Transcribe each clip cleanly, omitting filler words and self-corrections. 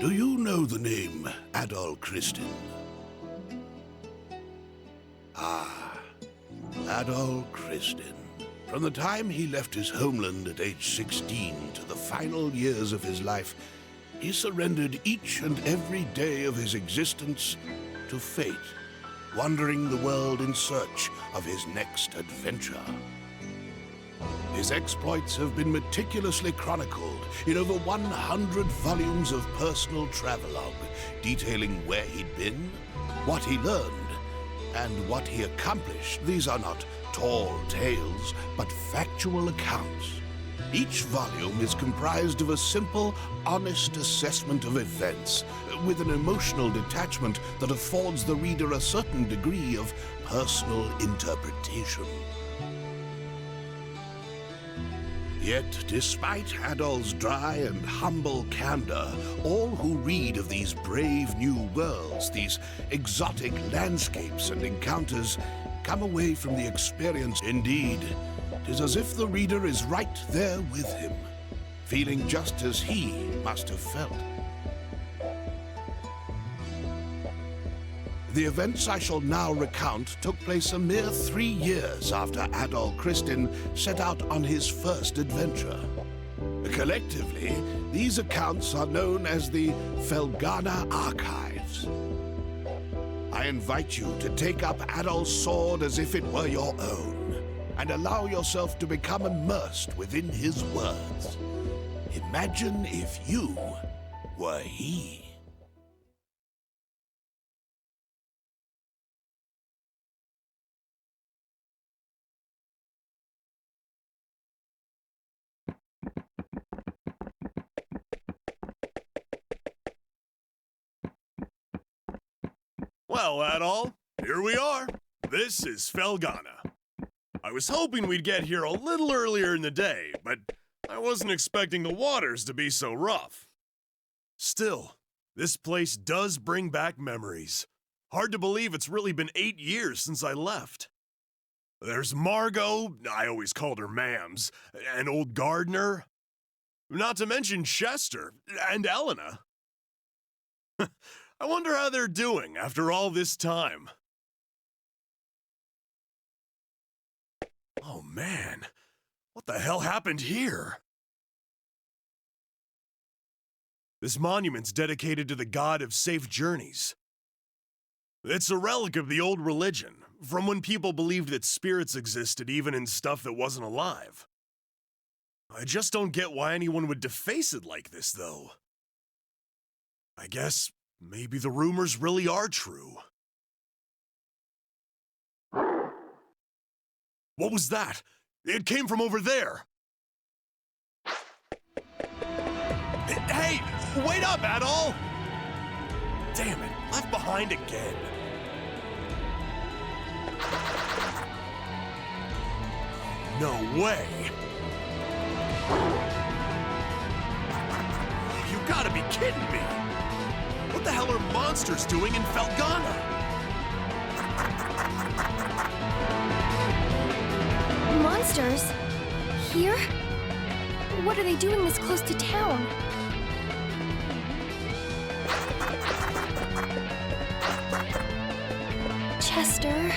Do you know the name Adol Christin? Ah, Adol Christin. From the time he left his homeland at age 16 to the final years of his life, he surrendered each and every day of his existence to fate, wandering the world in search of his next adventure. His exploits have been meticulously chronicled in over 100 volumes of personal travelogue, detailing where he'd been, what he learned, and what he accomplished. These are not tall tales, but factual accounts. Each volume is comprised of a simple, honest assessment of events, with an emotional detachment that affords the reader a certain degree of personal interpretation. Yet, despite Adol's dry and humble candor, all who read of these brave new worlds, these exotic landscapes and encounters, come away from the experience. Indeed, 'tis as if the reader is right there with him, feeling just as he must have felt. The events I shall now recount took place a mere 3 years after Adol Christin set out on his first adventure. Collectively, these accounts are known as the Felghana Archives. I invite you to take up Adol's sword as if it were your own, and allow yourself to become immersed within his words. Imagine if you were he. Well, Adol, here we are. This is Felghana. I was hoping we'd get here a little earlier in the day, but I wasn't expecting the waters to be so rough. Still, this place does bring back memories. Hard to believe it's really been 8 years since I left. There's Margot, I always called her Mams, and old Gardner. Not to mention Chester and Elena. I wonder how they're doing after all this time. Oh man, what the hell happened here? This monument's dedicated to the god of safe journeys. It's a relic of the old religion, from when people believed that spirits existed even in stuff that wasn't alive. I just don't get why anyone would deface it like this, though. I guess maybe the rumors really are true. What was that? It came from over there. Hey, wait up, Adol! Damn it, left behind again. No way. You gotta be kidding me. What the hell are monsters doing in Felghana? Monsters? Here? What are they doing this close to town? Chester?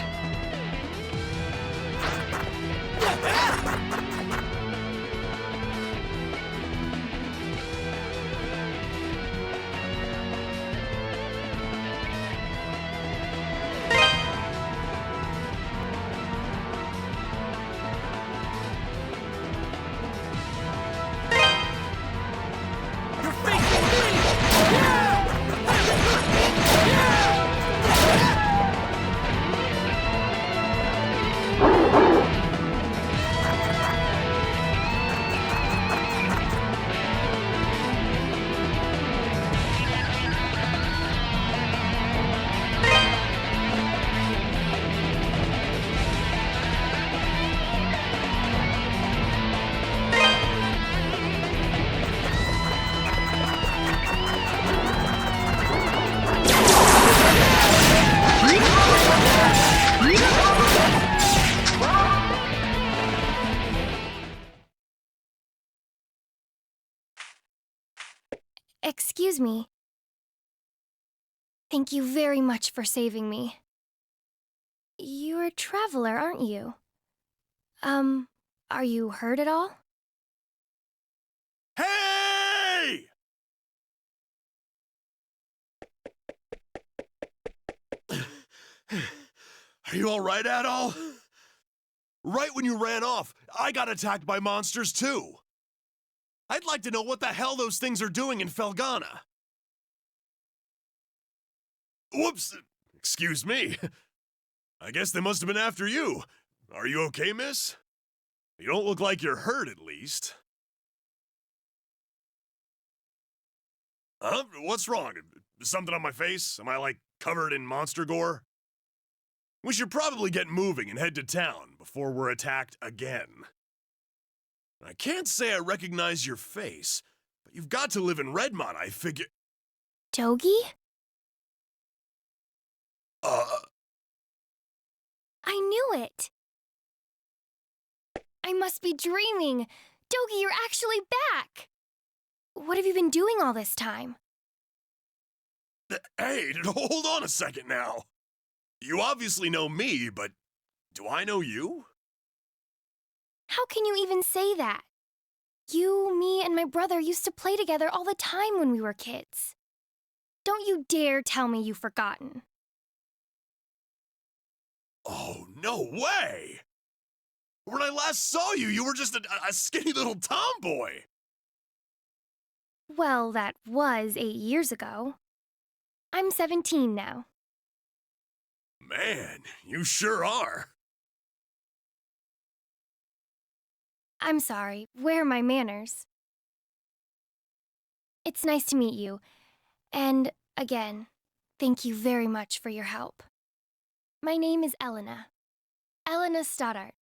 Excuse me, Thank you very much for saving me. You're a traveler, aren't you? Are you hurt at all? Hey! Are you alright, Adol? Right when you ran off, I got attacked by monsters too. I'd like to know what the hell those things are doing in Felghana. Whoops! Excuse me. I guess they must have been after you. Are you okay, miss? You don't look like you're hurt, at least. Huh? What's wrong? Something on my face? Am I, like, covered in monster gore? We should probably get moving and head to town before we're attacked again. I can't say I recognize your face, but you've got to live in Redmont, I figure. Dogi? I knew it! I must be dreaming! Dogi, you're actually back! What have you been doing all this time? Hey, hold on a second now. You obviously know me, but do I know you? How can you even say that? You, me, and my brother used to play together all the time when we were kids. Don't you dare tell me you've forgotten. Oh, no way! When I last saw you, you were just a skinny little tomboy. Well, that was 8 years ago. I'm 17 now. Man, you sure are. I'm sorry, where are my manners? It's nice to meet you, and again, thank you very much for your help. My name is Elena. Elena Stoddart.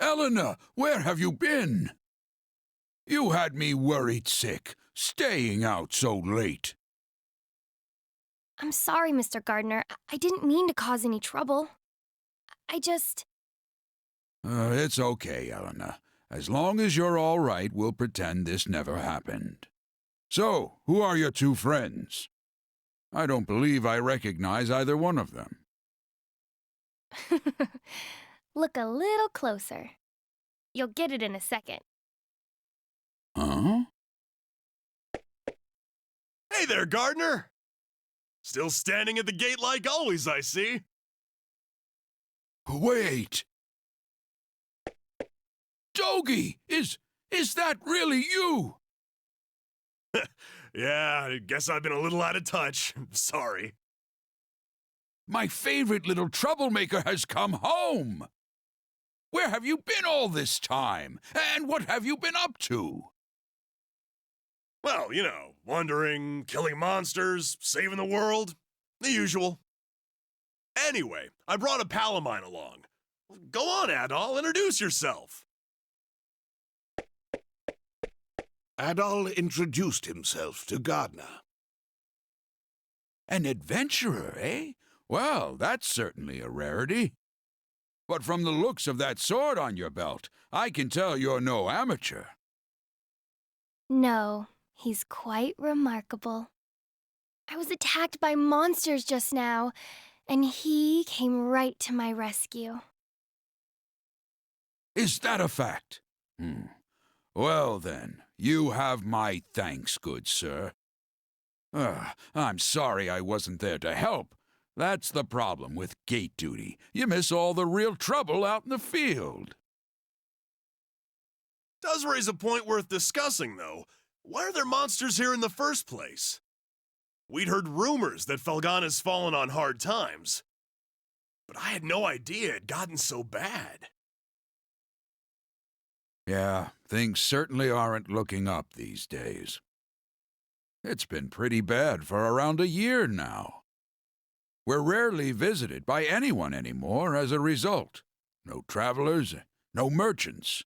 Eleanor, where have you been? You had me worried sick, staying out so late. I'm sorry, Mr. Gardner. I didn't mean to cause any trouble. I just... It's okay, Eleanor. As long as you're all right, we'll pretend this never happened. So, who are your two friends? I don't believe I recognize either one of them. Look a little closer. You'll get it in a second. Huh? Hey there, Gardner! Still standing at the gate like always, I see. Wait! Dogie! Is that really you? Yeah, I guess I've been a little out of touch. Sorry. My favorite little troublemaker has come home! Where have you been all this time? And what have you been up to? Well, you know, wandering, killing monsters, saving the world. The usual. Anyway, I brought a pal of mine along. Go on, Adol, introduce yourself. Adol introduced himself to Gardner. An adventurer, eh? Well, that's certainly a rarity. But from the looks of that sword on your belt, I can tell you're no amateur. No, he's quite remarkable. I was attacked by monsters just now, and he came right to my rescue. Is that a fact? Well then, you have my thanks, good sir. I'm sorry I wasn't there to help. That's the problem with gate duty. You miss all the real trouble out in the field. Does raise a point worth discussing, though. Why are there monsters here in the first place? We'd heard rumors that Felghana's fallen on hard times. But I had no idea it had gotten so bad. Yeah, things certainly aren't looking up these days. It's been pretty bad for around a year now. We're rarely visited by anyone anymore as a result. No travelers, no merchants.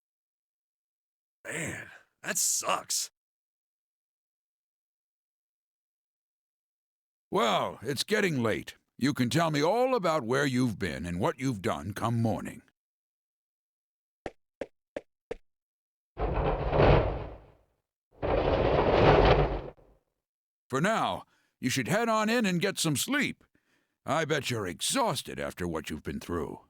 Man, that sucks. Well, it's getting late. You can tell me all about where you've been and what you've done come morning. For now, you should head on in and get some sleep. I bet you're exhausted after what you've been through.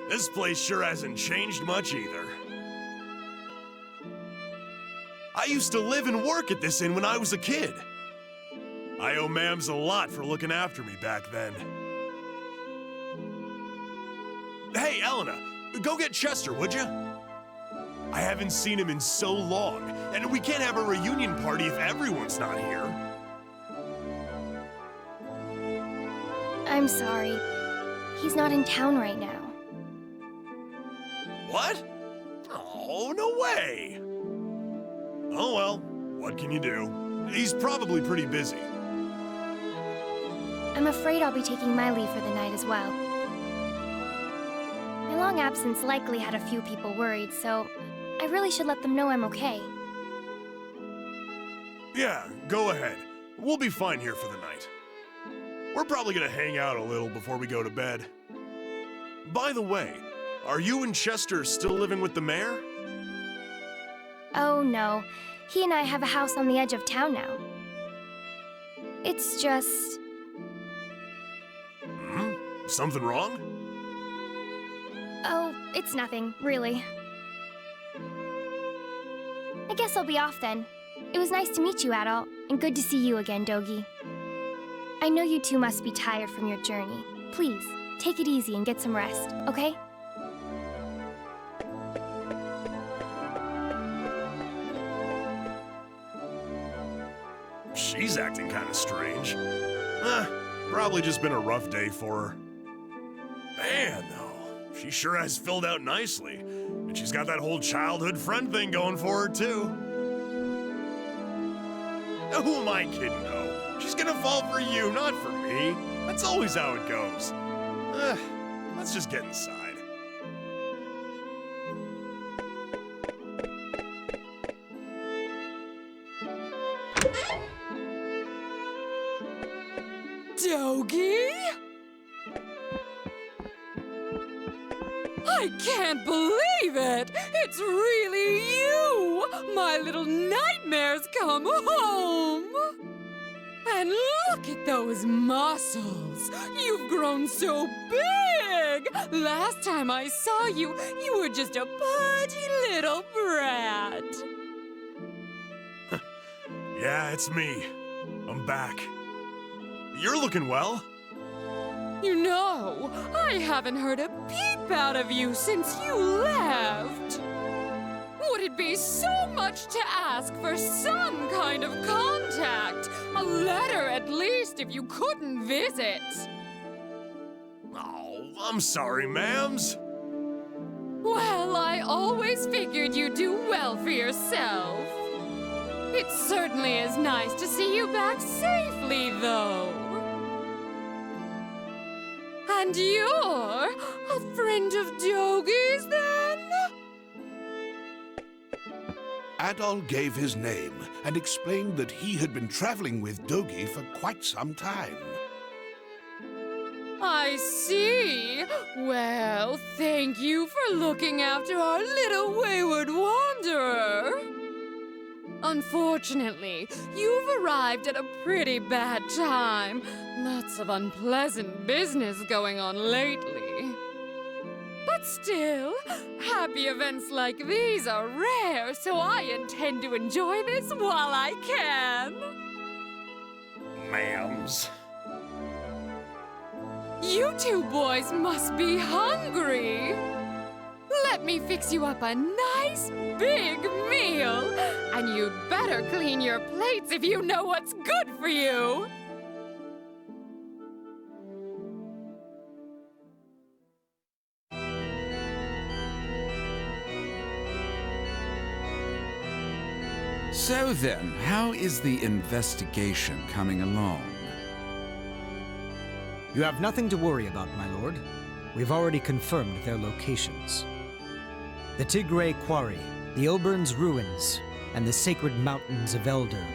This place sure hasn't changed much either. I used to live and work at this inn when I was a kid. I owe Mams a lot for looking after me back then. Hey, Elena, go get Chester, would you? I haven't seen him in so long, and we can't have a reunion party if everyone's not here. I'm sorry. He's not in town right now. What? Oh, no way! Oh well, what can you do? He's probably pretty busy. I'm afraid I'll be taking my leave for the night as well. My long absence likely had a few people worried, so I really should let them know I'm okay. Yeah, go ahead. We'll be fine here for the night. We're probably gonna hang out a little before we go to bed. By the way, are you and Chester still living with the mayor? Oh no, he and I have a house on the edge of town now. It's just... Something wrong? Oh, it's nothing, really. I guess I'll be off then. It was nice to meet you, Adol, and good to see you again, Dogie. I know you two must be tired from your journey. Please, take it easy and get some rest, okay? She's acting kind of strange. Probably just been a rough day for her. Man, though, she sure has filled out nicely. And she's got that whole childhood friend thing going for her, too. Now, who am I kidding, though? She's gonna fall for you, not for me. That's always how it goes. Let's just get inside. Dogi? I can't believe it! It's really you! My little nightmares come home! And look at those muscles! You've grown so big! Last time I saw you, you were just a pudgy little brat. Yeah, it's me. I'm back. You're looking well. You know, I haven't heard a peep out of you since you left. Would it be so much to ask for some kind of contact? A letter at least if you couldn't visit. Oh, I'm sorry, ma'ams. Well, I always figured you'd do well for yourself. It certainly is nice to see you back safely, though. And you're a friend of Dogi's, then? Adol gave his name and explained that he had been traveling with Dogi for quite some time. I see. Well, thank you for looking after our little wayward wanderer. Unfortunately, you've arrived at a pretty bad time. Lots of unpleasant business going on lately. But still, happy events like these are rare, so I intend to enjoy this while I can. Ma'ams. You two boys must be hungry. Let me fix you up a nice big meal. And you'd better clean your plates if you know what's good for you. So then, how is the investigation coming along? You have nothing to worry about, my lord. We've already confirmed their locations. The Tigray Quarry, the Obern's Ruins, and the Sacred Mountains of Eldern.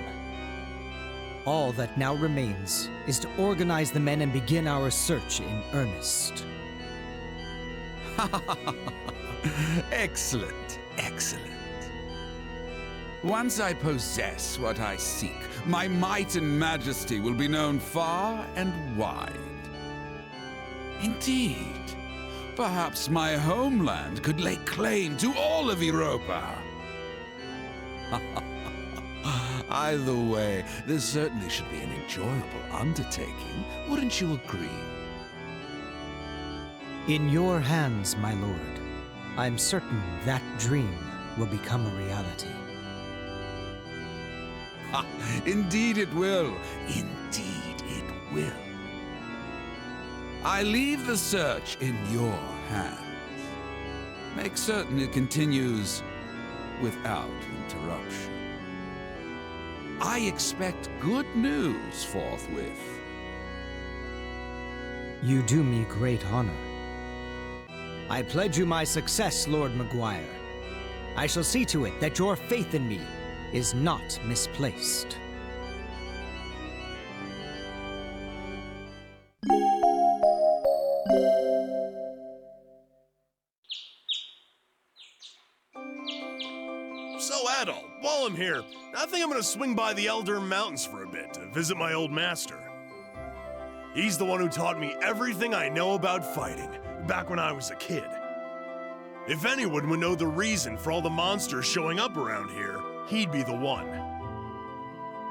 All that now remains is to organize the men and begin our search in earnest. Excellent, excellent. Once I possess what I seek, my might and majesty will be known far and wide. Indeed, perhaps my homeland could lay claim to all of Europa. Either way, this certainly should be an enjoyable undertaking, wouldn't you agree? In your hands, my lord. I'm certain that dream will become a reality. Indeed it will. Indeed it will. I leave the search in your hands. Make certain it continues without interruption. I expect good news forthwith. You do me great honor. I pledge you my success, Lord Maguire. I shall see to it that your faith in me is not misplaced. So, Adol, while I'm here, I think I'm gonna swing by the Elder Mountains for a bit to visit my old master. He's the one who taught me everything I know about fighting, back when I was a kid. If anyone would know the reason for all the monsters showing up around here, he'd be the one.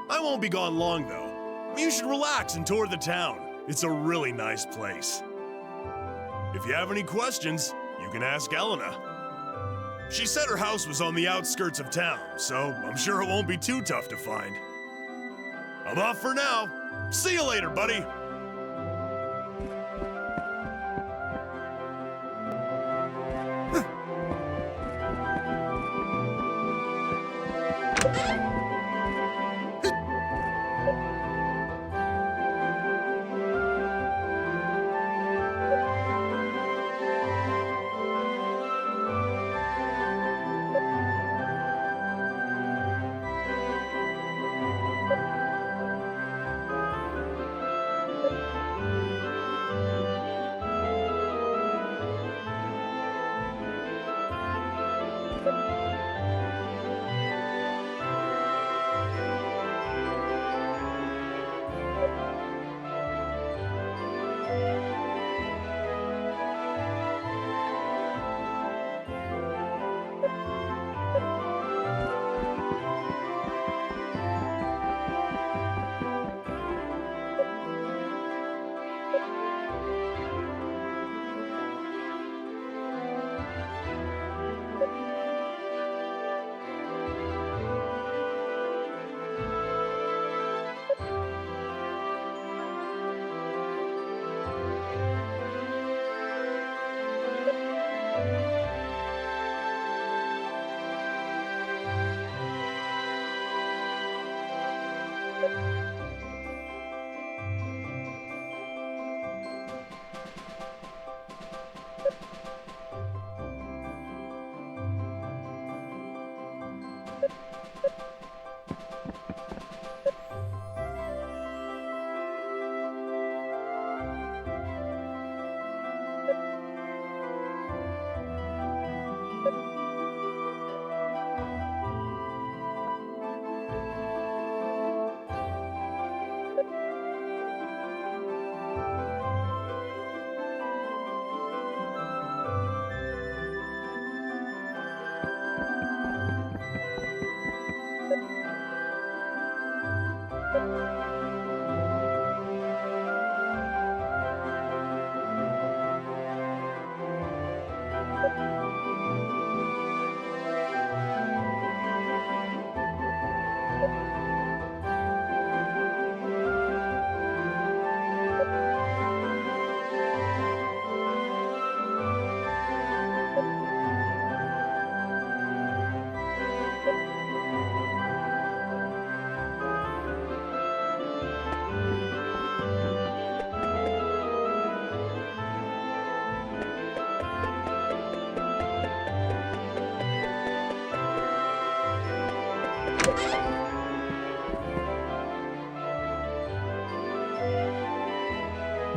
I won't be gone long, though. You should relax and tour the town. It's a really nice place. If you have any questions, you can ask Elena. She said her house was on the outskirts of town, so I'm sure it won't be too tough to find. I'm off for now. See you later, buddy.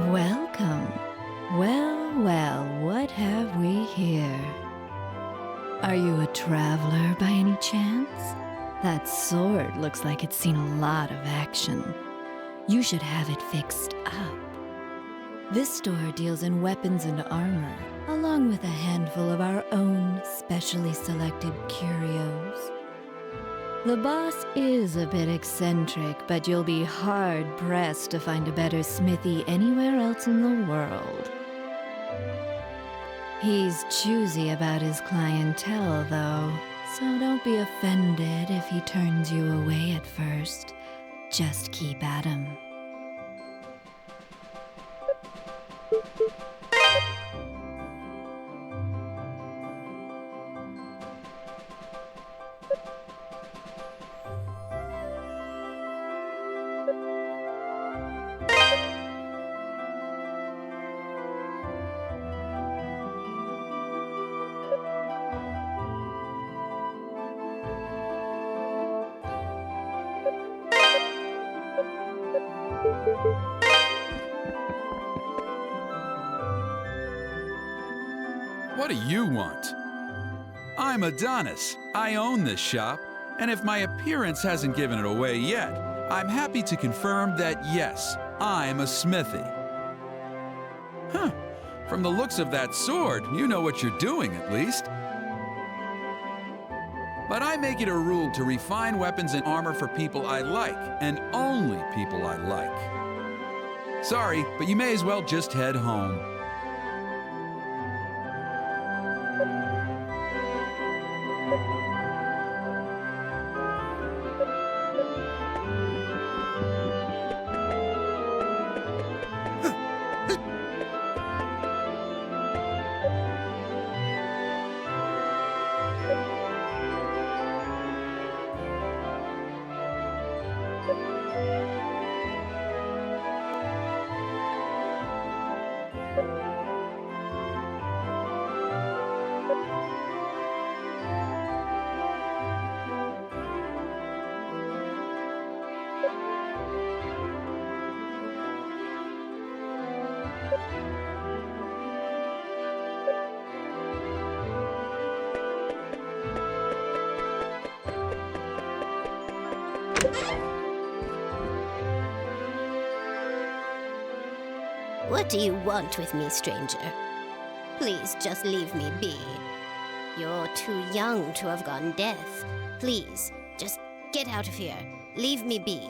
Welcome. Well, well, what have we here? Are you a traveler by any chance? That sword looks like it's seen a lot of action. You should have it fixed up. This store deals in weapons and armor, along with a handful of our own specially selected curios. The boss is a bit eccentric, but you'll be hard-pressed to find a better smithy anywhere else in the world. He's choosy about his clientele, though, so don't be offended if he turns you away at first. Just keep at him. What do you want? I'm Adonis. I own this shop, and if my appearance hasn't given it away yet, I'm happy to confirm that yes, I'm a smithy. Huh. From the looks of that sword, you know what you're doing at least. But I make it a rule to refine weapons and armor for people I like, and only people I like. Sorry, but you may as well just head home. What do you want with me, stranger? Please just leave me be. You're too young to have gone deaf. Please, just get out of here. Leave me be.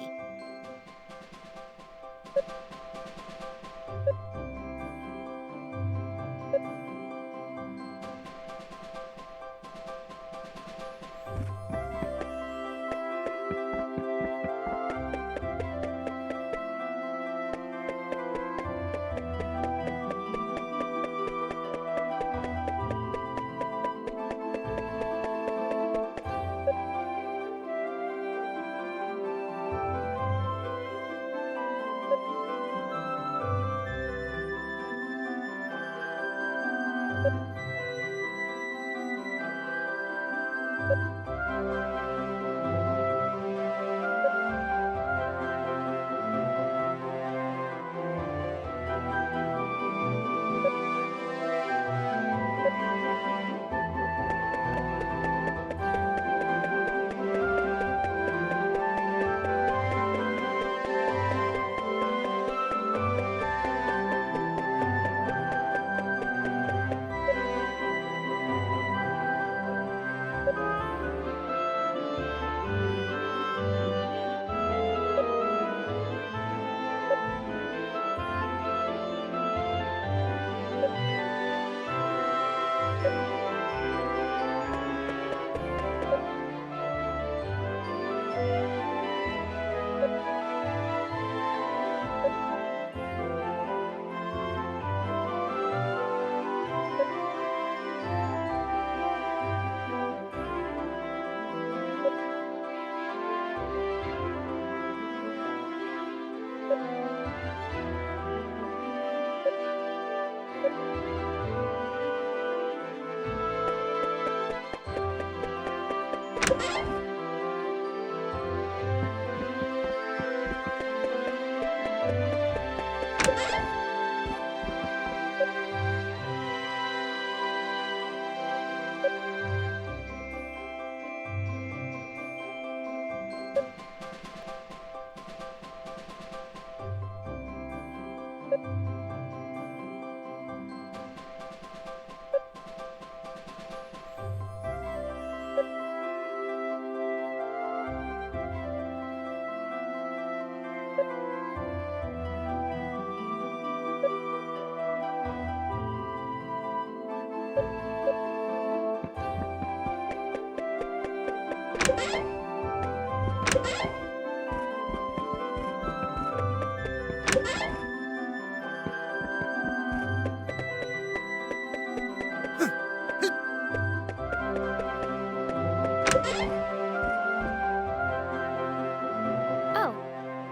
Oh,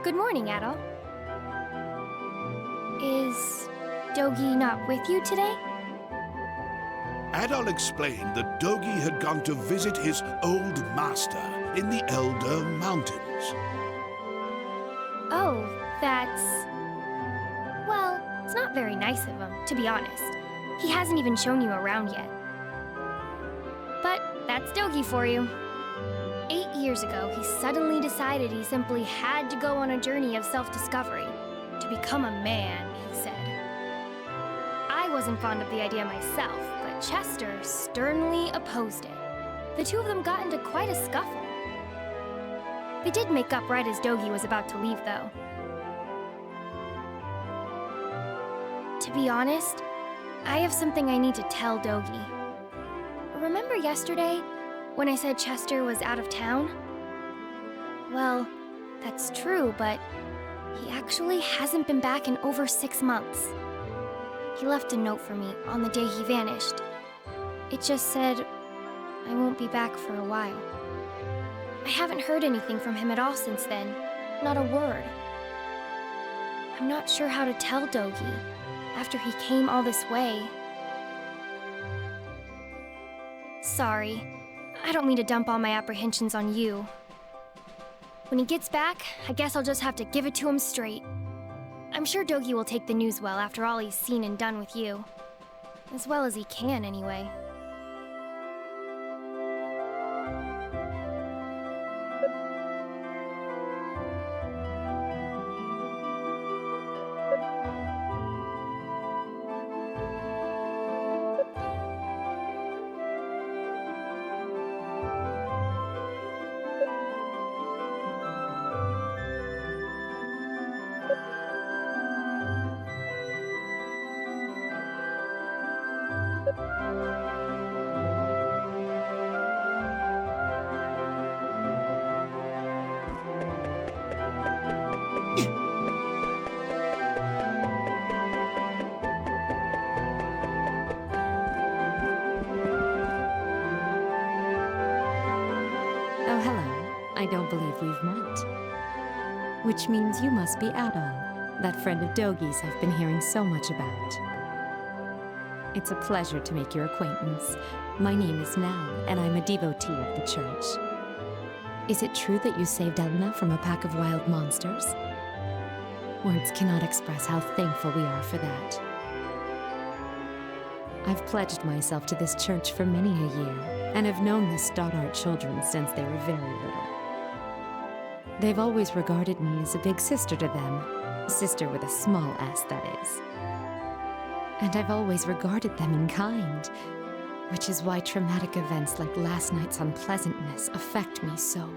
good morning, Adol. Is Dogi not with you today? Adol explained that Dogi had gone to visit his old master in the Elder Mountains. Oh, that's... Well, it's not very nice of him, to be honest. He hasn't even shown you around yet. But that's Dogi for you. 8 years ago, he suddenly decided he simply had to go on a journey of self-discovery. To become a man, he said. I wasn't fond of the idea myself, but Chester sternly opposed it. The two of them got into quite a scuffle. They did make up right as Dogi was about to leave, though. To be honest, I have something I need to tell Dogi. Remember yesterday, when I said Chester was out of town? Well, that's true, but he actually hasn't been back in over 6 months. He left a note for me on the day he vanished. It just said, I won't be back for a while. I haven't heard anything from him at all since then. Not a word. I'm not sure how to tell Dogi after he came all this way. Sorry. I don't mean to dump all my apprehensions on you. When he gets back, I guess I'll just have to give it to him straight. I'm sure Dogi will take the news well after all he's seen and done with you. As well as he can, anyway. Oh, hello. I don't believe we've met. Which means you must be Adol, that friend of Dogi's I've been hearing so much about. It's a pleasure to make your acquaintance. My name is Nell, and I'm a devotee of the church. Is it true that you saved Elena from a pack of wild monsters? Words cannot express how thankful we are for that. I've pledged myself to this church for many a year, and have known the Stoddart children since they were very little. They've always regarded me as a big sister to them, sister with a small s, that is. And I've always regarded them in kind, which is why traumatic events like last night's unpleasantness affect me so.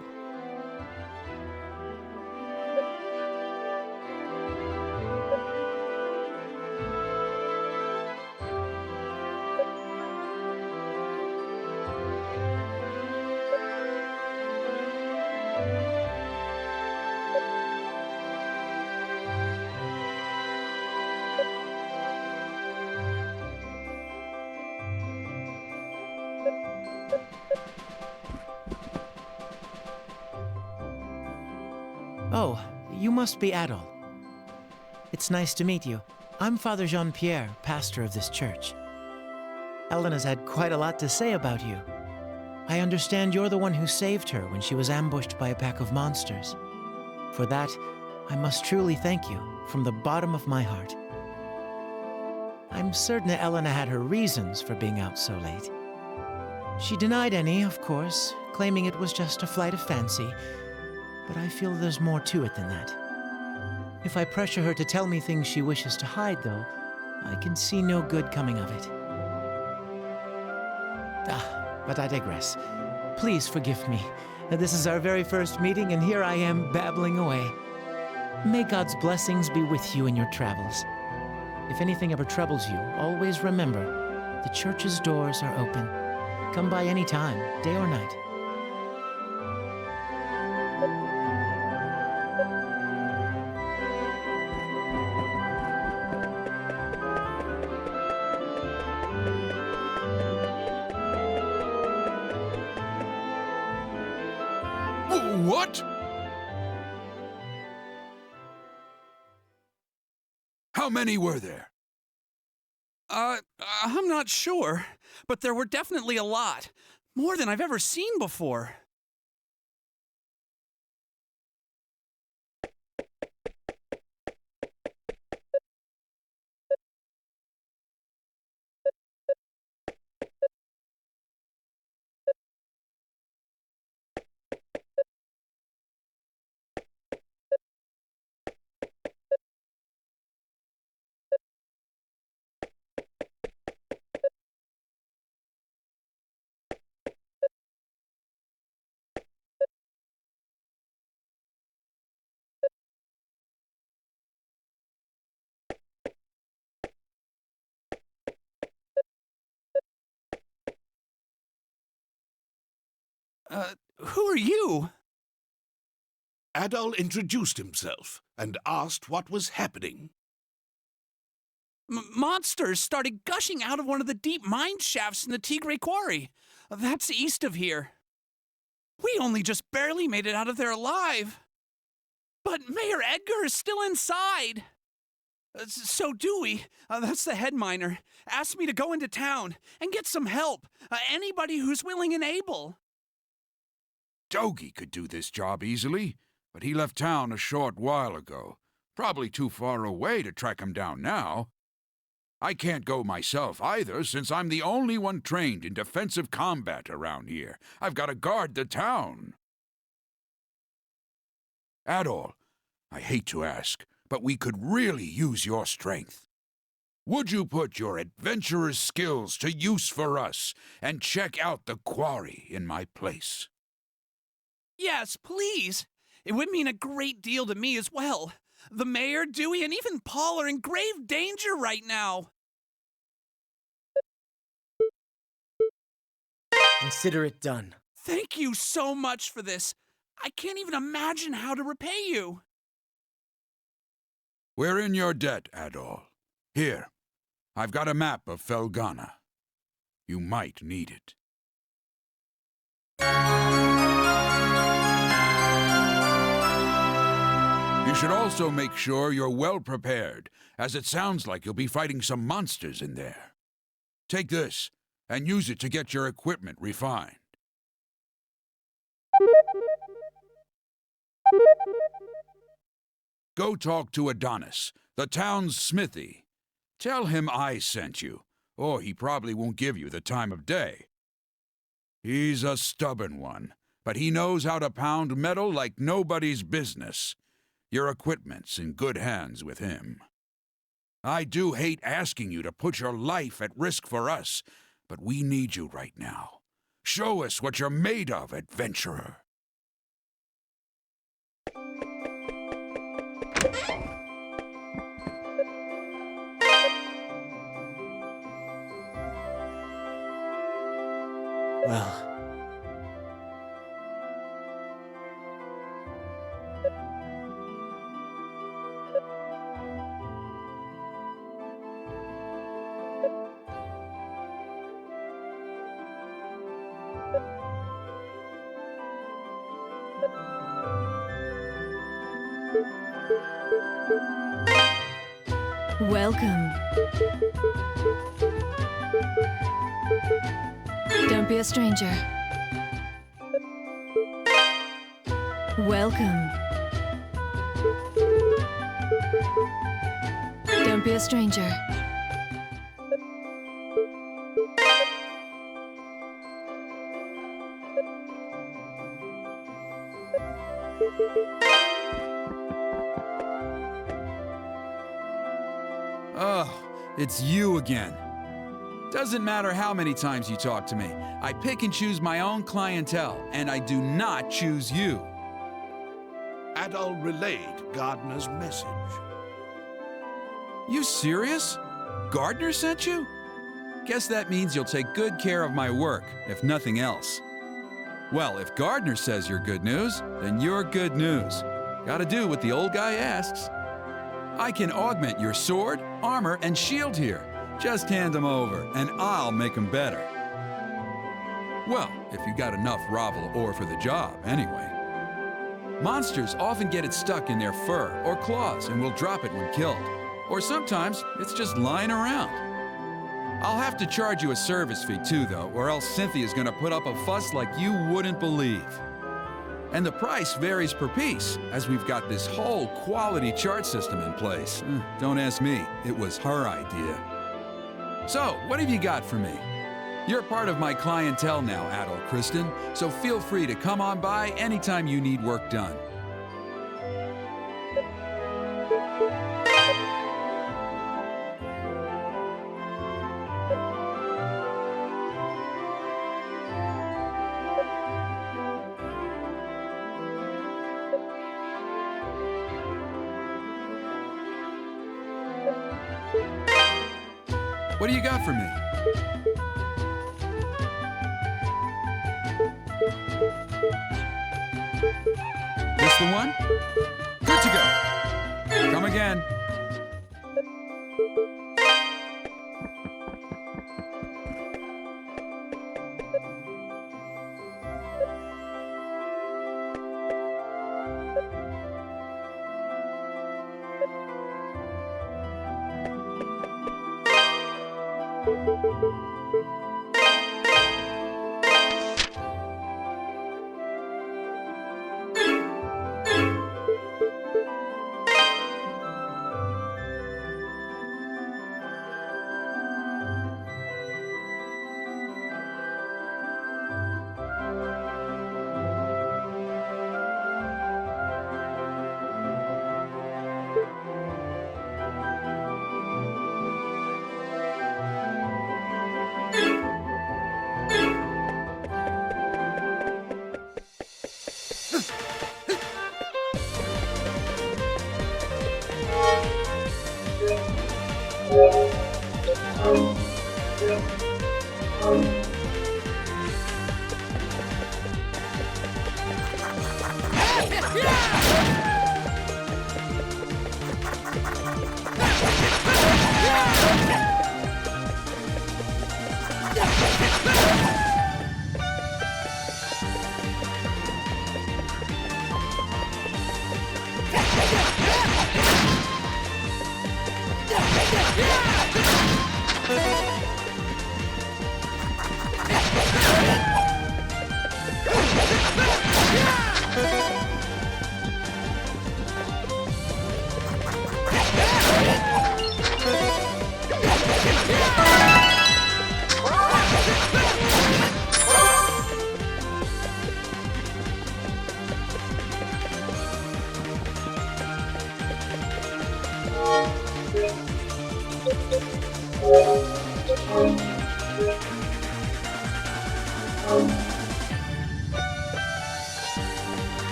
Oh, you must be Adol. It's nice to meet you. I'm Father Jean-Pierre, pastor of this church. Elena's had quite a lot to say about you. I understand you're the one who saved her when she was ambushed by a pack of monsters. For that, I must truly thank you from the bottom of my heart. I'm certain that Elena had her reasons for being out so late. She denied any, of course, claiming it was just a flight of fancy, but I feel there's more to it than that. If I pressure her to tell me things she wishes to hide, though, I can see no good coming of it. But I digress. Please forgive me. This is our very first meeting, and here I am babbling away. May God's blessings be with you in your travels. If anything ever troubles you, always remember, the church's doors are open. Come by any time, day or night. What? How many were there? I'm not sure, but there were definitely a lot. More than I've ever seen before. Who are you? Adol introduced himself and asked what was happening. Monsters started gushing out of one of the deep mine shafts in the Tigre Quarry. That's east of here. We only just barely made it out of there alive. But Mayor Edgar is still inside. So Dewey, that's the head miner, asked me to go into town and get some help. Anybody who's willing and able. Dogi could do this job easily, but he left town a short while ago. Probably too far away to track him down now. I can't go myself either, since I'm the only one trained in defensive combat around here. I've got to guard the town. Adol, I hate to ask, but we could really use your strength. Would you put your adventurer's skills to use for us and check out the quarry in my place? Yes, please. It would mean a great deal to me as well. The mayor, Dewey, and even Paul are in grave danger right now. Consider it done. Thank you so much for this. I can't even imagine how to repay you. We're in your debt, Adol. Here, I've got a map of Felghana. You might need it. You should also make sure you're well prepared, as it sounds like you'll be fighting some monsters in there. Take this, and use it to get your equipment refined. Go talk to Adonis, the town's smithy. Tell him I sent you, or he probably won't give you the time of day. He's a stubborn one, but he knows how to pound metal like nobody's business. Your equipment's in good hands with him. I do hate asking you to put your life at risk for us, but we need you right now. Show us what you're made of, adventurer. Well... Welcome. Don't be a stranger. Welcome. Don't be a stranger. Oh, it's you again. Doesn't matter how many times you talk to me. I pick and choose my own clientele, and I do not choose you. Adol relayed Gardner's message. You serious? Gardner sent you? Guess that means you'll take good care of my work, if nothing else. Well, if Gardner says you're good news, then you're good news. Gotta do what the old guy asks. I can augment your sword, armor, and shield here. Just hand them over, and I'll make them better. Well, if you got enough Ravel ore for the job, anyway. Monsters often get it stuck in their fur or claws and will drop it when killed. Or sometimes it's just lying around. I'll have to charge you a service fee too, though, or else Cynthia's gonna put up a fuss like you wouldn't believe. And the price varies per piece, as we've got this whole quality chart system in place. Don't ask me, it was her idea. So, what have you got for me? You're part of my clientele now, Adol Kristen, so feel free to come on by anytime you need work done. What do you got for me? This the one? Good to go. Come again.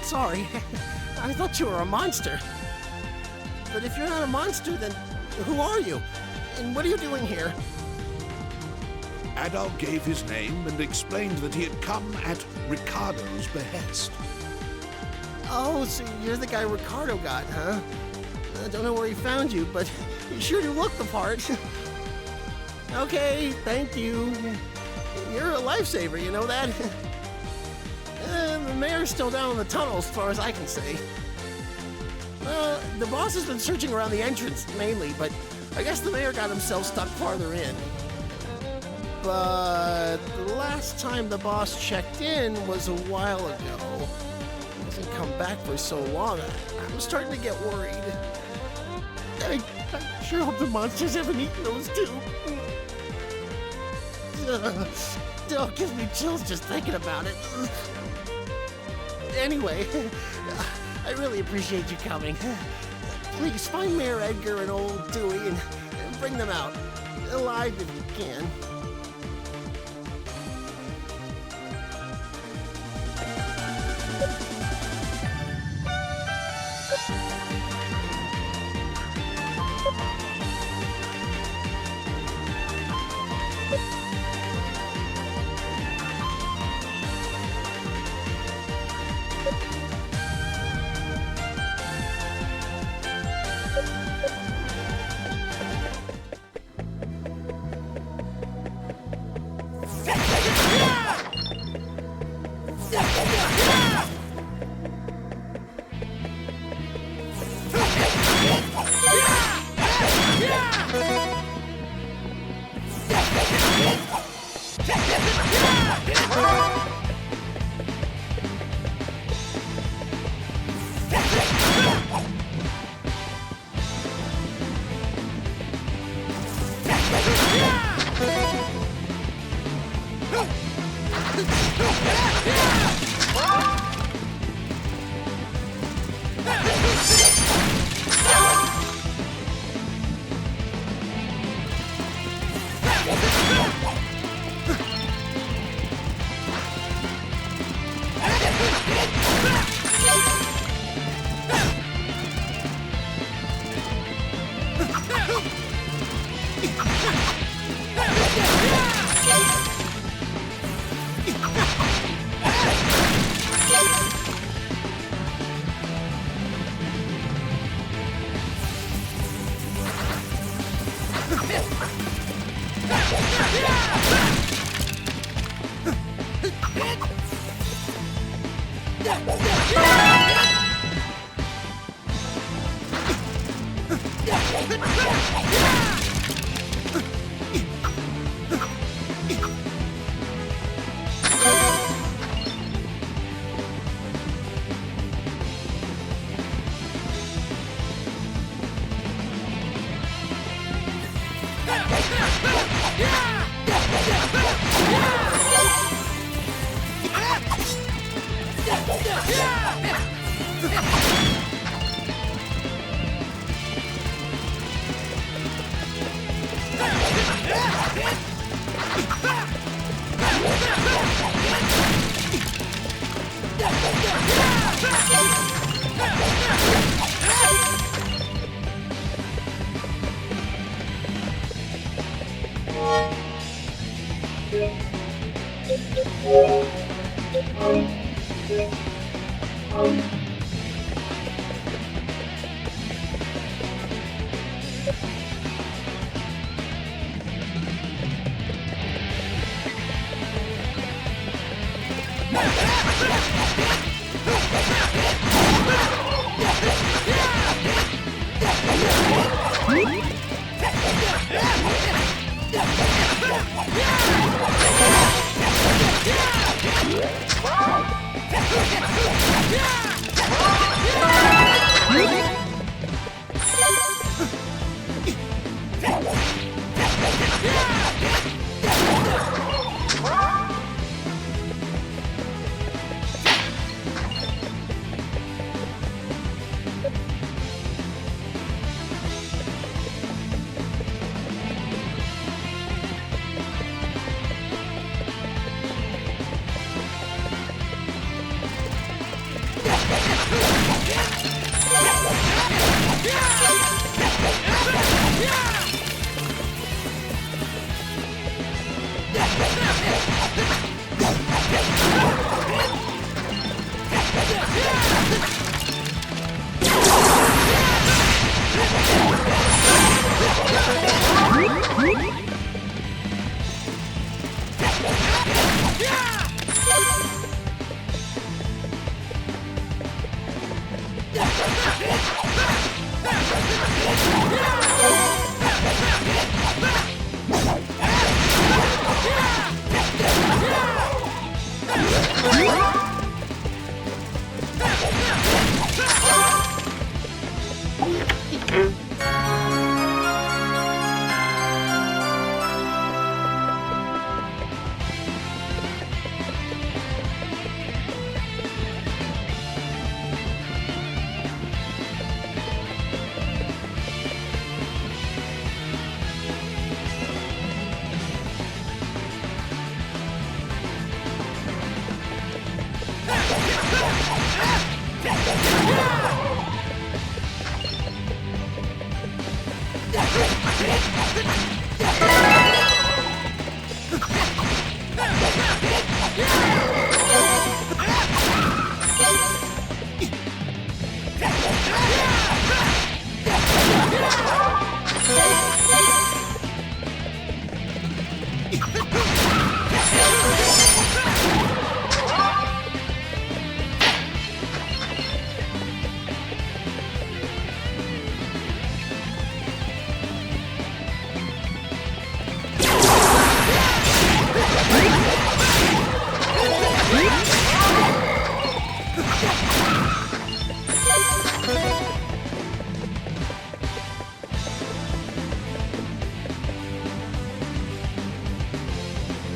Sorry. I thought you were a monster. But if you're not a monster, then who are you? And what are you doing here? Adol gave his name and explained that he had come at Ricardo's behest. Oh, so you're the guy Ricardo got, huh? I don't know where he found you, but you sure do look the part. Okay, thank you. You're a lifesaver, you know that? The mayor's still down in the tunnel as far as I can see. The boss has been searching around the entrance, mainly, but I guess the mayor got himself stuck farther in. But the last time the boss checked in was a while ago. He hasn't come back for so long. I'm starting to get worried. I sure hope the monsters haven't eaten those too. Still gives me chills just thinking about it. Anyway, I really appreciate you coming. Please find Mayor Edgar and old Dewey and bring them out. Alive if you can. Thank you.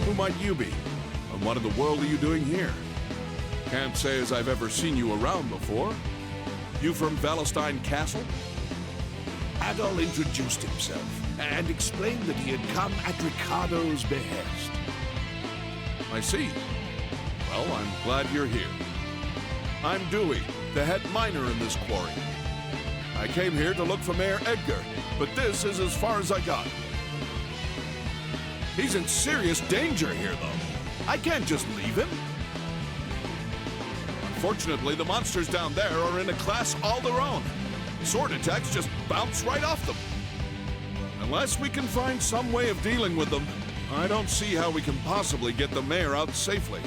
Who might you be? And what in the world are you doing here? Can't say as I've ever seen you around before. You from Valestein Castle? Adol introduced himself and explained that he had come at Ricardo's behest. I see. Well, I'm glad you're here. I'm Dewey, the head miner in this quarry. I came here to look for Mayor Edgar, but this is as far as I got. He's in serious danger here, though. I can't just leave him. Unfortunately, the monsters down there are in a class all their own. Sword attacks just bounce right off them. Unless we can find some way of dealing with them, I don't see how we can possibly get the mayor out safely.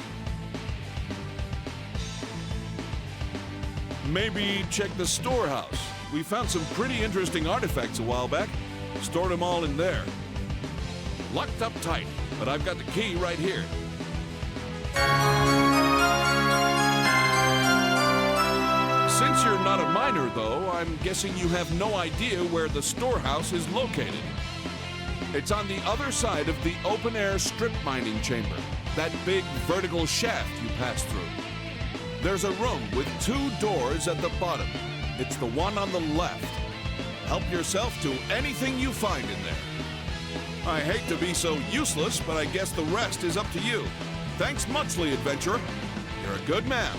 Maybe check the storehouse. We found some pretty interesting artifacts a while back. Stored them all in there. Locked up tight, but I've got the key right here. Since you're not a miner, though, I'm guessing you have no idea where the storehouse is located. It's on the other side of the open-air strip mining chamber, that big vertical shaft you pass through. There's a room with 2 doors at the bottom. It's the one on the left. Help yourself to anything you find in there. I hate to be so useless, but I guess the rest is up to you. Thanks muchly, adventurer. You're a good man.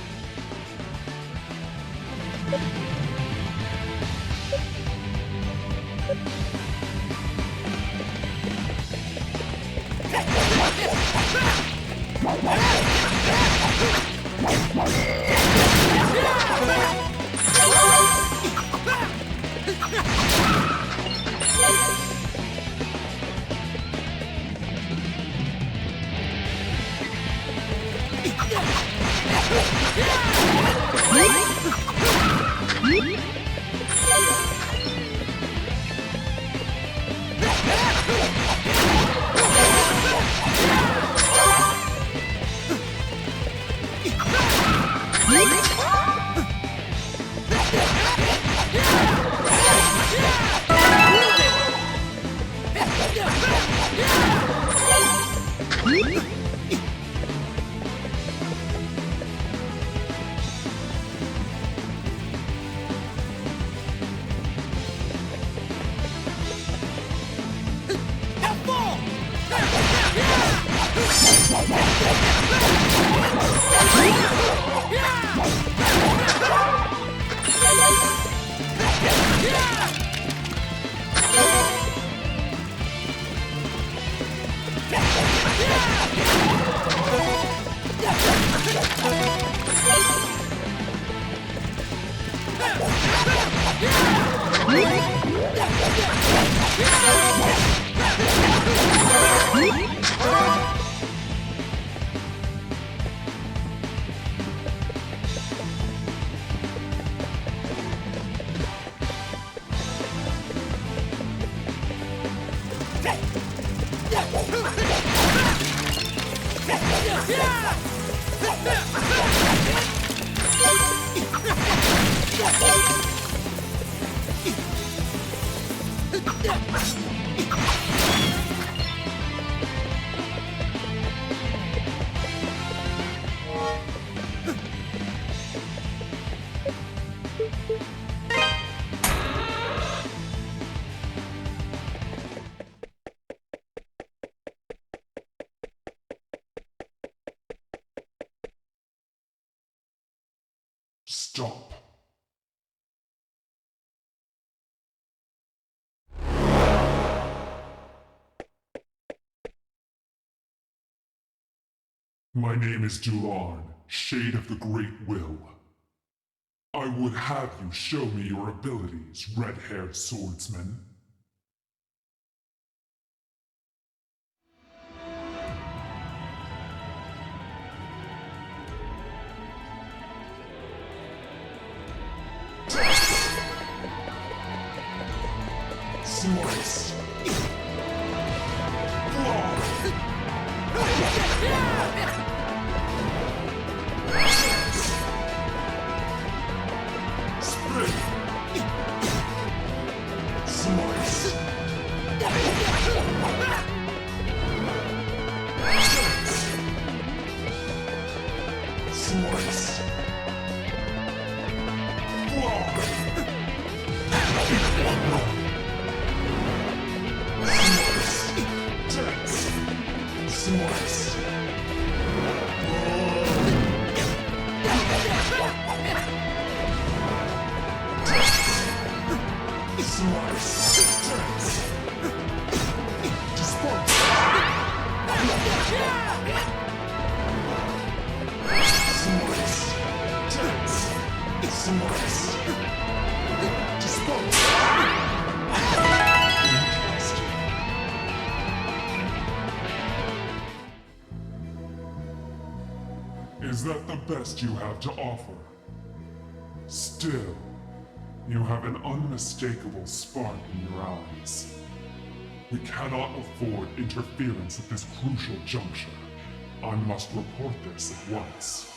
Stop. My name is Dularn, Shade of the Great Will. I would have you show me your abilities, red-haired swordsman. Slice! Split! Slice! Slice! Slice! Is that the best you have to offer? Still, you have an unmistakable spark in your eyes. We cannot afford interference at this crucial juncture. I must report this at once.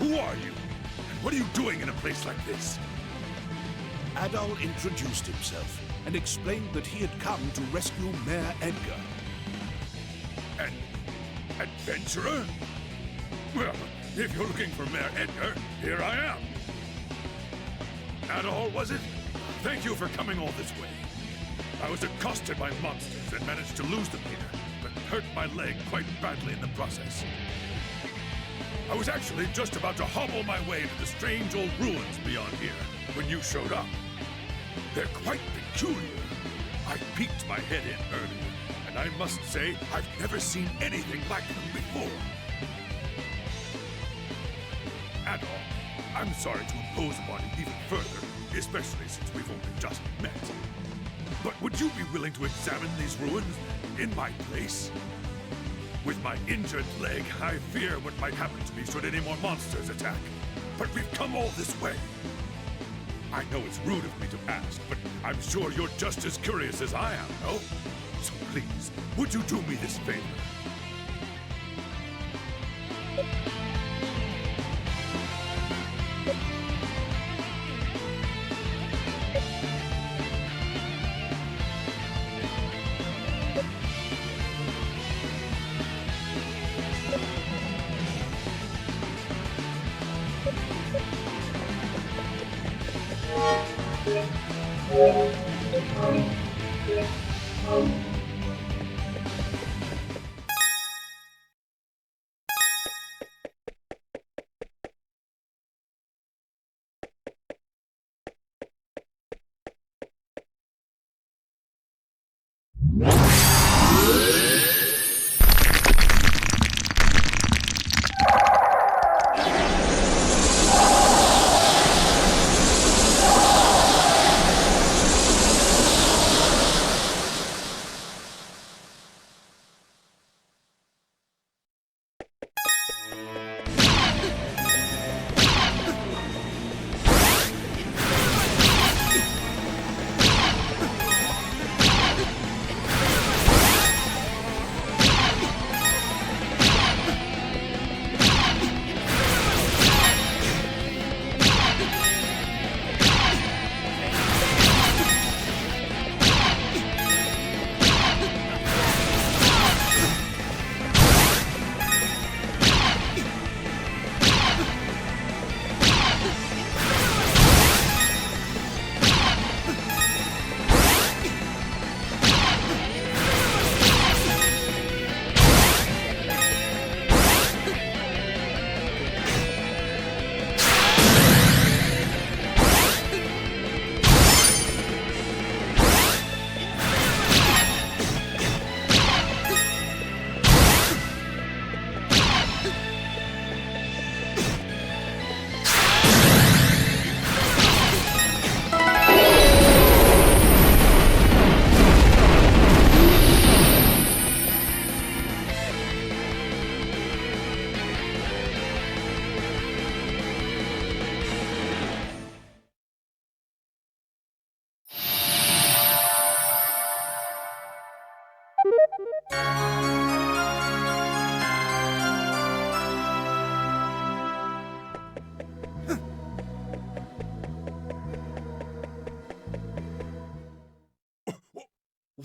Who are you? And what are you doing in a place like this? Adol introduced himself and explained that he had come to rescue Mayor Edgar. Adventurer? Well, if you're looking for Mayor Edgar, here I am. That all, was it? Thank you for coming all this way. I was accosted by monsters and managed to lose them here, but hurt my leg quite badly in the process. I was actually just about to hobble my way to the strange old ruins beyond here when you showed up. They're quite peculiar. I peeked my head in earlier, and I must say I've never seen anything like them before. Adol, I'm sorry to impose upon you even further, especially since we've only just met. But would you be willing to examine these ruins in my place? With my injured leg, I fear what might happen to me should any more monsters attack. But we've come all this way. I know it's rude of me to ask, but I'm sure you're just as curious as I am, no? So please, would you do me this favor?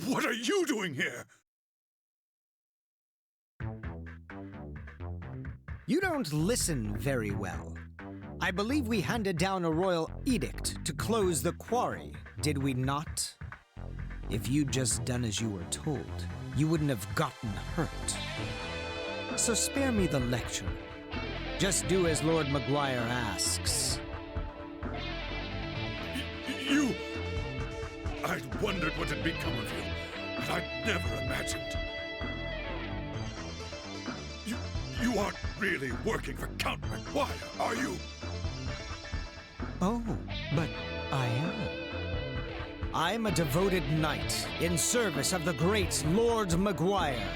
What are you doing here? You don't listen very well. I believe we handed down a royal edict to close the quarry, did we not? If you'd just done as you were told, you wouldn't have gotten hurt. So spare me the lecture. Just do as Lord Maguire asks. You... I'd wondered what had become of you, but I'd never imagined. You aren't really working for Count Maguire, are you? Oh, but I am. I'm a devoted knight in service of the great Lord Maguire.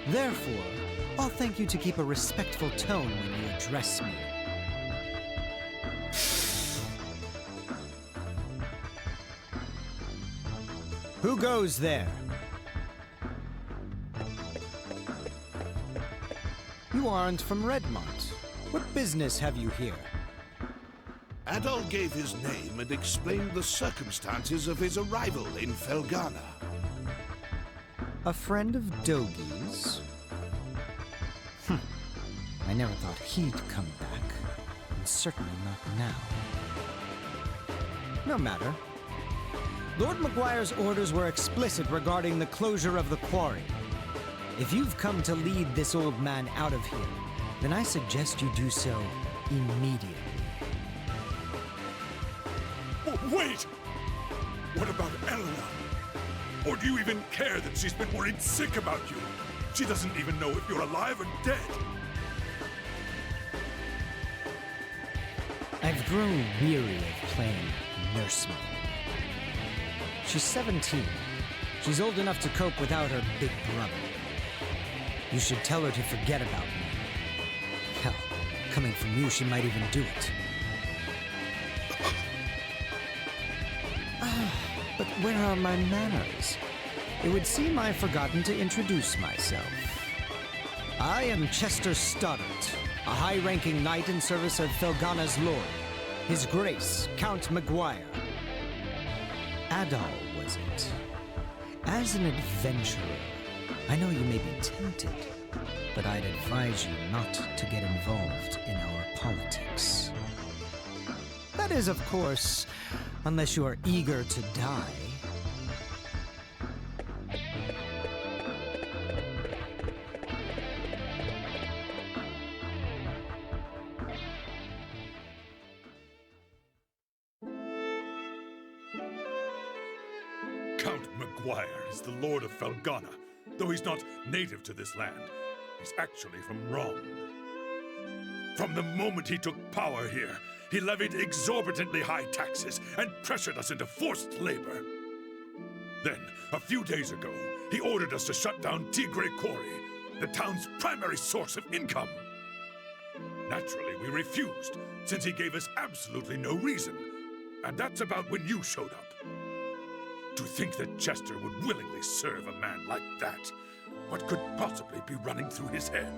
Therefore, I'll thank you to keep a respectful tone when you address me. Who goes there? You aren't from Redmont. What business have you here? Adol gave his name and explained the circumstances of his arrival in Felghana. A friend of Dogi's? I never thought he'd come back, and certainly not now. No matter. Lord Memoire's orders were explicit regarding the closure of the quarry. If you've come to lead this old man out of here, then I suggest you do so immediately. Wait! What about Elena? Or do you even care that she's been worried sick about you? She doesn't even know if you're alive or dead. I've grown weary of playing nursemaid. She's 17. She's old enough to cope without her big brother. You should tell her to forget about me. Hell, coming from you, she might even do it. But where are my manners? It would seem I've forgotten to introduce myself. I am Chester Stoddart, a high-ranking knight in service of Felghana's lord, His Grace, Count Memoire. Adol, was it? As an adventurer, I know you may be tempted, but I'd advise you not to get involved in our politics. That is, of course, unless you are eager to die. Count Memoire is the Lord of Felghana, though he's not native to this land. He's actually from Rome. From the moment he took power here, he levied exorbitantly high taxes and pressured us into forced labor. Then, a few days ago, he ordered us to shut down Tigre Quarry, the town's primary source of income. Naturally, we refused, since he gave us absolutely no reason. And that's about when you showed up. To think that Chester would willingly serve a man like that. What could possibly be running through his head?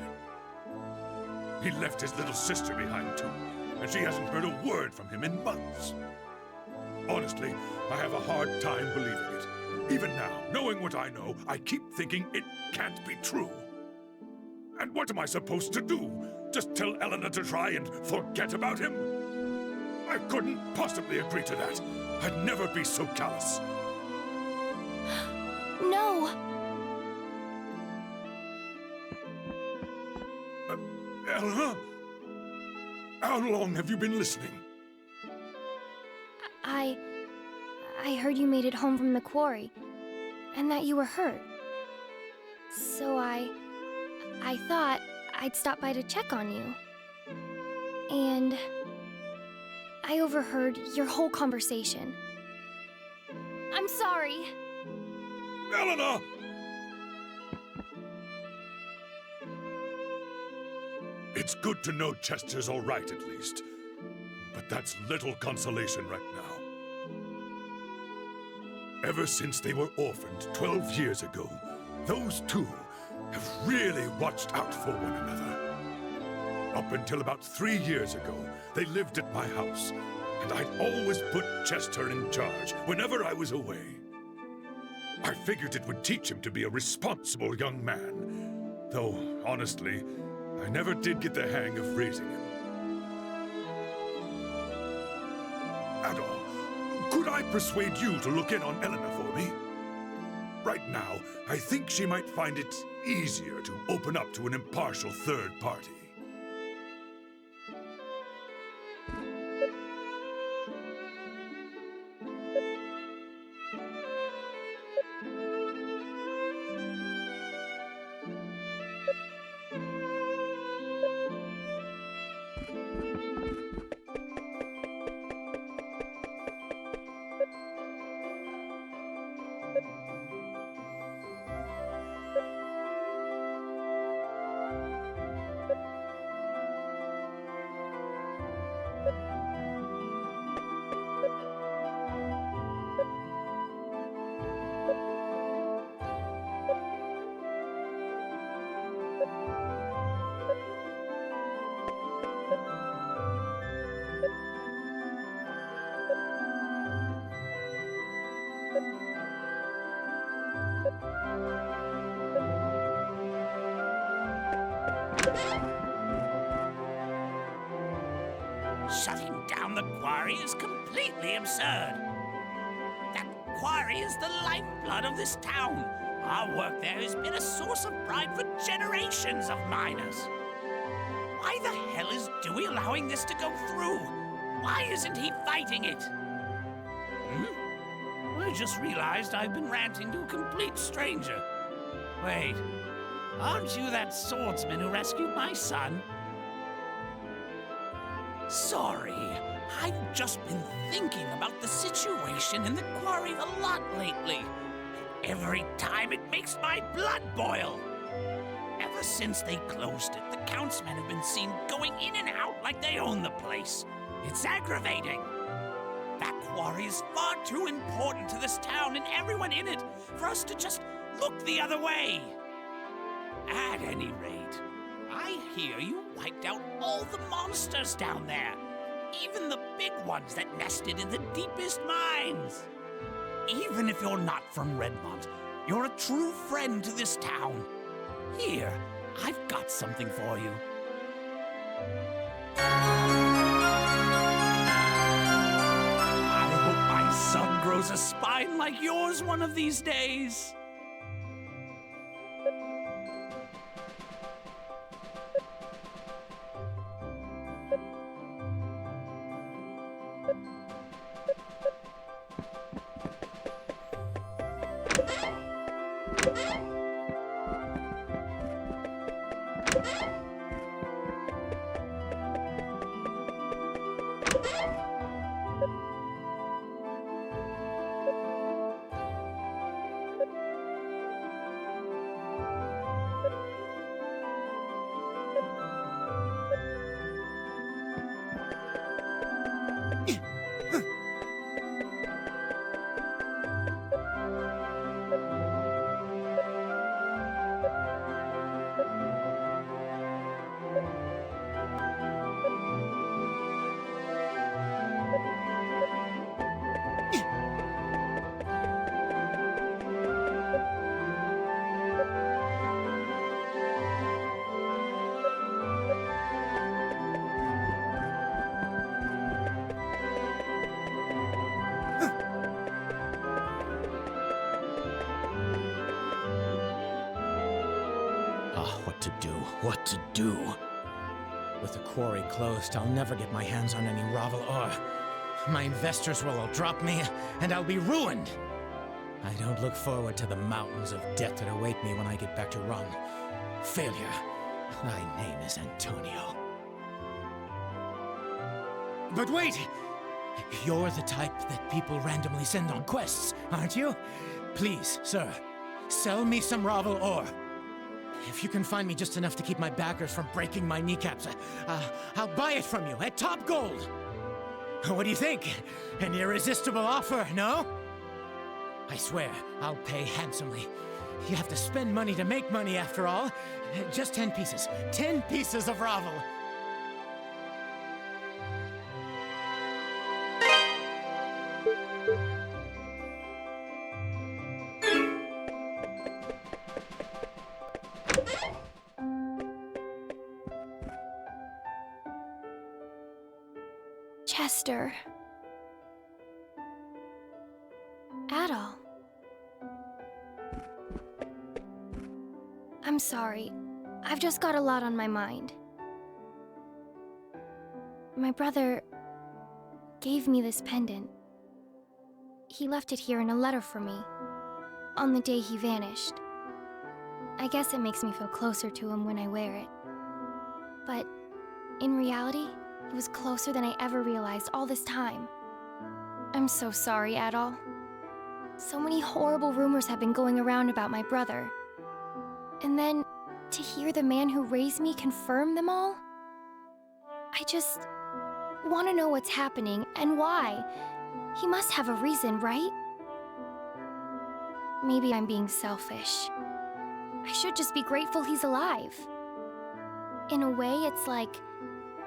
He left his little sister behind too, and she hasn't heard a word from him in months. Honestly, I have a hard time believing it. Even now, knowing what I know, I keep thinking it can't be true. And what am I supposed to do? Just tell Elena to try and forget about him? I couldn't possibly agree to that. I'd never be so callous. No! Elena? How long have you been listening? I heard you made it home from the quarry, and that you were hurt. So I thought I'd stop by to check on you. And I overheard your whole conversation. I'm sorry. Elena! It's good to know Chester's all right, at least. But that's little consolation right now. Ever since they were orphaned 12 years ago, those two have really watched out for one another. Up until about 3 years ago, they lived at my house, and I'd always put Chester in charge whenever I was away. I figured it would teach him to be a responsible young man, though, honestly, I never did get the hang of raising him. Adol, could I persuade you to look in on Elena for me? Right now, I think she might find it easier to open up to an impartial third party. from the quarry is completely absurd. That quarry is the lifeblood of this town. Our work there has been a source of pride for generations of miners. Why the hell is Dewey allowing this to go through? Why isn't he fighting it? I just realized I've been ranting to a complete stranger. Wait, aren't you that swordsman who rescued my son? Sorry, I've just been thinking about the situation in the quarry a lot lately. Every time it makes my blood boil. Ever since they closed it, the Countsmen have been seen going in and out like they own the place. It's aggravating. That quarry is far too important to this town and everyone in it for us to just look the other way. At any rate, I hear you wiped out all the monsters down there. Even the big ones that nested in the deepest mines. Even if you're not from Redmont, you're a true friend to this town. Here, I've got something for you. I hope my son grows a spine like yours one of these days. What to do? With the quarry closed, I'll never get my hands on any Ravel ore. My investors will all drop me, and I'll be ruined. I don't look forward to the mountains of debt that await me when I get back to Rung. Failure. Thy name is Antonio. But wait! You're the type that people randomly send on quests, aren't you? Please, sir, sell me some Ravel ore. If you can find me just enough to keep my backers from breaking my kneecaps, I'll buy it from you at top gold. What do you think? An irresistible offer, no? I swear, I'll pay handsomely. You have to spend money to make money after all. Just 10 pieces. 10 pieces of Ravel. Chester. Adol. I'm sorry. I've just got a lot on my mind. My brother gave me this pendant. He left it here in a letter for me, on the day he vanished. I guess it makes me feel closer to him when I wear it. But in reality, it was closer than I ever realized all this time. I'm so sorry, Adol. So many horrible rumors have been going around about my brother. And then, to hear the man who raised me confirm them all? I just want to know what's happening and why. He must have a reason, right? Maybe I'm being selfish. I should just be grateful he's alive. In a way, it's like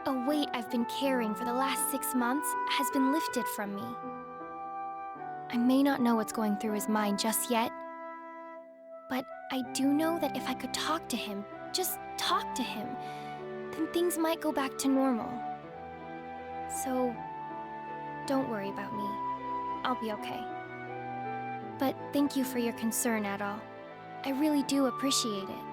a weight I've been carrying for the last 6 months has been lifted from me. I may not know what's going through his mind just yet, but I do know that if I could talk to him, just talk to him, then things might go back to normal. So, Don't worry about me. I'll be okay. But thank you for your concern, Adol. I really do appreciate it.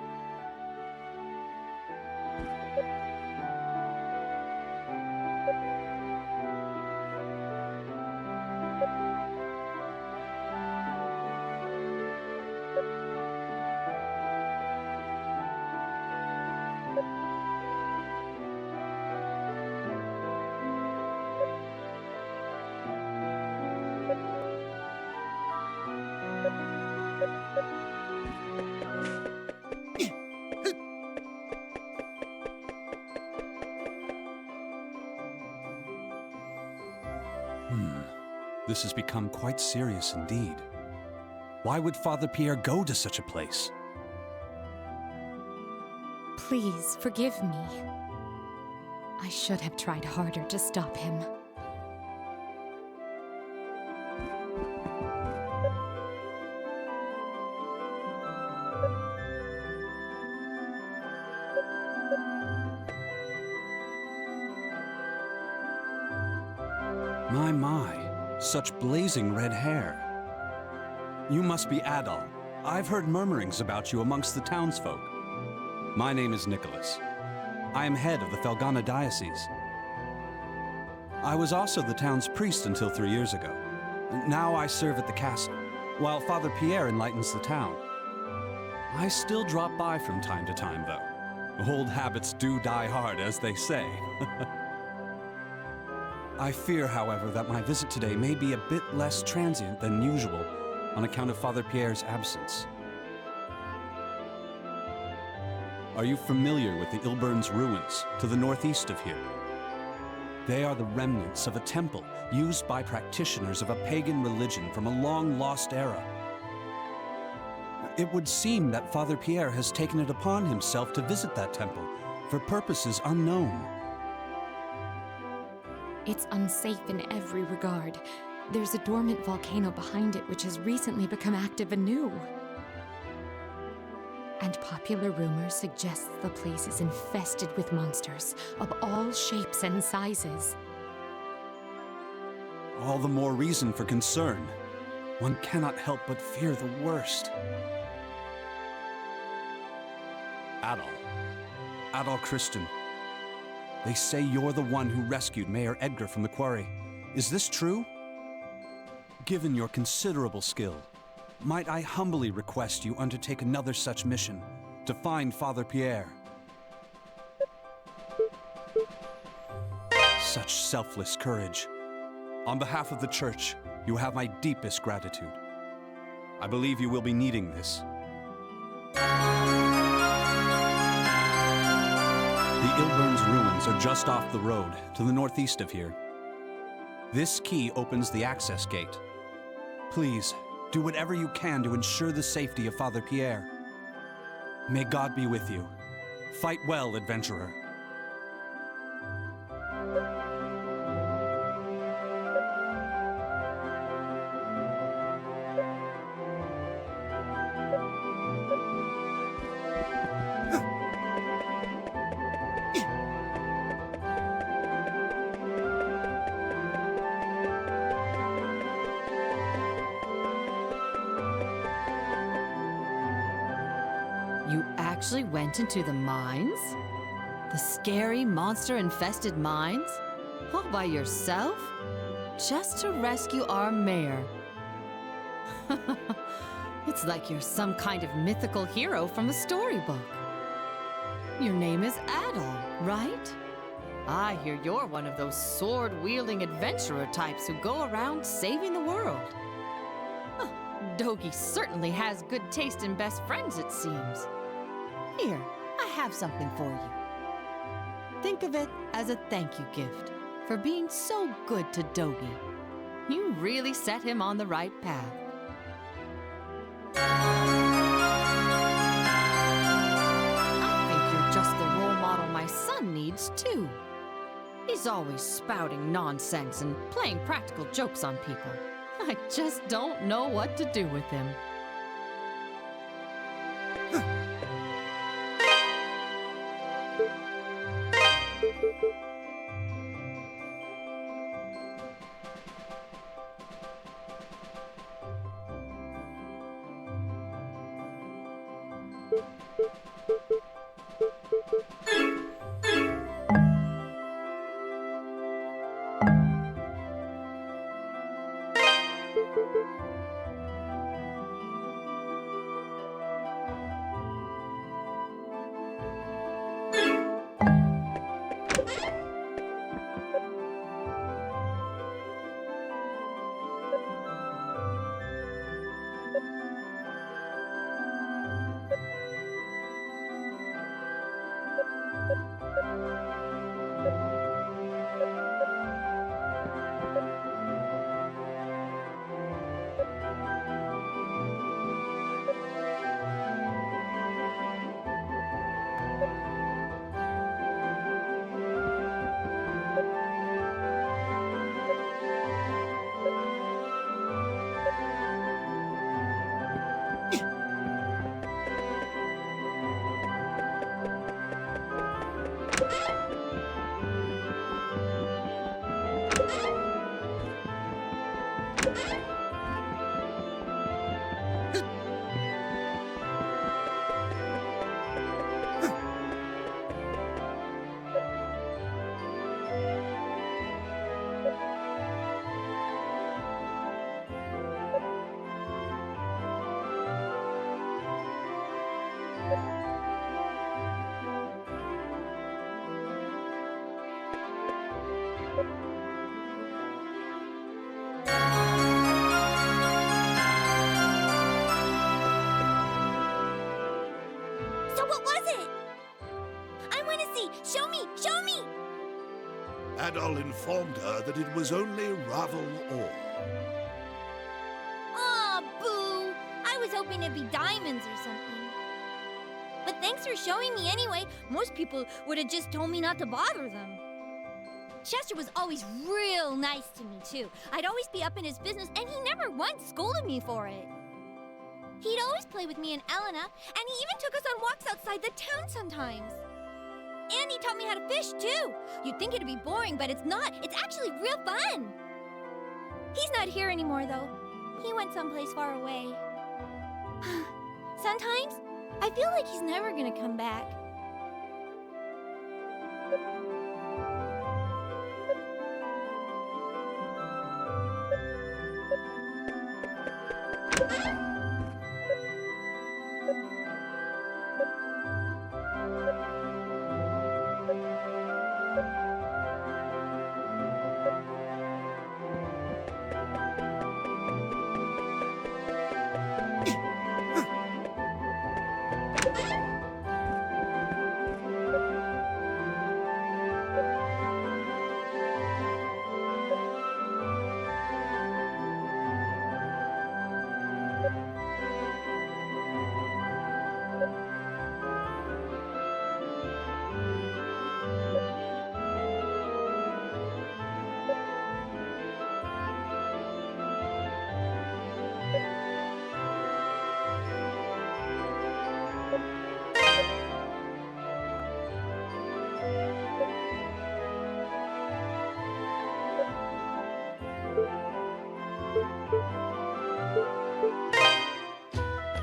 This has become quite serious indeed. Why would Father Pierre go to such a place? Please forgive me. I should have tried harder to stop him. My. Such blazing red hair. You must be Adol. I've heard murmurings about you amongst the townsfolk. My name is Nicholas. I am head of the Felghana diocese. I was also the town's priest until 3 years ago. Now I serve at the castle, while Father Pierre enlightens the town. I still drop by from time to time, though. Old habits do die hard, as they say. I fear, however, that my visit today may be a bit less transient than usual on account of Father Pierre's absence. Are you familiar with the Ilburn's ruins to the northeast of here? They are the remnants of a temple used by practitioners of a pagan religion from a long-lost era. It would seem that Father Pierre has taken it upon himself to visit that temple for purposes unknown. It's unsafe in every regard. There's a dormant volcano behind it which has recently become active anew. And popular rumor suggests the place is infested with monsters of all shapes and sizes. All the more reason for concern. One cannot help but fear the worst. Adol Christian. They say you're the one who rescued Mayor Edgar from the quarry. Is this true? Given your considerable skill, might I humbly request you undertake another such mission to find Father Pierre? Such selfless courage. On behalf of the Church, you have my deepest gratitude. I believe you will be needing this. The Ilburn's ruins are just off the road, to the northeast of here. This key opens the access gate. Please, do whatever you can to ensure the safety of Father Pierre. May God be with you. Fight well, adventurer. You actually went into the mines? The scary, monster-infested mines? All by yourself? Just to rescue our mayor? It's like you're some kind of mythical hero from a storybook. Your name is Adol, right? I hear you're one of those sword-wielding adventurer types who go around saving the world. Huh, Dogi certainly has good taste in best friends, it seems. Here, I have something for you. Think of it as a thank you gift for being so good to Dogi. You really set him on the right path. I think you're just the role model my son needs, too. He's always spouting nonsense and playing practical jokes on people. I just don't know what to do with him. Adol informed her that it was only Ravel ore. Aw, boo! I was hoping it'd be diamonds or something. But thanks for showing me anyway. Most people would have just told me not to bother them. Chester was always real nice to me, too. I'd always be up in his business, and he never once scolded me for it. He'd always play with me and Elena, and he even took us on walks outside the town sometimes. And he taught me how to fish, too. You'd think it'd be boring, but it's not. It's actually real fun. He's not here anymore, though. He went someplace far away. Sometimes, I feel like he's never gonna come back.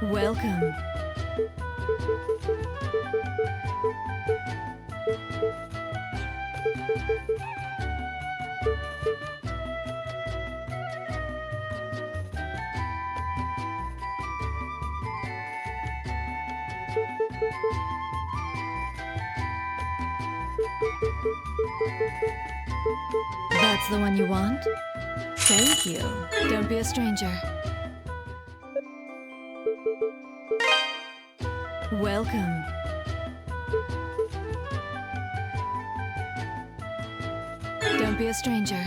Welcome. That's the one you want? Thank you. Don't be a stranger. Welcome. Don't be a stranger.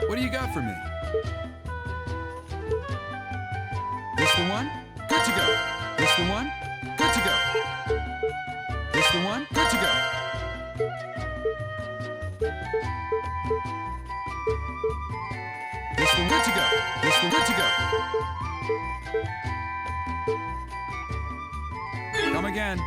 What do you got for me? This the one? Good to go. This the one? Good to go. This the one? Good to go. This the good to go. This the good to go. Come again.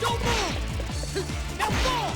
Don't move! Now fall!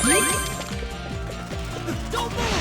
Don't move! Don't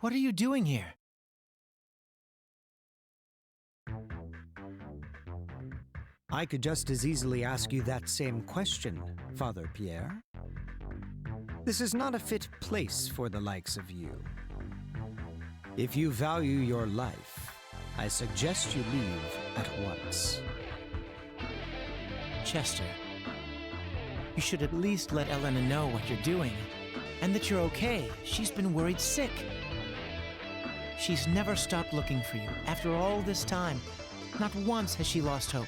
What are you doing here? I could just as easily ask you that same question, Father Pierre. This is not a fit place for the likes of you. If you value your life, I suggest you leave at once. Chester, you should at least let Elena know what you're doing, and that you're okay. She's been worried sick. She's never stopped looking for you. After all this time, not once has she lost hope.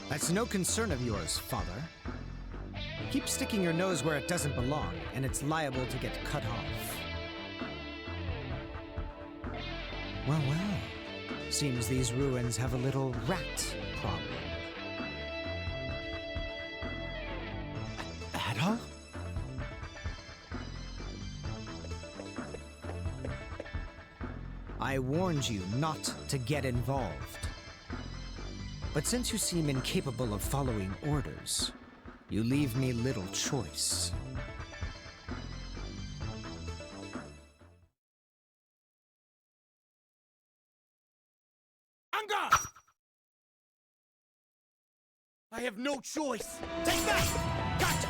That's no concern of yours, Father. Keep sticking your nose where it doesn't belong, and it's liable to get cut off. Well, well. Seems these ruins have a little rat problem. Adol? I warned you not to get involved. But since you seem incapable of following orders, you leave me little choice. I have no choice. Take that! Gotcha!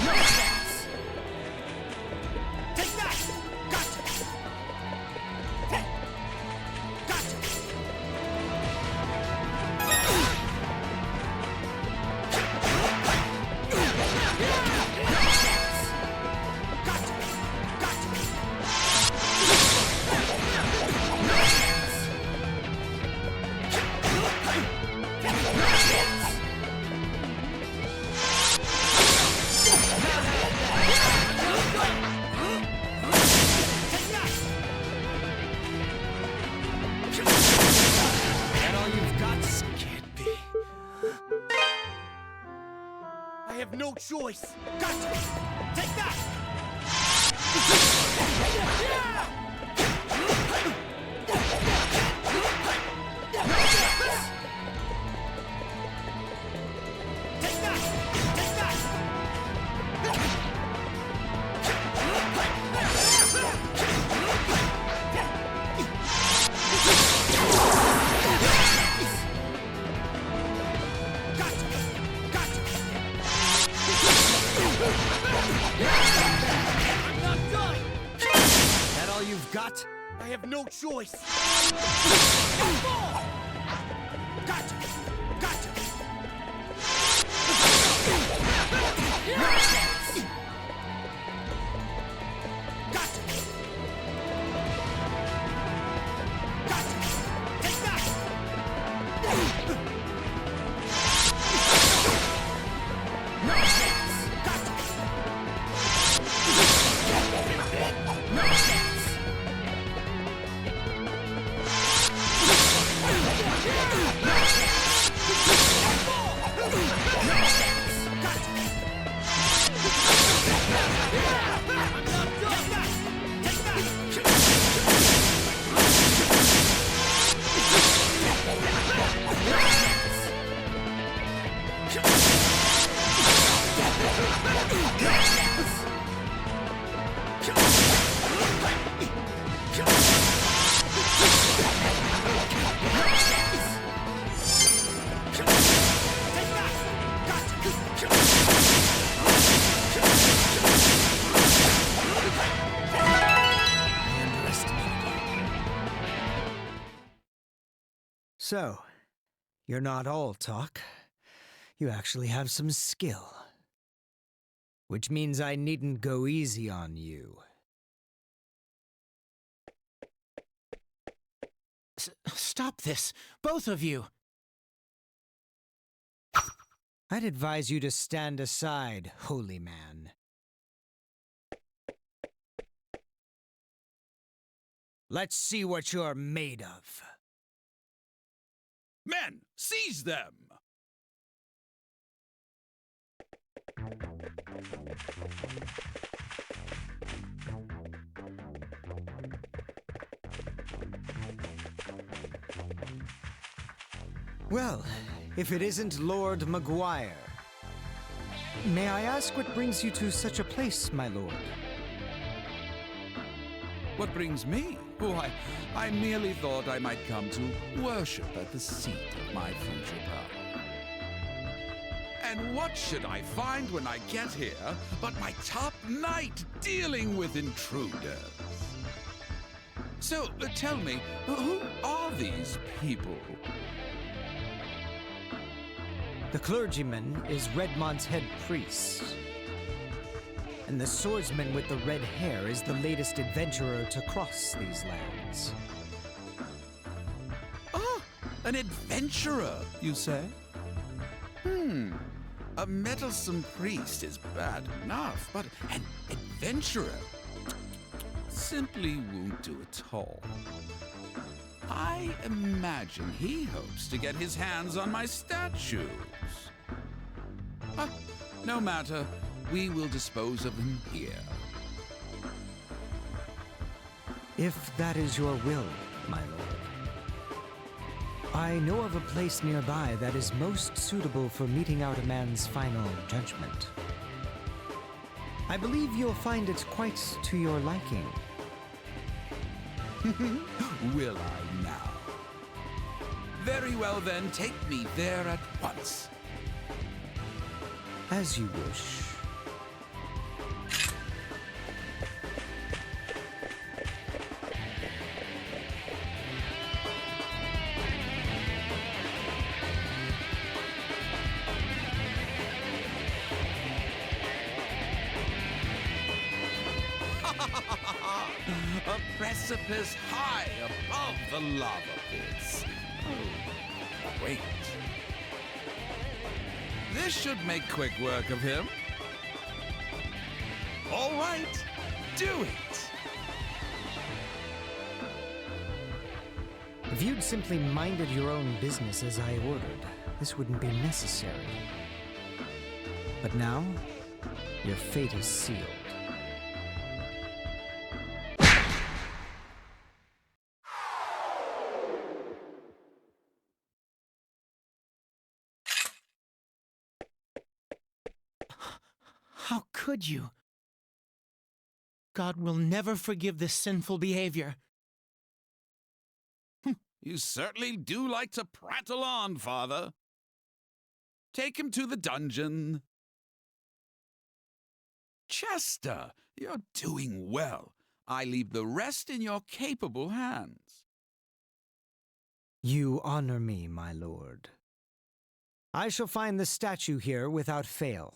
No chance! Take that! Gotcha! Gotcha! I have no choice. Gotcha! Take that! Take that! Take that! I'm not done! That all you've got? I have no choice. Gotcha! Gotcha! No chance! Gotcha! Gotcha! Take that! No chance! Gotcha! No chance! So, you're not all talk. You actually have some skill. Which means I needn't go easy on you. Stop this, both of you! I'd advise you to stand aside, holy man. Let's see what you're made of. Men, seize them! Well, if it isn't Lord Maguire. May I ask what brings you to such a place, my lord? What brings me? Why, I merely thought I might come to worship at the seat of my future power. And what should I find when I get here but my top knight dealing with intruders? So, tell me, who are these people? The clergyman is Redmont's head priest. And the swordsman with the red hair is the latest adventurer to cross these lands. Oh, an adventurer, you say? A meddlesome priest is bad enough, but an adventurer simply won't do at all. I imagine he hopes to get his hands on my statues. No matter. We will dispose of him here. If that is your will, my lord. I know of a place nearby that is most suitable for meting out a man's final judgment. I believe you'll find it quite to your liking. Will I now? Very well then, take me there at once. As you wish. A precipice high above the lava pits. Oh, wait. This should make quick work of him. All right, do it. If you'd simply minded your own business as I ordered, this wouldn't be necessary. But now, your fate is sealed. How could you? God will never forgive this sinful behavior. You certainly do like to prattle on, Father. Take him to the dungeon. Chester, you're doing well. I leave the rest in your capable hands. You honor me, my lord. I shall find the statue here without fail.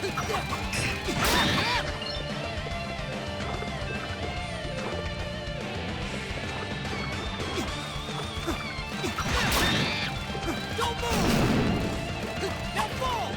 Don't move! Now fall!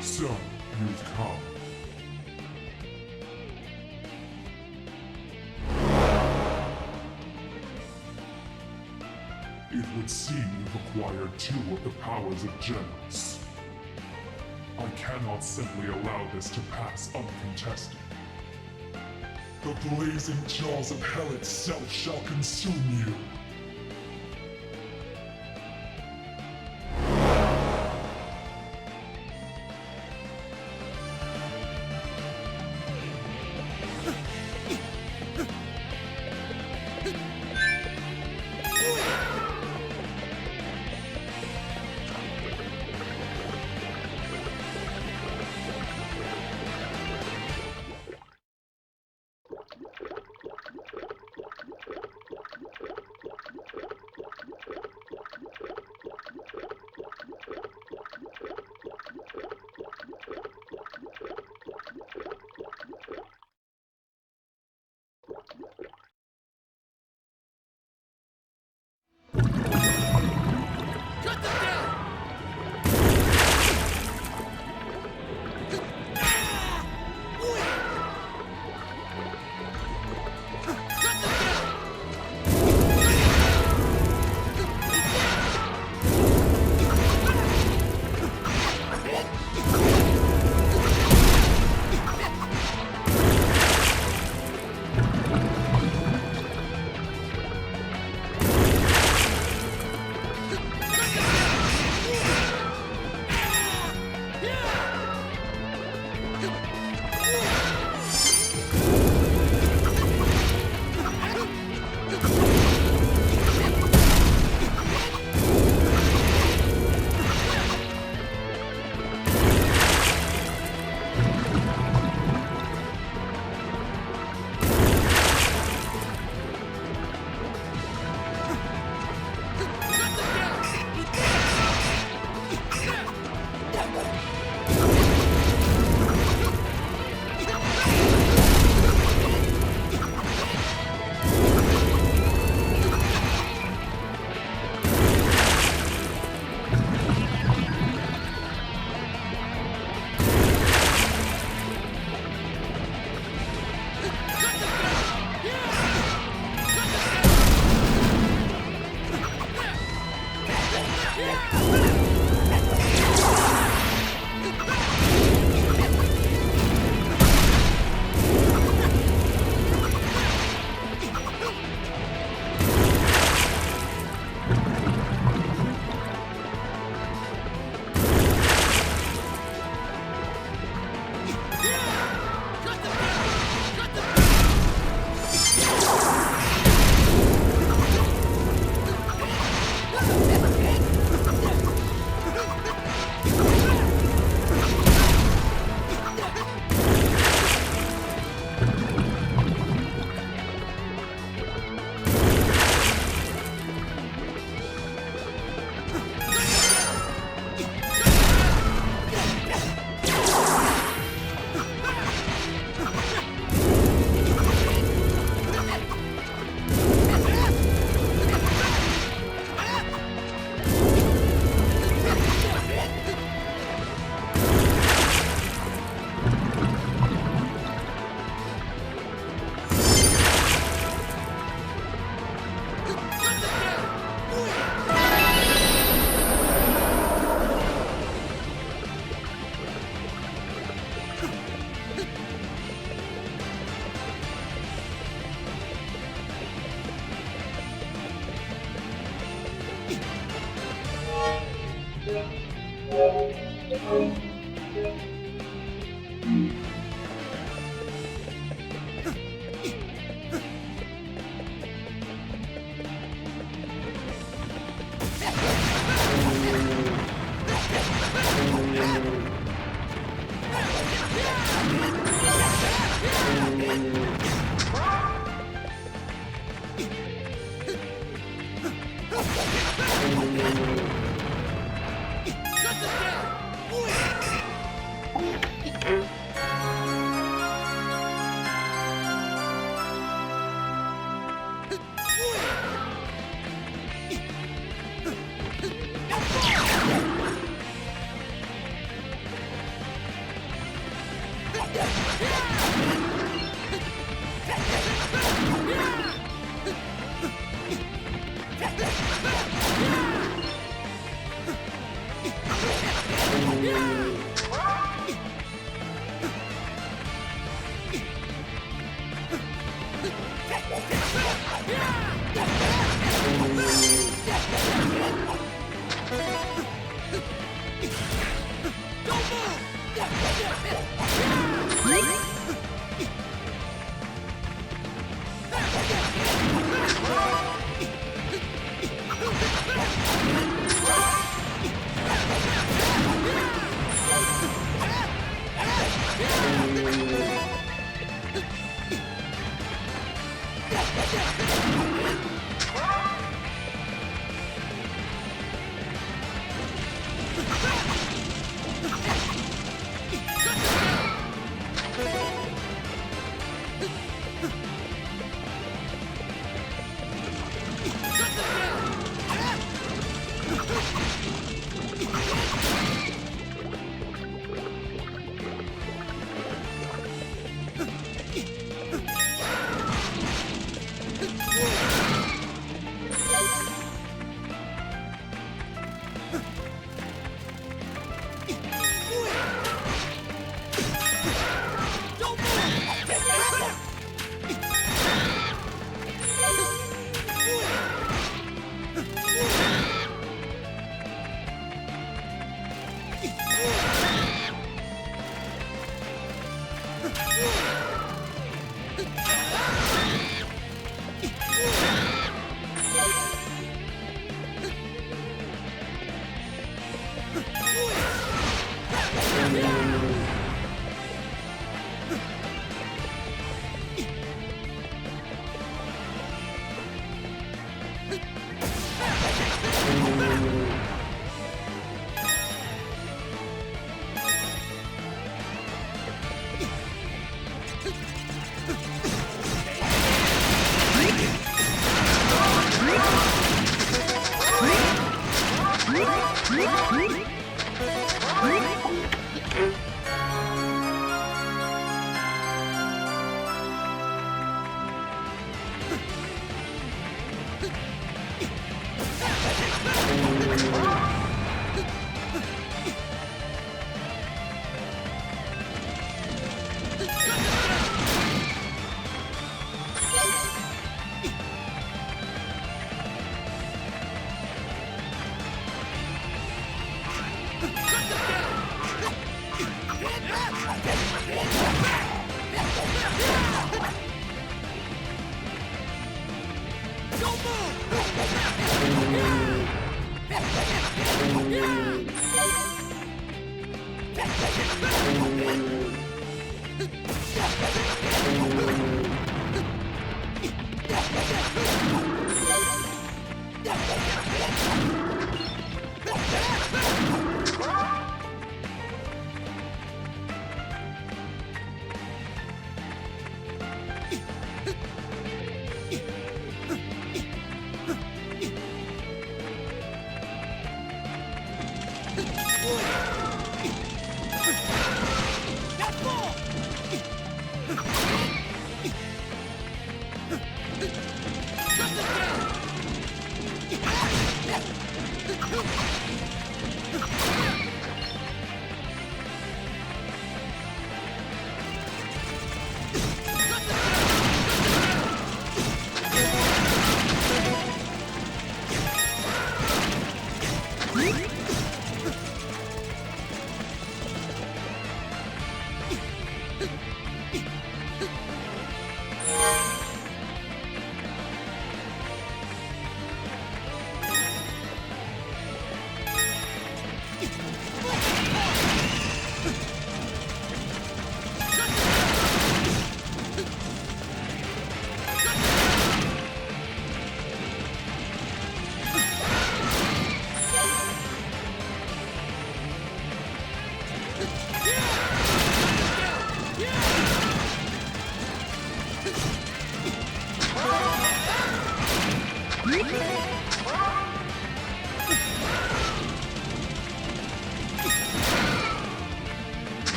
So, you've come. It would seem you've acquired 2 of the powers of generals. I cannot simply allow this to pass uncontested. The blazing jaws of hell itself shall consume you.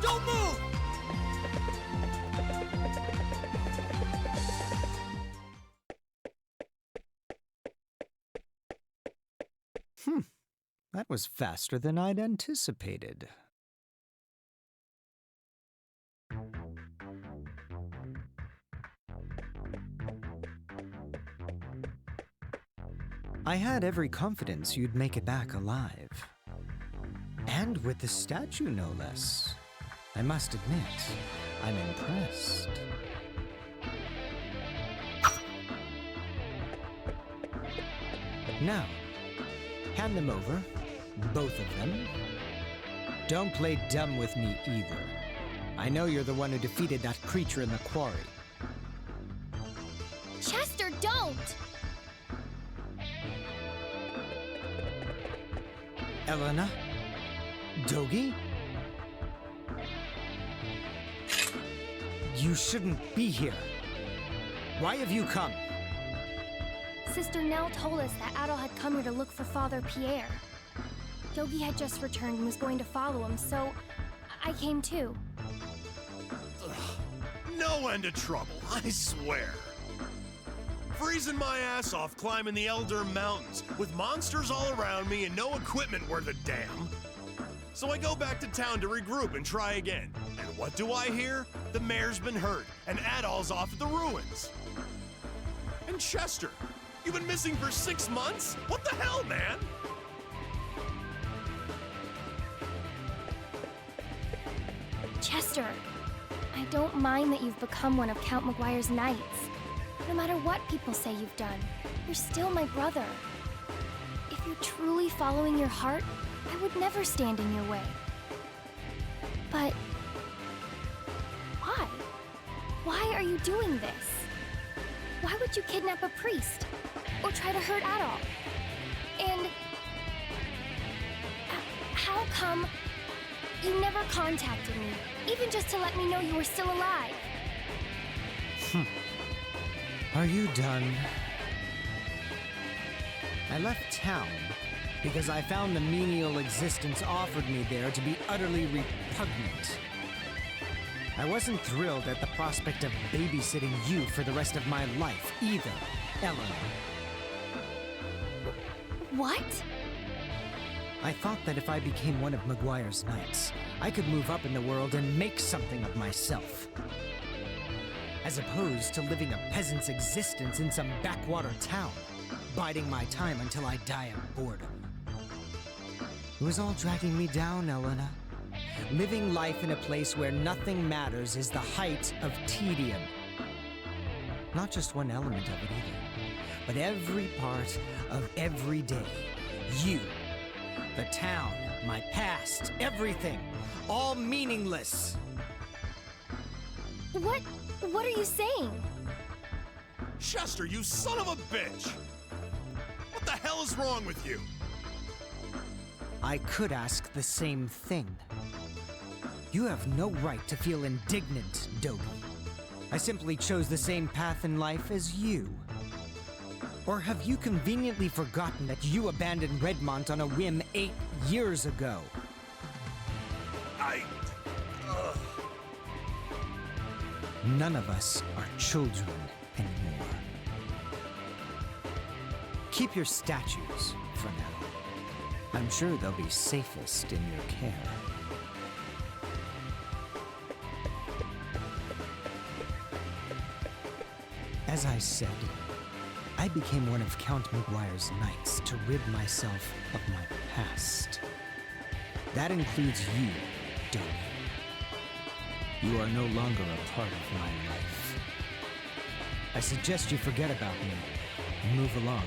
Don't move! That was faster than I'd anticipated. I had every confidence you'd make it back alive. And with the statue, no less. I must admit, I'm impressed. Now, hand them over, both of them. Don't play dumb with me either. I know you're the one who defeated that creature in the quarry. Chester, don't! Elena? Dogi? You shouldn't be here. Why have you come? Sister Nell told us that Adol had come here to look for Father Pierre. Dogi had just returned and was going to follow him, so I came too. Ugh, no end of trouble, I swear. Freezing my ass off climbing the Elder Mountains with monsters all around me and no equipment worth a damn. So I go back to town to regroup and try again. And what do I hear? The mayor's been hurt and Adol's off at the ruins. And Chester, you've been missing for 6 months? What the hell, man? Chester, I don't mind that you've become one of Count Maguire's knights. No matter what people say you've done, you're still my brother. If you're truly following your heart, I would never stand in your way. But why? Why are you doing this? Why would you kidnap a priest? Or try to hurt Adol? And how come you never contacted me, even just to let me know you were still alive? Are you done? I left town because I found the menial existence offered me there to be utterly repugnant. I wasn't thrilled at the prospect of babysitting you for the rest of my life either, Eleanor. What? I thought that if I became one of Maguire's knights, I could move up in the world and make something of myself. As opposed to living a peasant's existence in some backwater town, biding my time until I die of boredom. It was all dragging me down, Elena. Living life in a place where nothing matters is the height of tedium. Not just one element of it either, but every part of every day. You, the town, my past, everything, all meaningless. What are you saying? Chester, you son of a bitch! What the hell is wrong with you? I could ask the same thing. You have no right to feel indignant, Dogi. I simply chose the same path in life as you. Or have you conveniently forgotten that you abandoned Redmont on a whim 8 years ago? None of us are children anymore. Keep your statues for now. I'm sure they'll be safest in your care. As I said, I became one of Count Maguire's knights to rid myself of my past. That includes you, Dogi. You are no longer a part of my life. I suggest you forget about me and move along.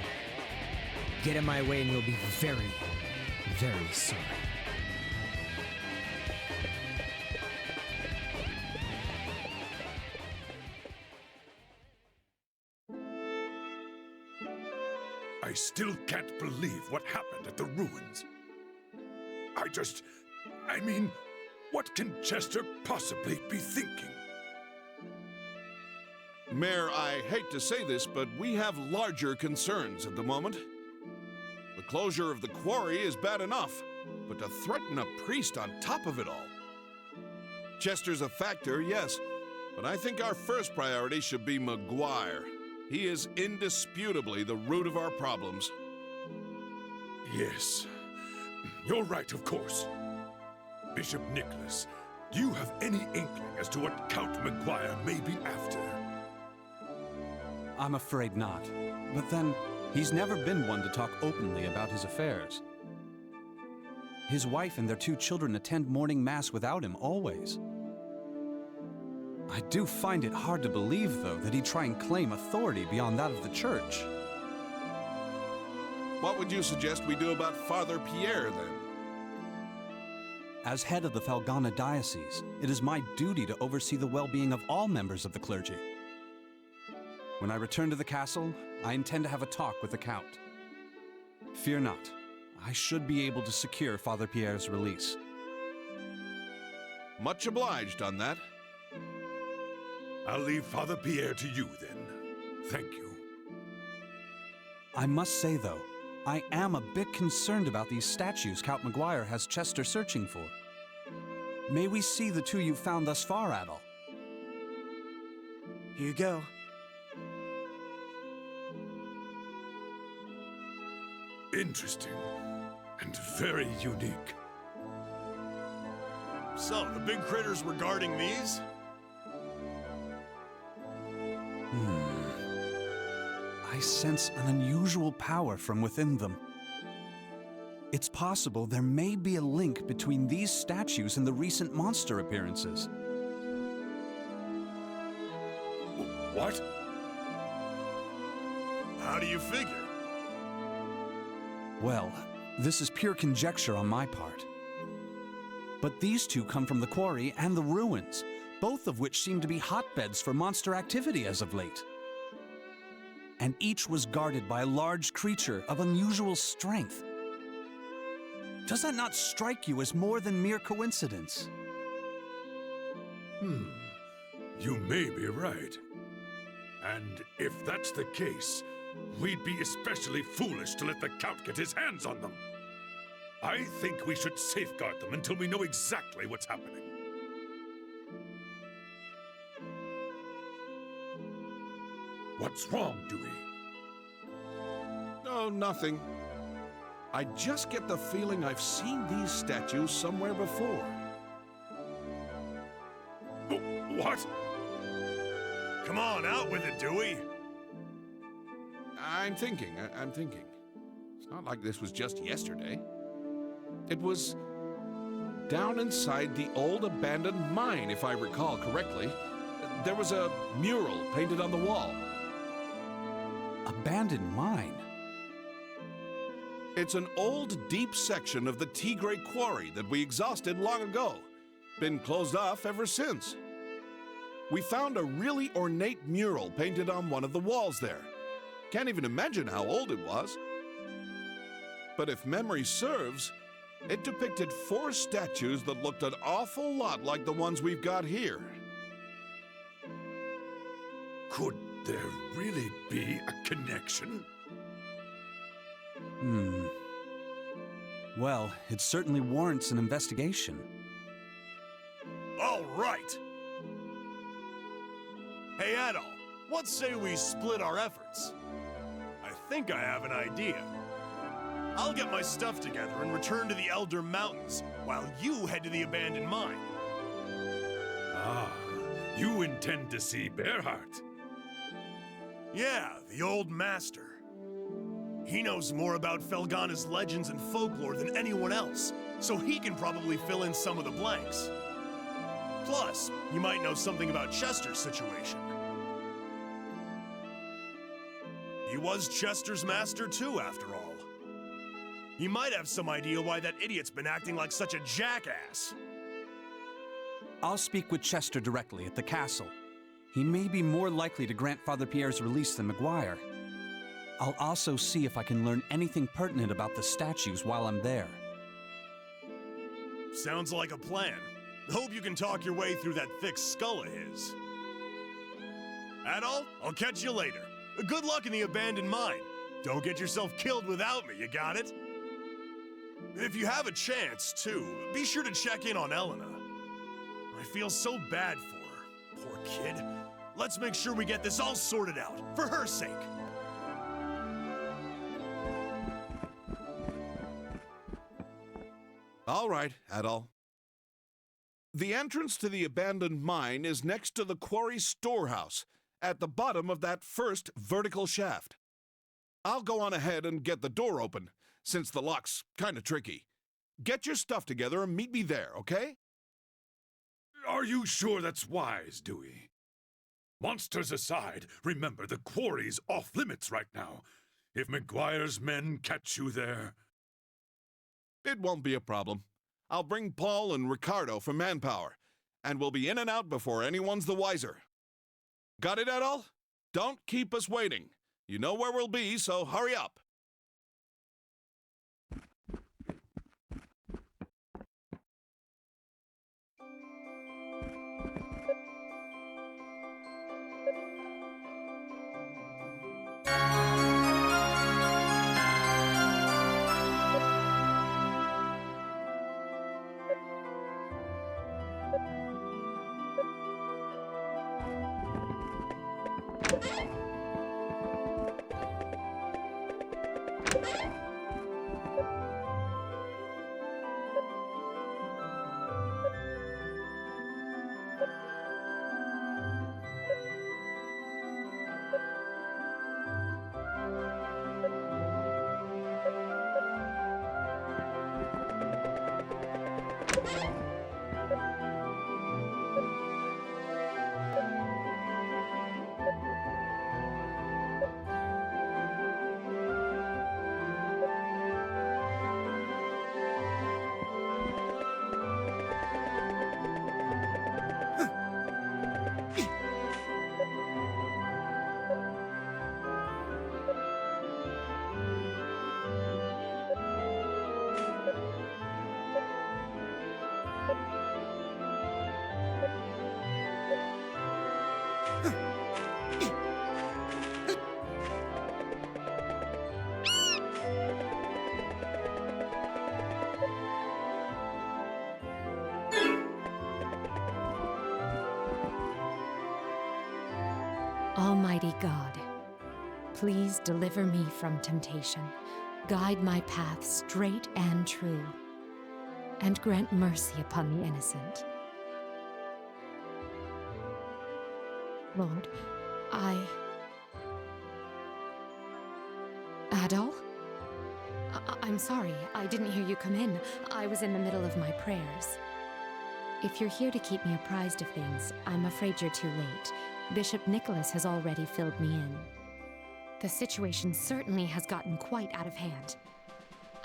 Get in my way and you'll be very, very sorry. I still can't believe what happened at the ruins. I mean, what can Chester possibly be thinking? Mayor, I hate to say this, but we have larger concerns at the moment. The closure of the quarry is bad enough, but to threaten a priest on top of it all. Chester's a factor, yes, but I think our first priority should be Memoire. He is indisputably the root of our problems. Yes, you're right, of course. Bishop Nicholas, do you have any inkling as to what Count Memoire may be after? I'm afraid not. But then, he's never been one to talk openly about his affairs. His wife and their 2 children attend morning mass without him always. I do find it hard to believe, though, that he'd try and claim authority beyond that of the church. What would you suggest we do about Father Pierre, then? As head of the Felghana diocese, it is my duty to oversee the well-being of all members of the clergy. When I return to the castle, I intend to have a talk with the Count. Fear not, I should be able to secure Father Pierre's release. Much obliged on that. I'll leave Father Pierre to you, then. Thank you. I must say, though, I am a bit concerned about these statues Count Memoire has Chester searching for. May we see the 2 you've found thus far, Adol? Here you go. Interesting and very unique. So, the big critters were guarding these? I sense an unusual power from within them. It's possible there may be a link between these statues and the recent monster appearances. What? How do you figure? Well, this is pure conjecture on my part. But these 2 come from the quarry and the ruins, both of which seem to be hotbeds for monster activity as of late. And each was guarded by a large creature of unusual strength. Does that not strike you as more than mere coincidence? You may be right. And if that's the case, we'd be especially foolish to let the Count get his hands on them. I think we should safeguard them until we know exactly what's happening. What's wrong, Dewey? Oh, nothing. I just get the feeling I've seen these statues somewhere before. What? Come on, out with it, Dewey. I'm thinking. It's not like this was just yesterday. It was down inside the old abandoned mine, if I recall correctly. There was a mural painted on the wall. Abandoned mine? It's an old, deep section of the Tigre quarry that we exhausted long ago. Been closed off ever since. We found a really ornate mural painted on one of the walls there. Can't even imagine how old it was. But if memory serves, it depicted 4 statues that looked an awful lot like the ones we've got here. Could there really be a connection? Well, it certainly warrants an investigation. All right. Hey, Adol, what say we split our efforts? I think I have an idea. I'll get my stuff together and return to the Elder Mountains, while you head to the abandoned mine. Ah, you intend to see Berhardt? Yeah, the old master. He knows more about Felghana's legends and folklore than anyone else, so he can probably fill in some of the blanks. Plus, he might know something about Chester's situation. He was Chester's master too, after all. He might have some idea why that idiot's been acting like such a jackass. I'll speak with Chester directly at the castle. He may be more likely to grant Father Pierre's release than Memoire. I'll also see if I can learn anything pertinent about the statues while I'm there. Sounds like a plan. Hope you can talk your way through that thick skull of his. Adol, I'll catch you later. Good luck in the abandoned mine. Don't get yourself killed without me, you got it? If you have a chance, too, be sure to check in on Elena. I feel so bad for her. Poor kid. Let's make sure we get this all sorted out, for her sake. All right, Adol. The entrance to the abandoned mine is next to the quarry storehouse, at the bottom of that first vertical shaft. I'll go on ahead and get the door open, since the lock's kind of tricky. Get your stuff together and meet me there, okay? Are you sure that's wise, Dewey? Monsters aside, remember the quarry's off limits right now. If McGuire's men catch you there... It won't be a problem. I'll bring Paul and Ricardo for manpower, and we'll be in and out before anyone's the wiser. Got it, Adol? Don't keep us waiting. You know where we'll be, so hurry up. Almighty God, please deliver me from temptation, guide my path straight and true, and grant mercy upon the innocent. Lord, Adol? I'm sorry, I didn't hear you come in. I was in the middle of my prayers. If you're here to keep me apprised of things, I'm afraid you're too late. Bishop Nicholas has already filled me in. The situation certainly has gotten quite out of hand.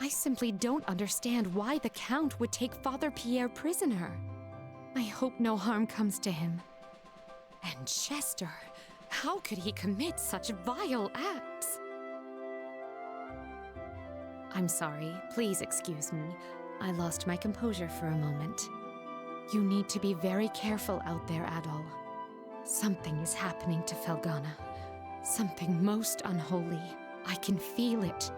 I simply don't understand why the Count would take Father Pierre prisoner. I hope no harm comes to him. And Chester, how could he commit such vile acts? I'm sorry, please excuse me. I lost my composure for a moment. You need to be very careful out there, Adol. Something is happening to Felghana. Something most unholy. I can feel it.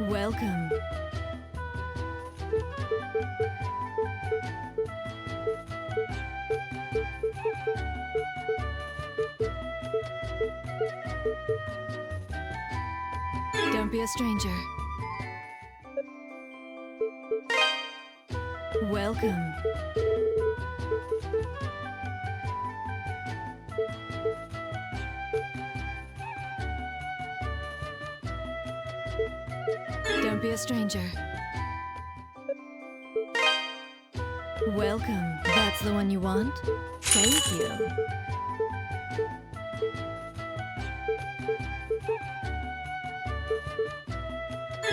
Welcome. Don't be a stranger. Welcome. Don't be a stranger. Welcome. That's the one you want? Thank you.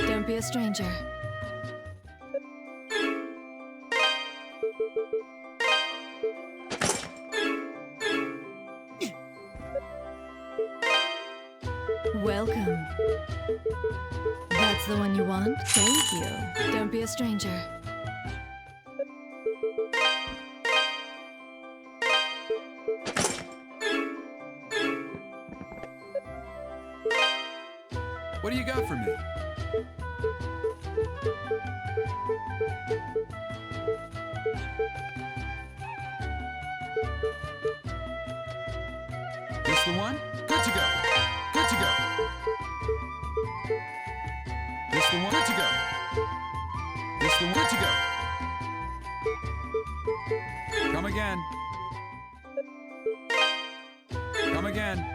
Don't be a stranger. Welcome. That's the one you want? Thank you. Don't be a stranger. What do you got for me? This the one? Good to go. Good to go. This the one? Good to go. This the one? Good to go. Come again. Come again.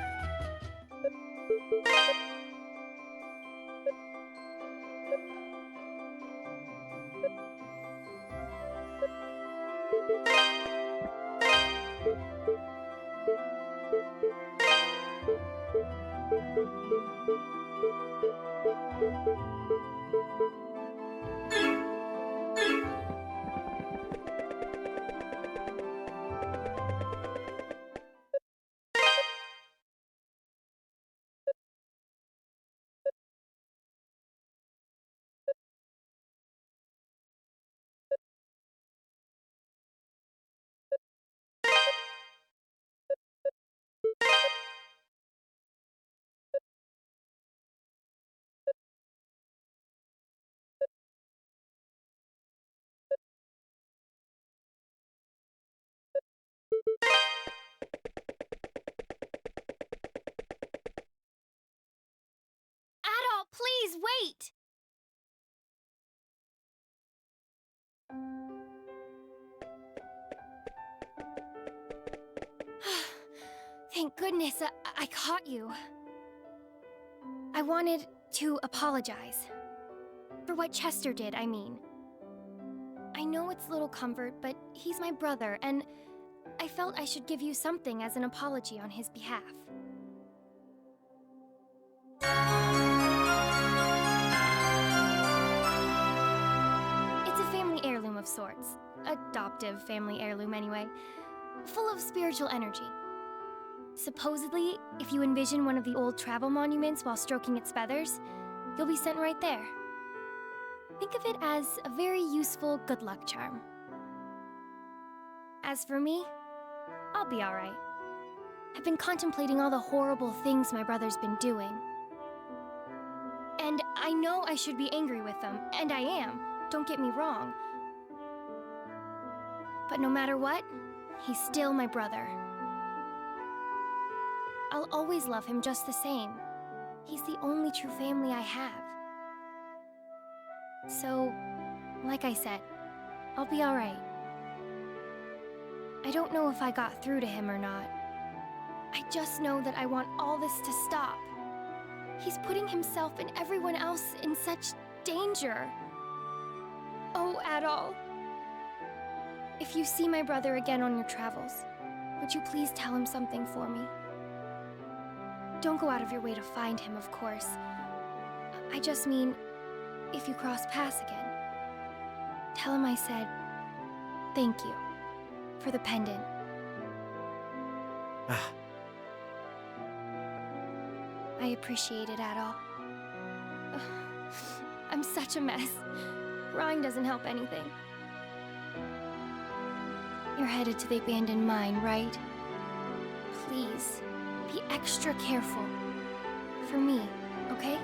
Adol, please wait! Thank goodness I caught you. I wanted to apologize. For what Chester did, I mean. I know it's little comfort, but he's my brother, and I felt I should give you something as an apology on his behalf. It's a family heirloom of sorts. Adoptive family heirloom, anyway. Full of spiritual energy. Supposedly, if you envision one of the old travel monuments while stroking its feathers, you'll be sent right there. Think of it as a very useful good luck charm. As for me, I'll be alright. I've been contemplating all the horrible things my brother's been doing. And I know I should be angry with him, and I am, don't get me wrong. But no matter what, he's still my brother. I'll always love him just the same. He's the only true family I have. So, like I said, I'll be alright. I don't know if I got through to him or not. I just know that I want all this to stop. He's putting himself and everyone else in such danger. Oh, Adol. If you see my brother again on your travels, would you please tell him something for me? Don't go out of your way to find him, of course. I just mean, if you cross paths again, tell him I said thank you for the pendant. I appreciate it, Adol. I'm such a mess. Crying doesn't help anything. You're headed to the abandoned mine, right? Please, be extra careful. For me, okay?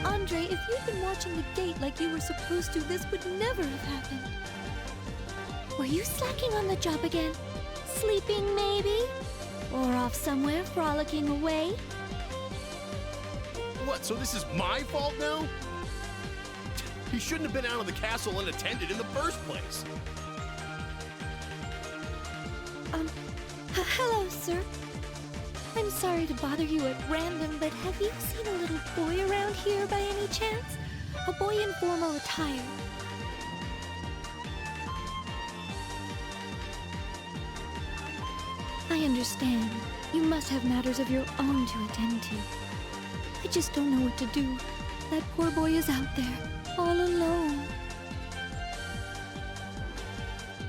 Andre, if you'd been watching the gate like you were supposed to, this would never have happened. Were you slacking on the job again? Sleeping, maybe? Or off somewhere frolicking away? What, so this is my fault now? He shouldn't have been out of the castle unattended in the first place. Hello, sir. I'm sorry to bother you at random, but have you seen a little boy around here by any chance? A boy in formal attire. I understand. You must have matters of your own to attend to. I just don't know what to do. That poor boy is out there, all alone.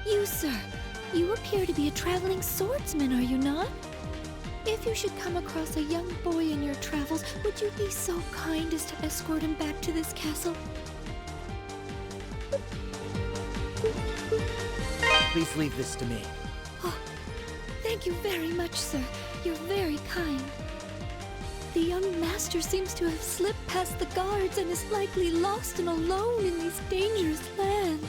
You, sir, you appear to be a traveling swordsman, are you not? If you should come across a young boy in your travels, would you be so kind as to escort him back to this castle? Please leave this to me. Oh, thank you very much, sir. You're very kind. The young master seems to have slipped past the guards and is likely lost and alone in these dangerous lands.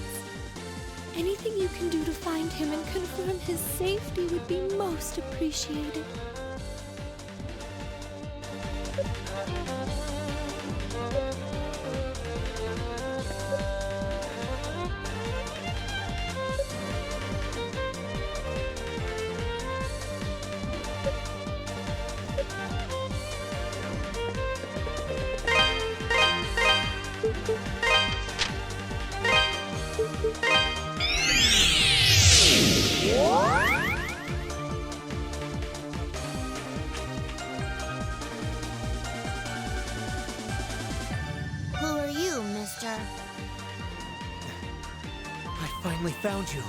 Anything you can do to find him and confirm his safety would be most appreciated. Who are you, mister? I finally found you.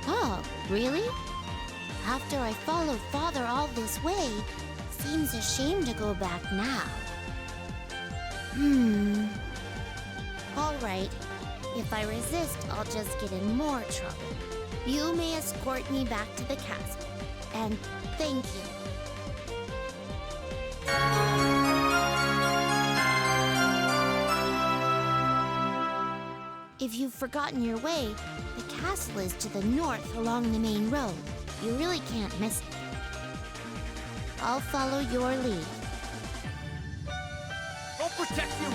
Oh, really? After I followed Father all this way, seems a shame to go back now. All right. If I resist, I'll just get in more trouble. You may escort me back to the castle. And thank you. If you've forgotten your way, the castle is to the north along the main road. You really can't miss it. I'll follow your lead. I'll protect you!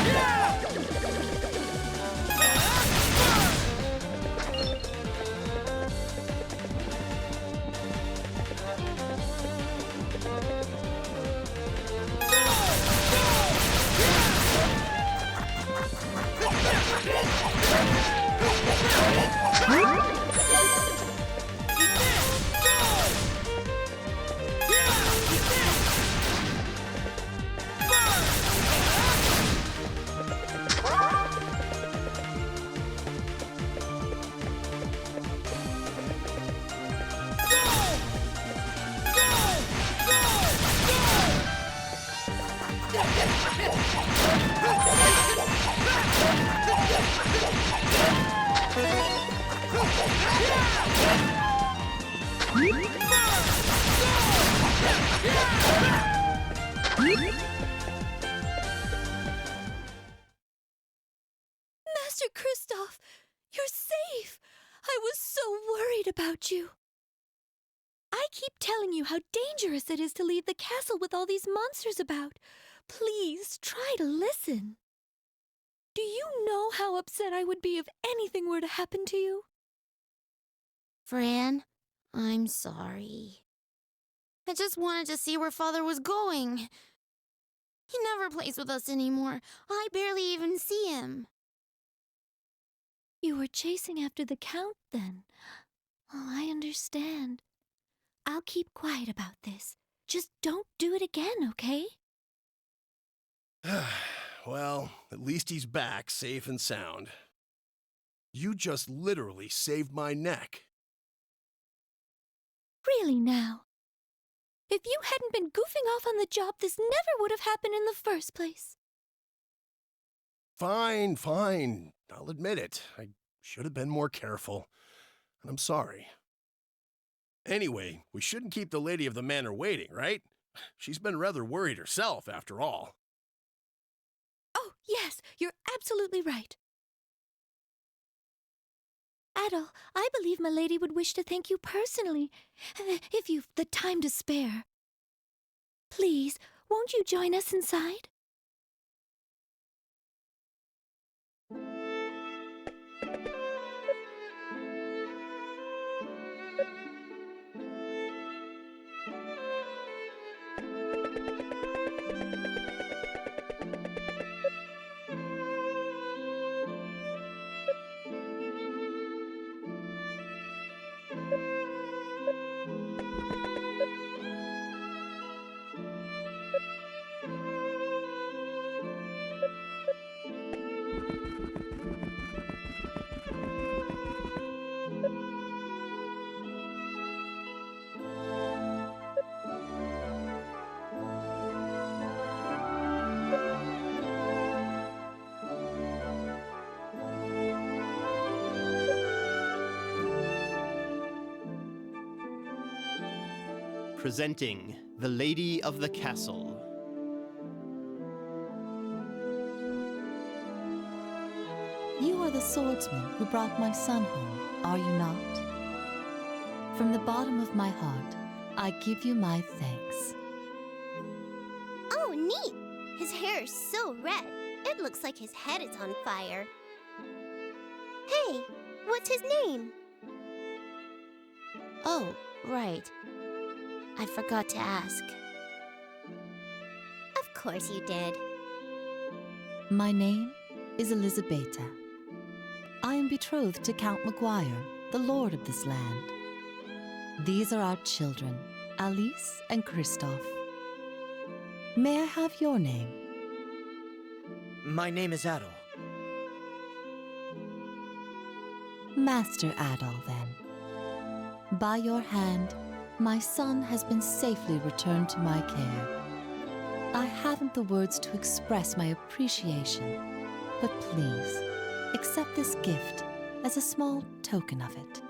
Yeah! Master Kristoff, you're safe! I was so worried about you. I keep telling you how dangerous it is to leave the castle with all these monsters about. Please, try to listen. Do you know how upset I would be if anything were to happen to you? Fran, I'm sorry. I just wanted to see where Father was going. He never plays with us anymore. I barely even see him. You were chasing after the Count, then? Oh, I understand. I'll keep quiet about this. Just don't do it again, okay? Well, at least he's back, safe and sound. You just literally saved my neck. Really now? If you hadn't been goofing off on the job, this never would have happened in the first place. Fine, fine. I'll admit it. I should have been more careful. And I'm sorry. Anyway, we shouldn't keep the lady of the manor waiting, right? She's been rather worried herself, after all. Oh, yes, you're absolutely right. Adol, I believe my lady would wish to thank you personally, if you've the time to spare. Please, won't you join us inside? Presenting the Lady of the Castle. You are the swordsman who brought my son home, are you not? From the bottom of my heart, I give you my thanks. Oh, neat! His hair is so red, it looks like his head is on fire. Hey, what's his name? Oh, right. I forgot to ask. Of course you did. My name is Elizabeta. I am betrothed to Count Memoire, the lord of this land. These are our children, Alice and Kristoff. May I have your name? My name is Adol. Master Adol, then. By your hand, my son has been safely returned to my care. I haven't the words to express my appreciation, but please, accept this gift as a small token of it.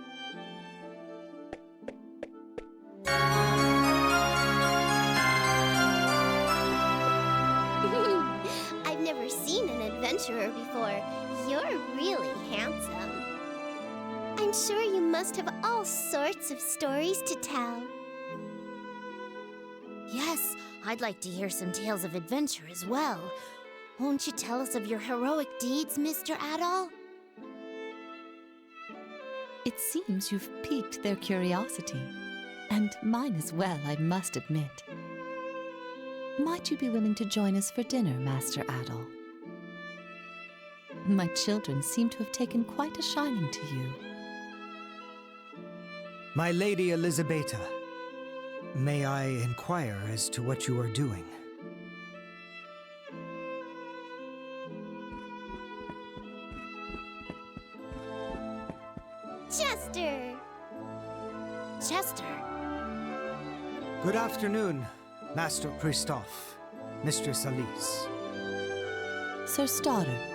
I've never seen an adventurer before. You're really handsome. I'm sure you must have all sorts of stories to tell. Yes, I'd like to hear some tales of adventure as well. Won't you tell us of your heroic deeds, Mr. Adol? It seems you've piqued their curiosity, and mine as well, I must admit. Might you be willing to join us for dinner, Master Adol? My children seem to have taken quite a shining to you. My Lady Elizabeta, may I inquire as to what you are doing? Chester! Chester? Good afternoon, Master Kristoff, Mistress Alice. Sir Stoddard.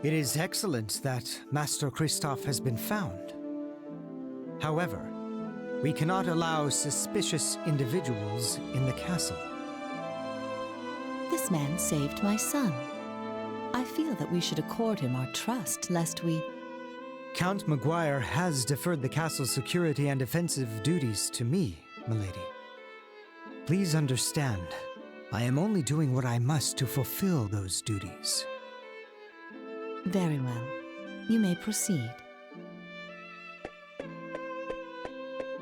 It is excellent that Master Kristoff has been found. However, We cannot allow suspicious individuals in the castle. This man saved my son. I feel that we should accord him our trust, lest we... Count Memoire has deferred the castle's security and defensive duties to me, milady. Please understand, I am only doing what I must to fulfill those duties. Very well. You may proceed.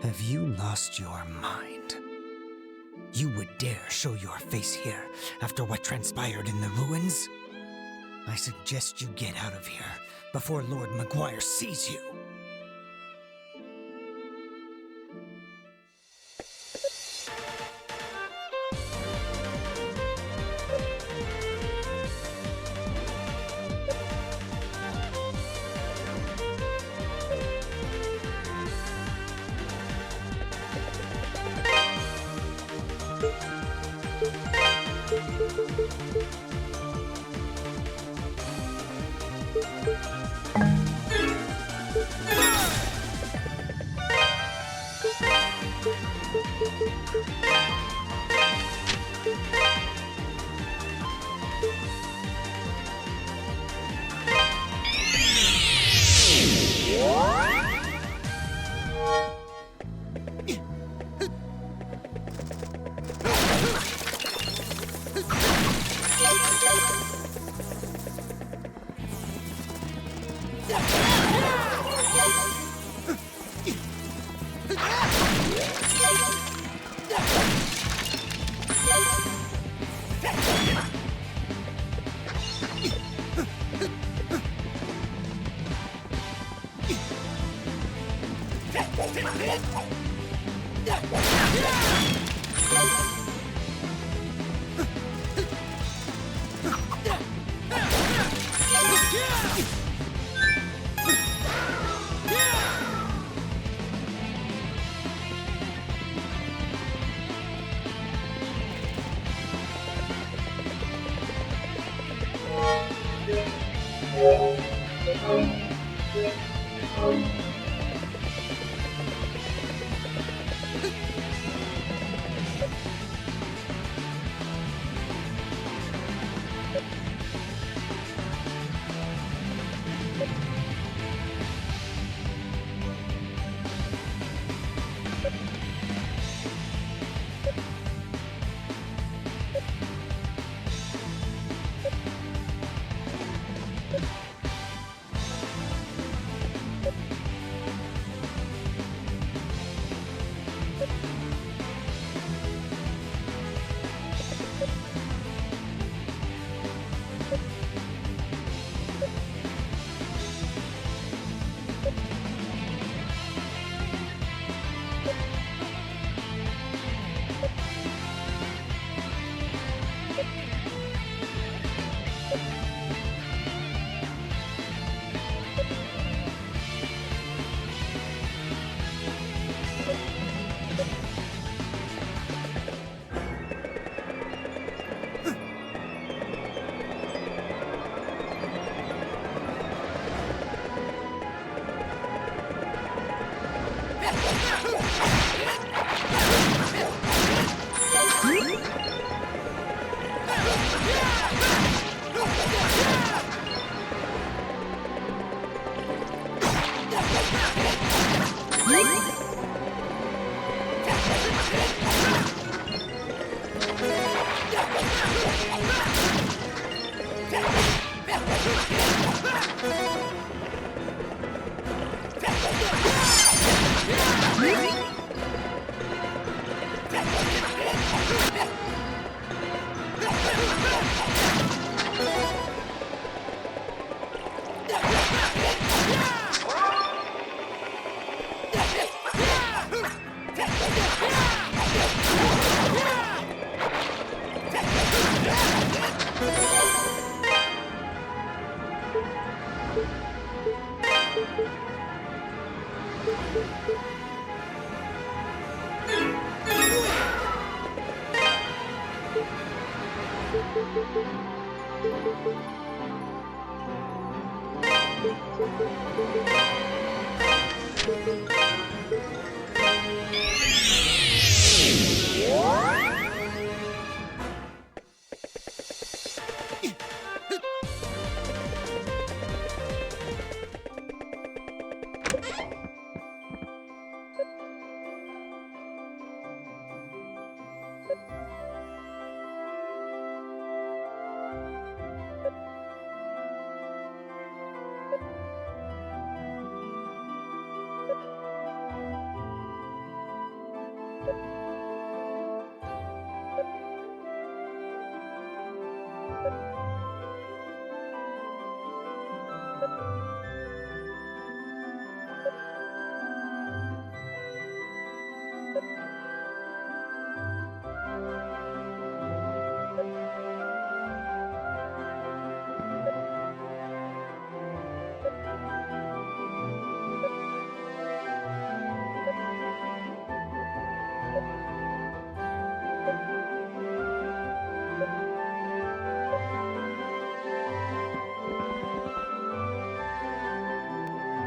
Have you lost your mind? You would dare show your face here after what transpired in the ruins? I suggest you get out of here before Lord Memoire sees you.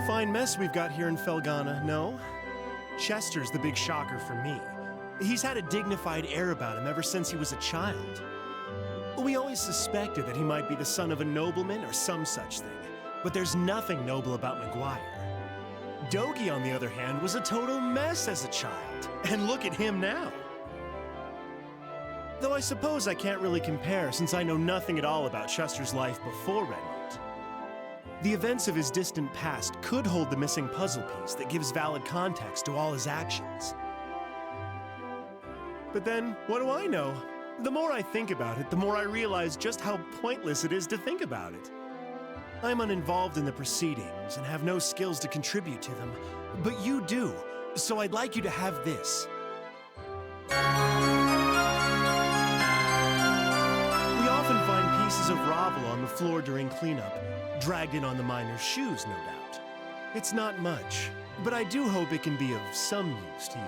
Fine mess we've got here in Felghana, no? Chester's the big shocker for me. He's had a dignified air about him ever since he was a child. We always suspected that he might be the son of a nobleman or some such thing, but there's nothing noble about Memoire. Dogi, on the other hand, was a total mess as a child, and look at him now. Though I suppose I can't really compare since I know nothing at all about Chester's life before Redmond. The events of his distant past could hold the missing puzzle piece that gives valid context to all his actions. But then, what do I know? The more I think about it, the more I realize just how pointless it is to think about it. I'm uninvolved in the proceedings and have no skills to contribute to them, but you do, so I'd like you to have this. We often find pieces of Ravel on the floor during cleanup, dragged in on the miner's shoes, no doubt. It's not much, but I do hope it can be of some use to you.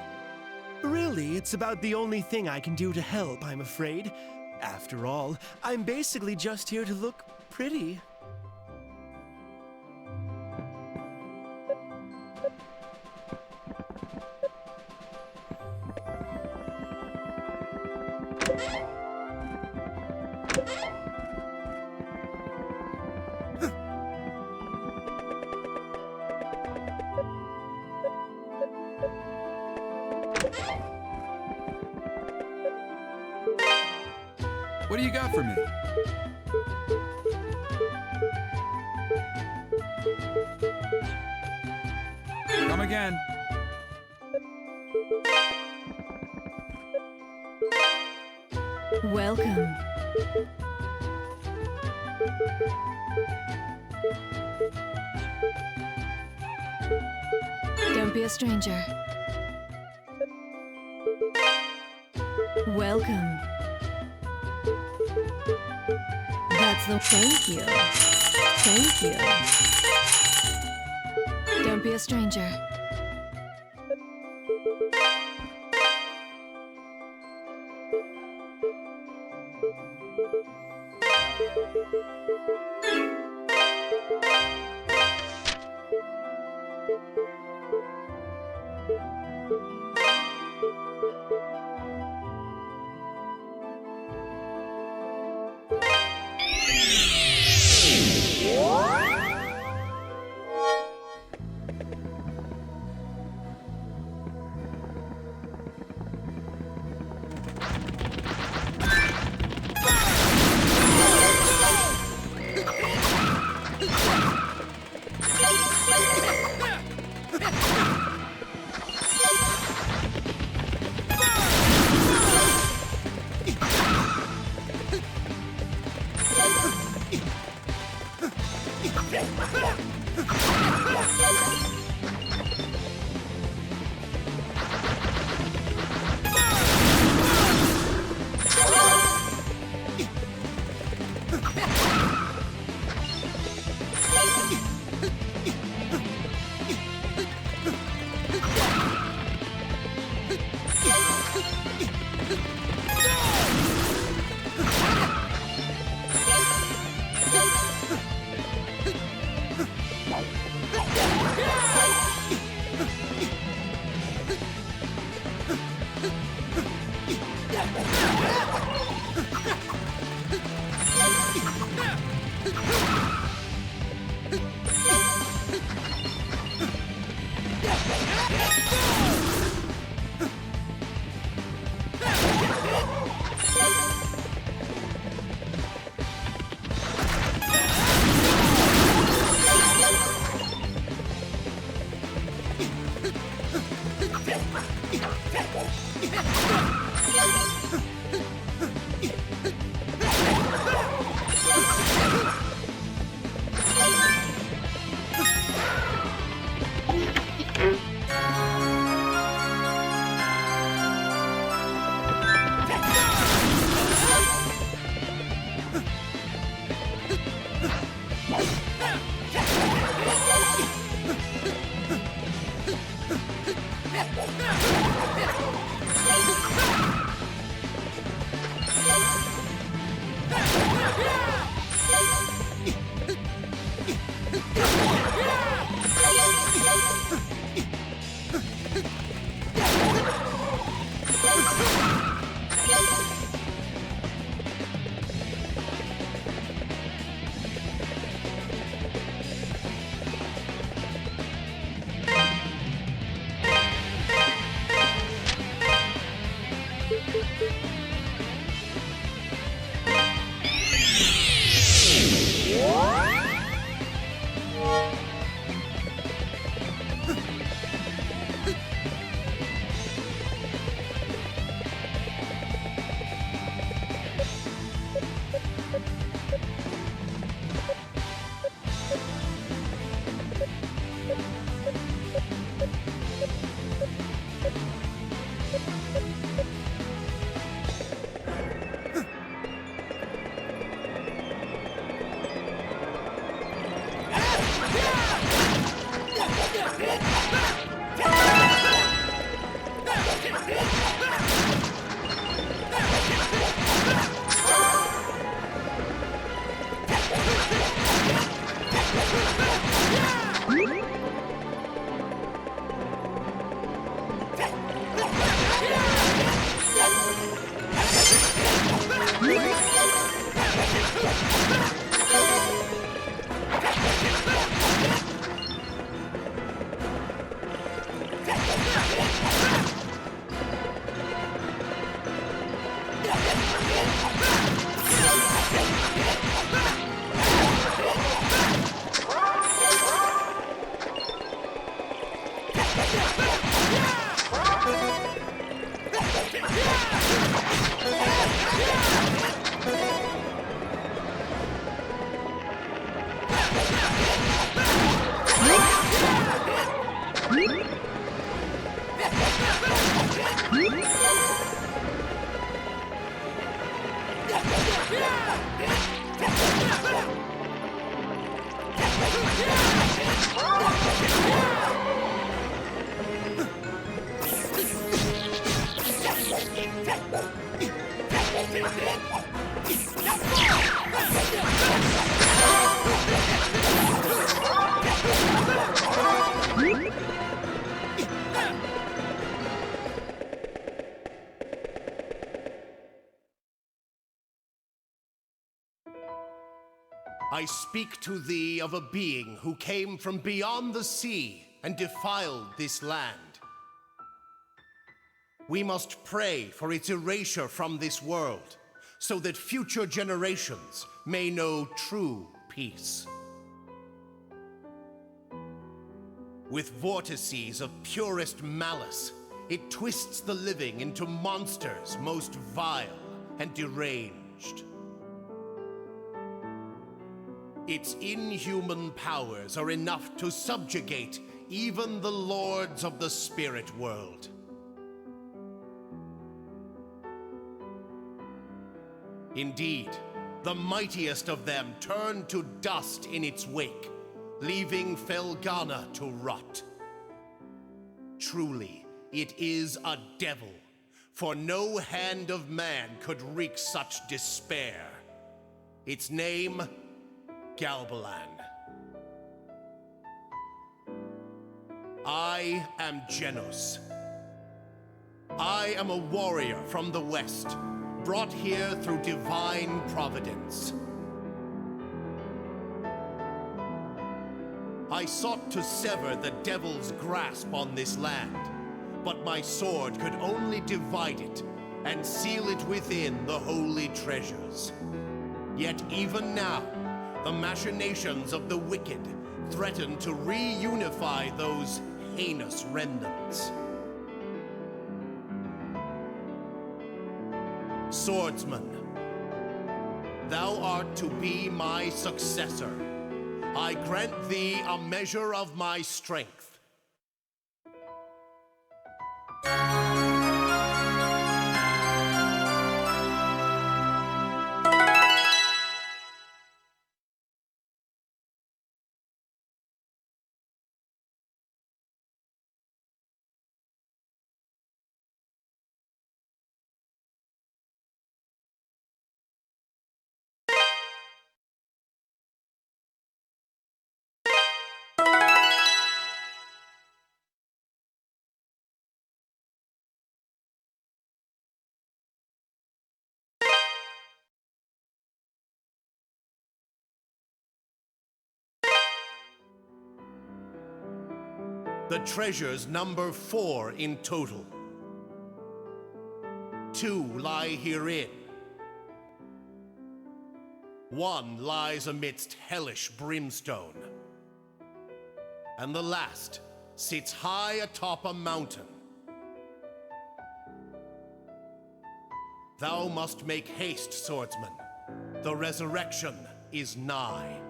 Really, it's about the only thing I can do to help, I'm afraid. After all, I'm basically just here to look pretty. What do you got for me? Come again. Welcome. Don't be a stranger. Welcome. That's the thank you. Thank you. Don't be a stranger. Yeah! I speak to thee of a being who came from beyond the sea and defiled this land. We must pray for its erasure from this world, so that future generations may know true peace. With vortices of purest malice, it twists the living into monsters most vile and deranged. Its inhuman powers are enough to subjugate even the lords of the spirit world. Indeed, the mightiest of them turned to dust in its wake, leaving Felghana to rot. Truly, it is a devil, for no hand of man could wreak such despair. Its name, Galbalan. I am Genos. I am a warrior from the west, brought here through divine providence. I sought to sever the devil's grasp on this land, but my sword could only divide it and seal it within the holy treasures. Yet even now, the machinations of the wicked threaten to reunify those heinous remnants. Swordsman, thou art to be my successor. I grant thee a measure of my strength. The treasures number 4 in total. 2 lie herein. 1 lies amidst hellish brimstone. And the last sits high atop a mountain. Thou must make haste, swordsman. The resurrection is nigh.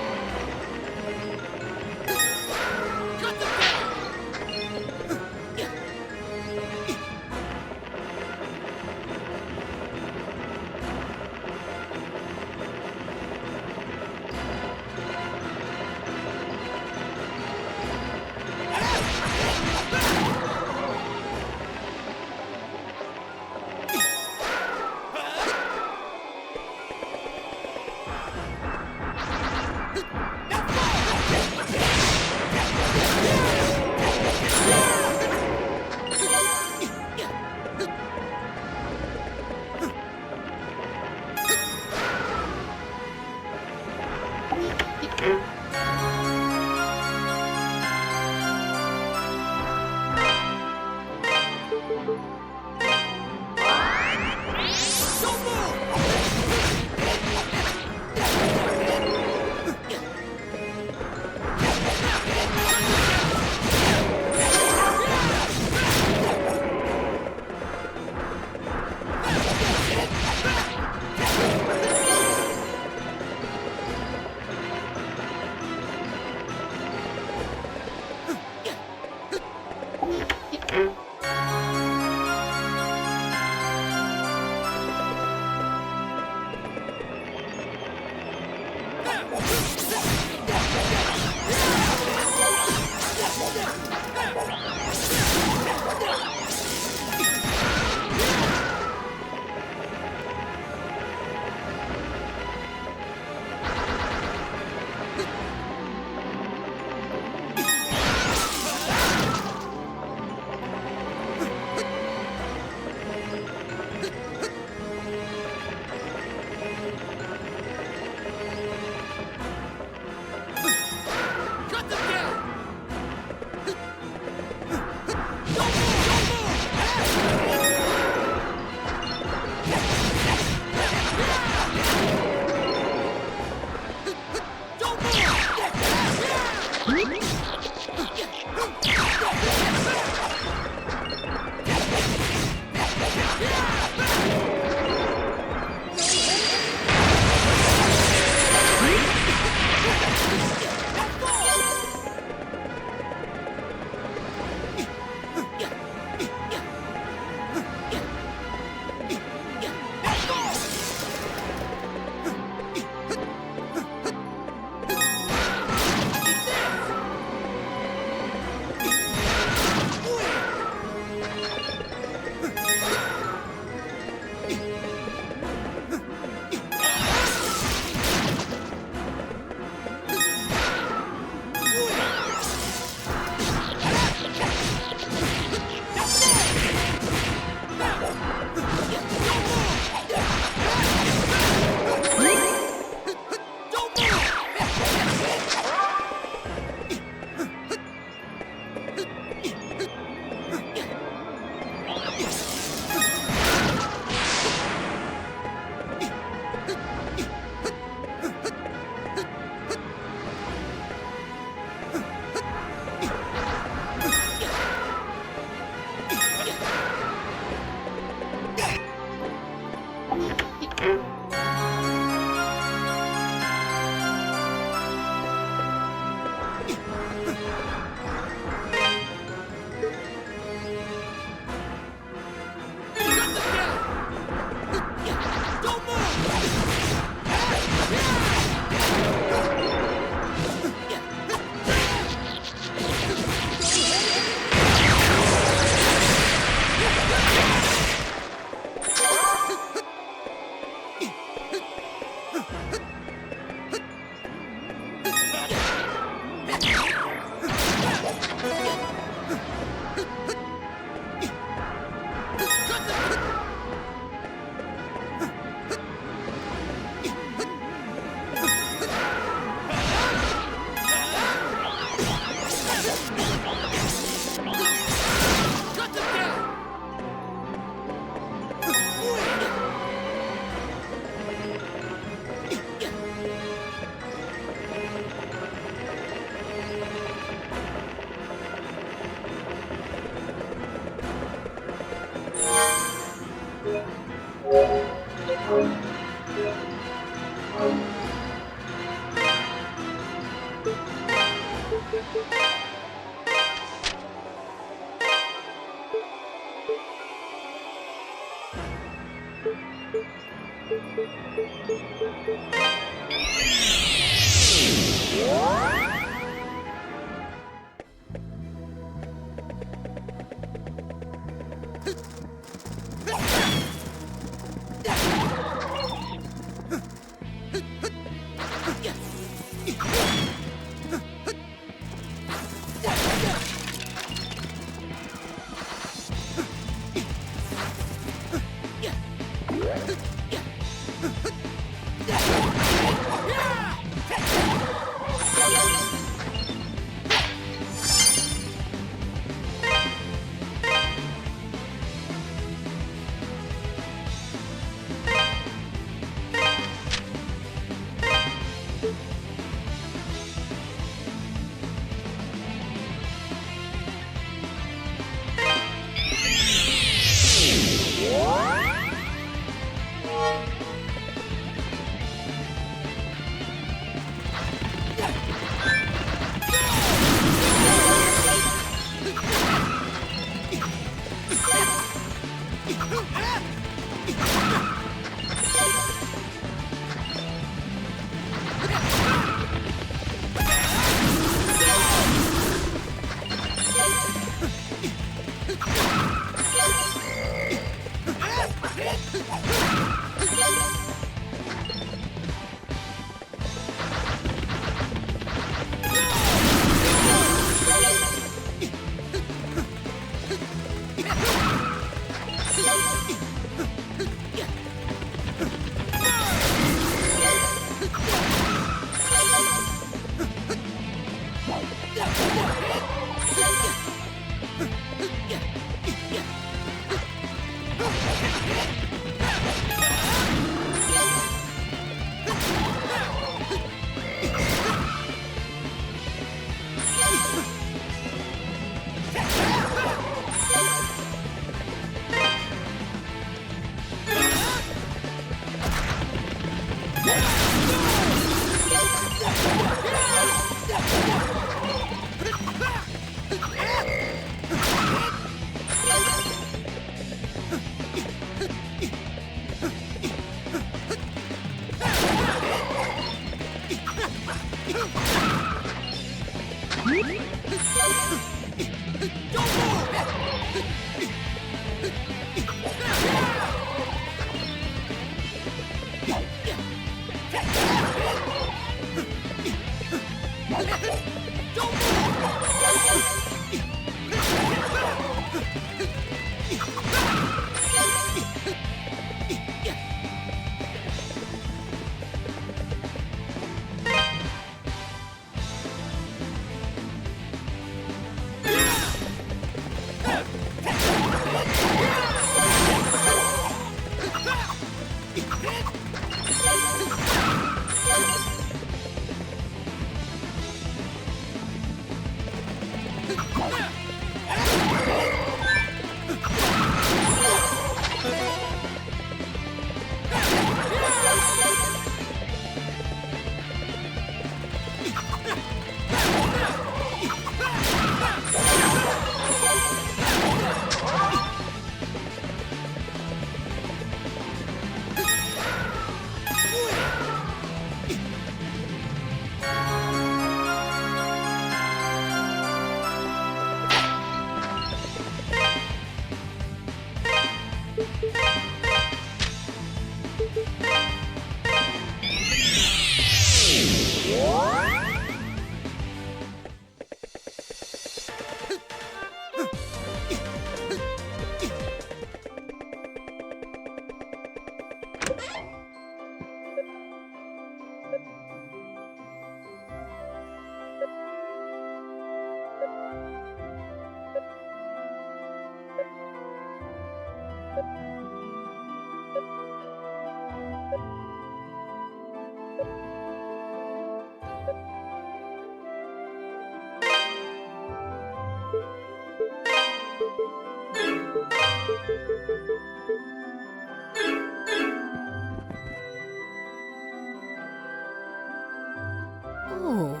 Oh,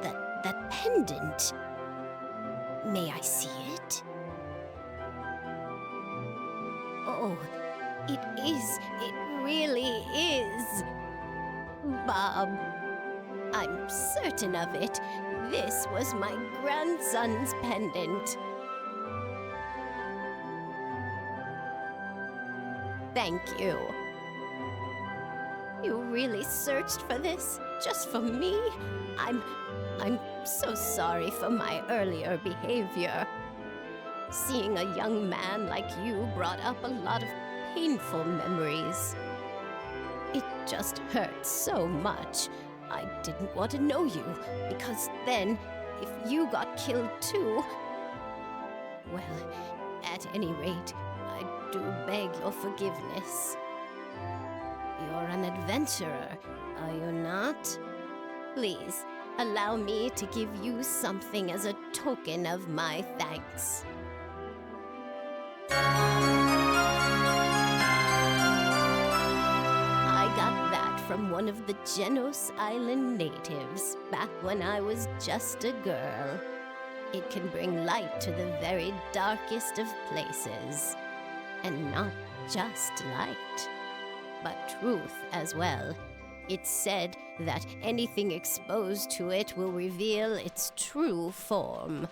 that pendant. May I see it? Oh, it really is. Bob, I'm certain of it. This was my grandson's pendant. Thank you. You really searched for this? Just for me? I'm so sorry for my earlier behavior. Seeing a young man like you brought up a lot of painful memories. It just hurt so much. I didn't want to know you, because then, if you got killed too... Well, at any rate, I do beg your forgiveness. You're an adventurer, are you not? Please, allow me to give you something as a token of my thanks. I got that from one of the Genos Island natives back when I was just a girl. It can bring light to the very darkest of places. And not just light, but truth as well. It's said that anything exposed to it will reveal its true form.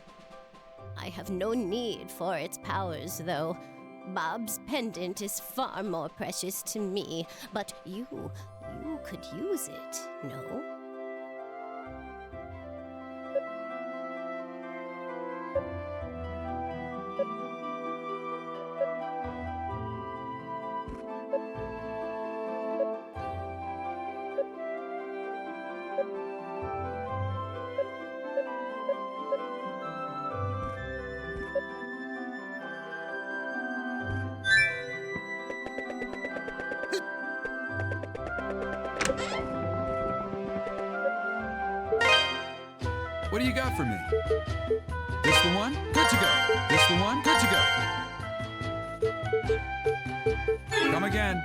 I have no need for its powers, though. Bob's pendant is far more precious to me, but you could use it, no? What do you got for me? This the one? Good to go. This the one? Good to go. Come again.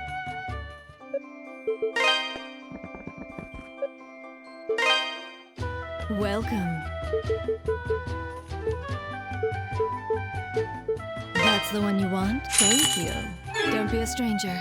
Welcome. That's the one you want? Thank you. Don't be a stranger.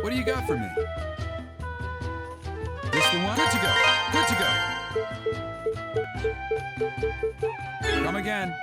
What do you got for me? This the one? Good to go. Good to go. Come again.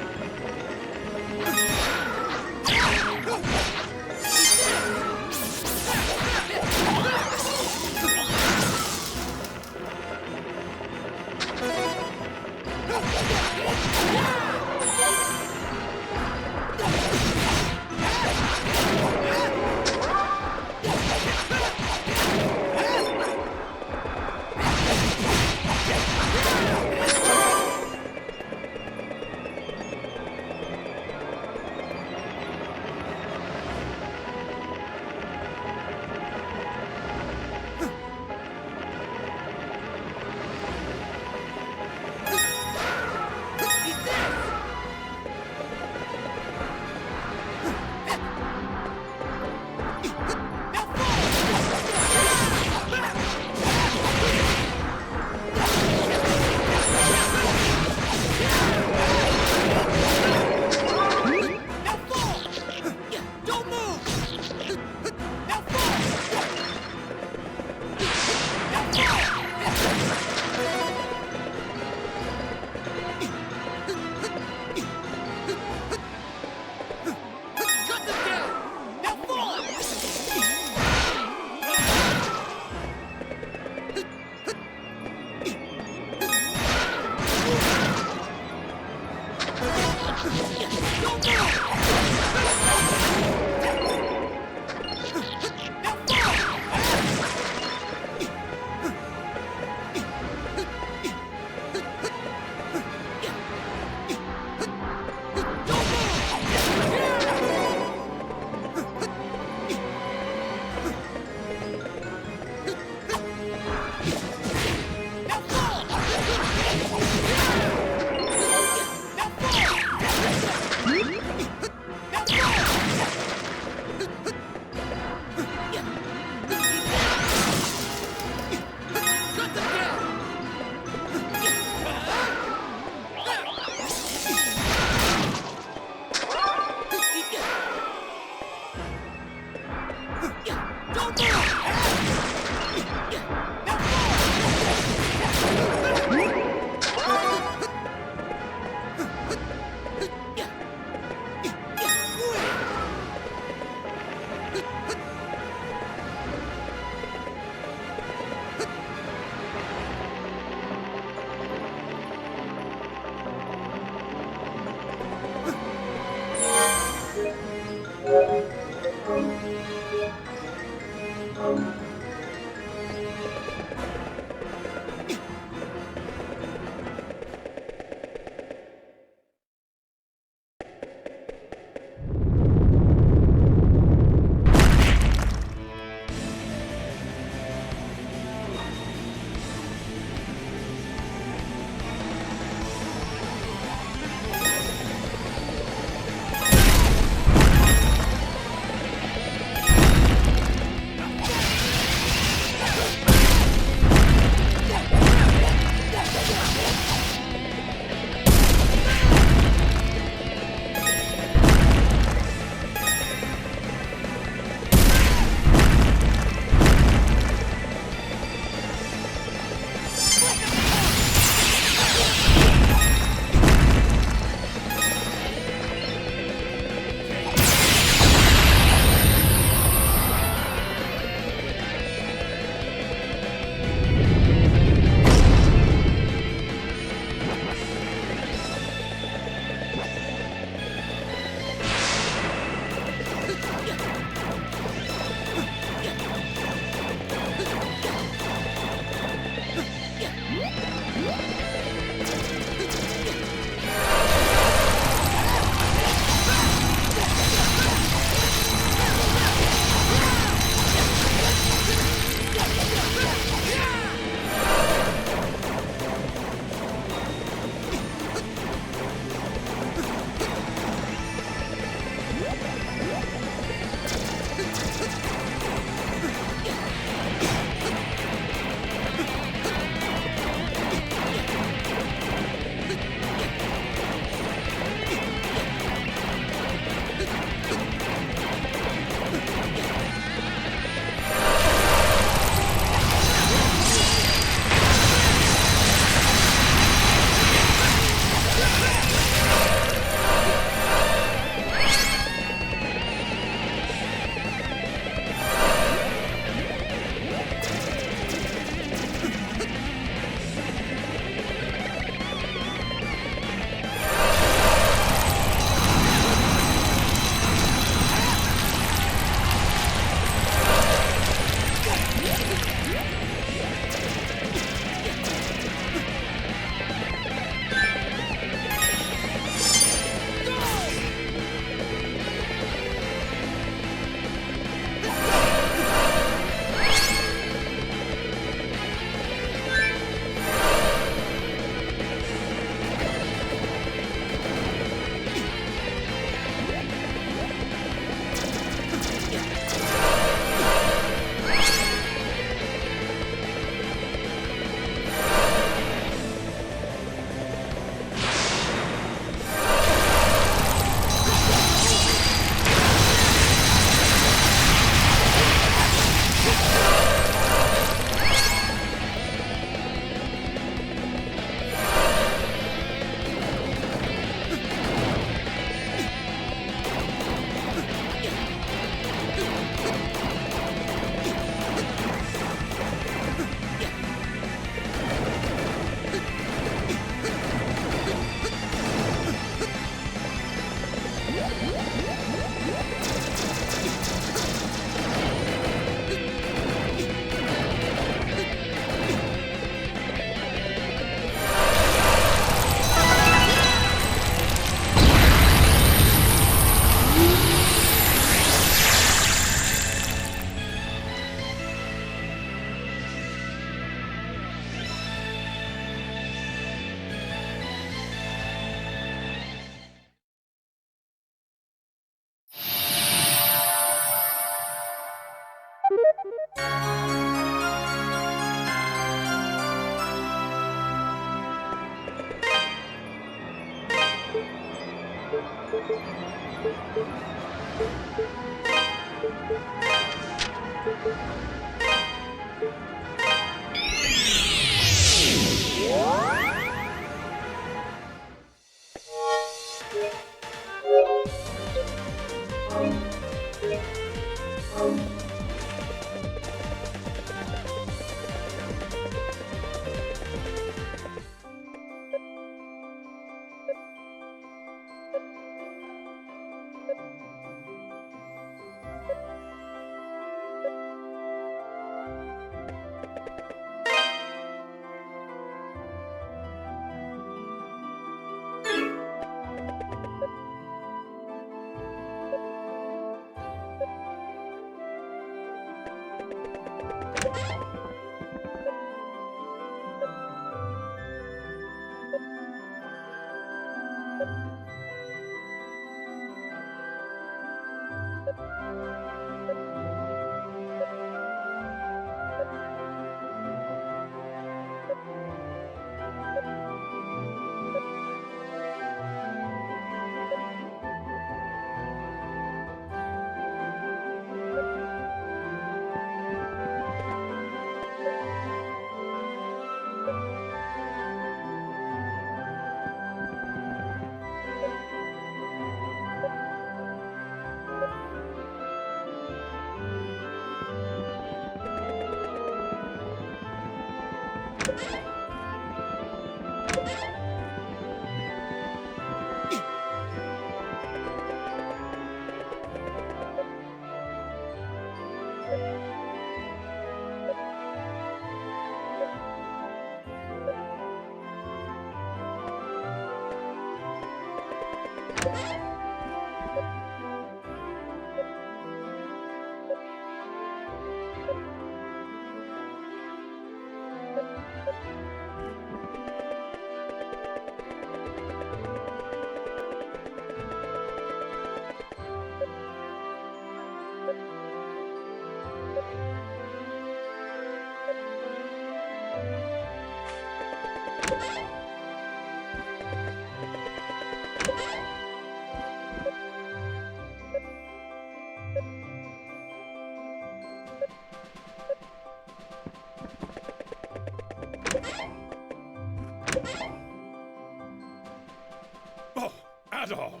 Oh, Adol!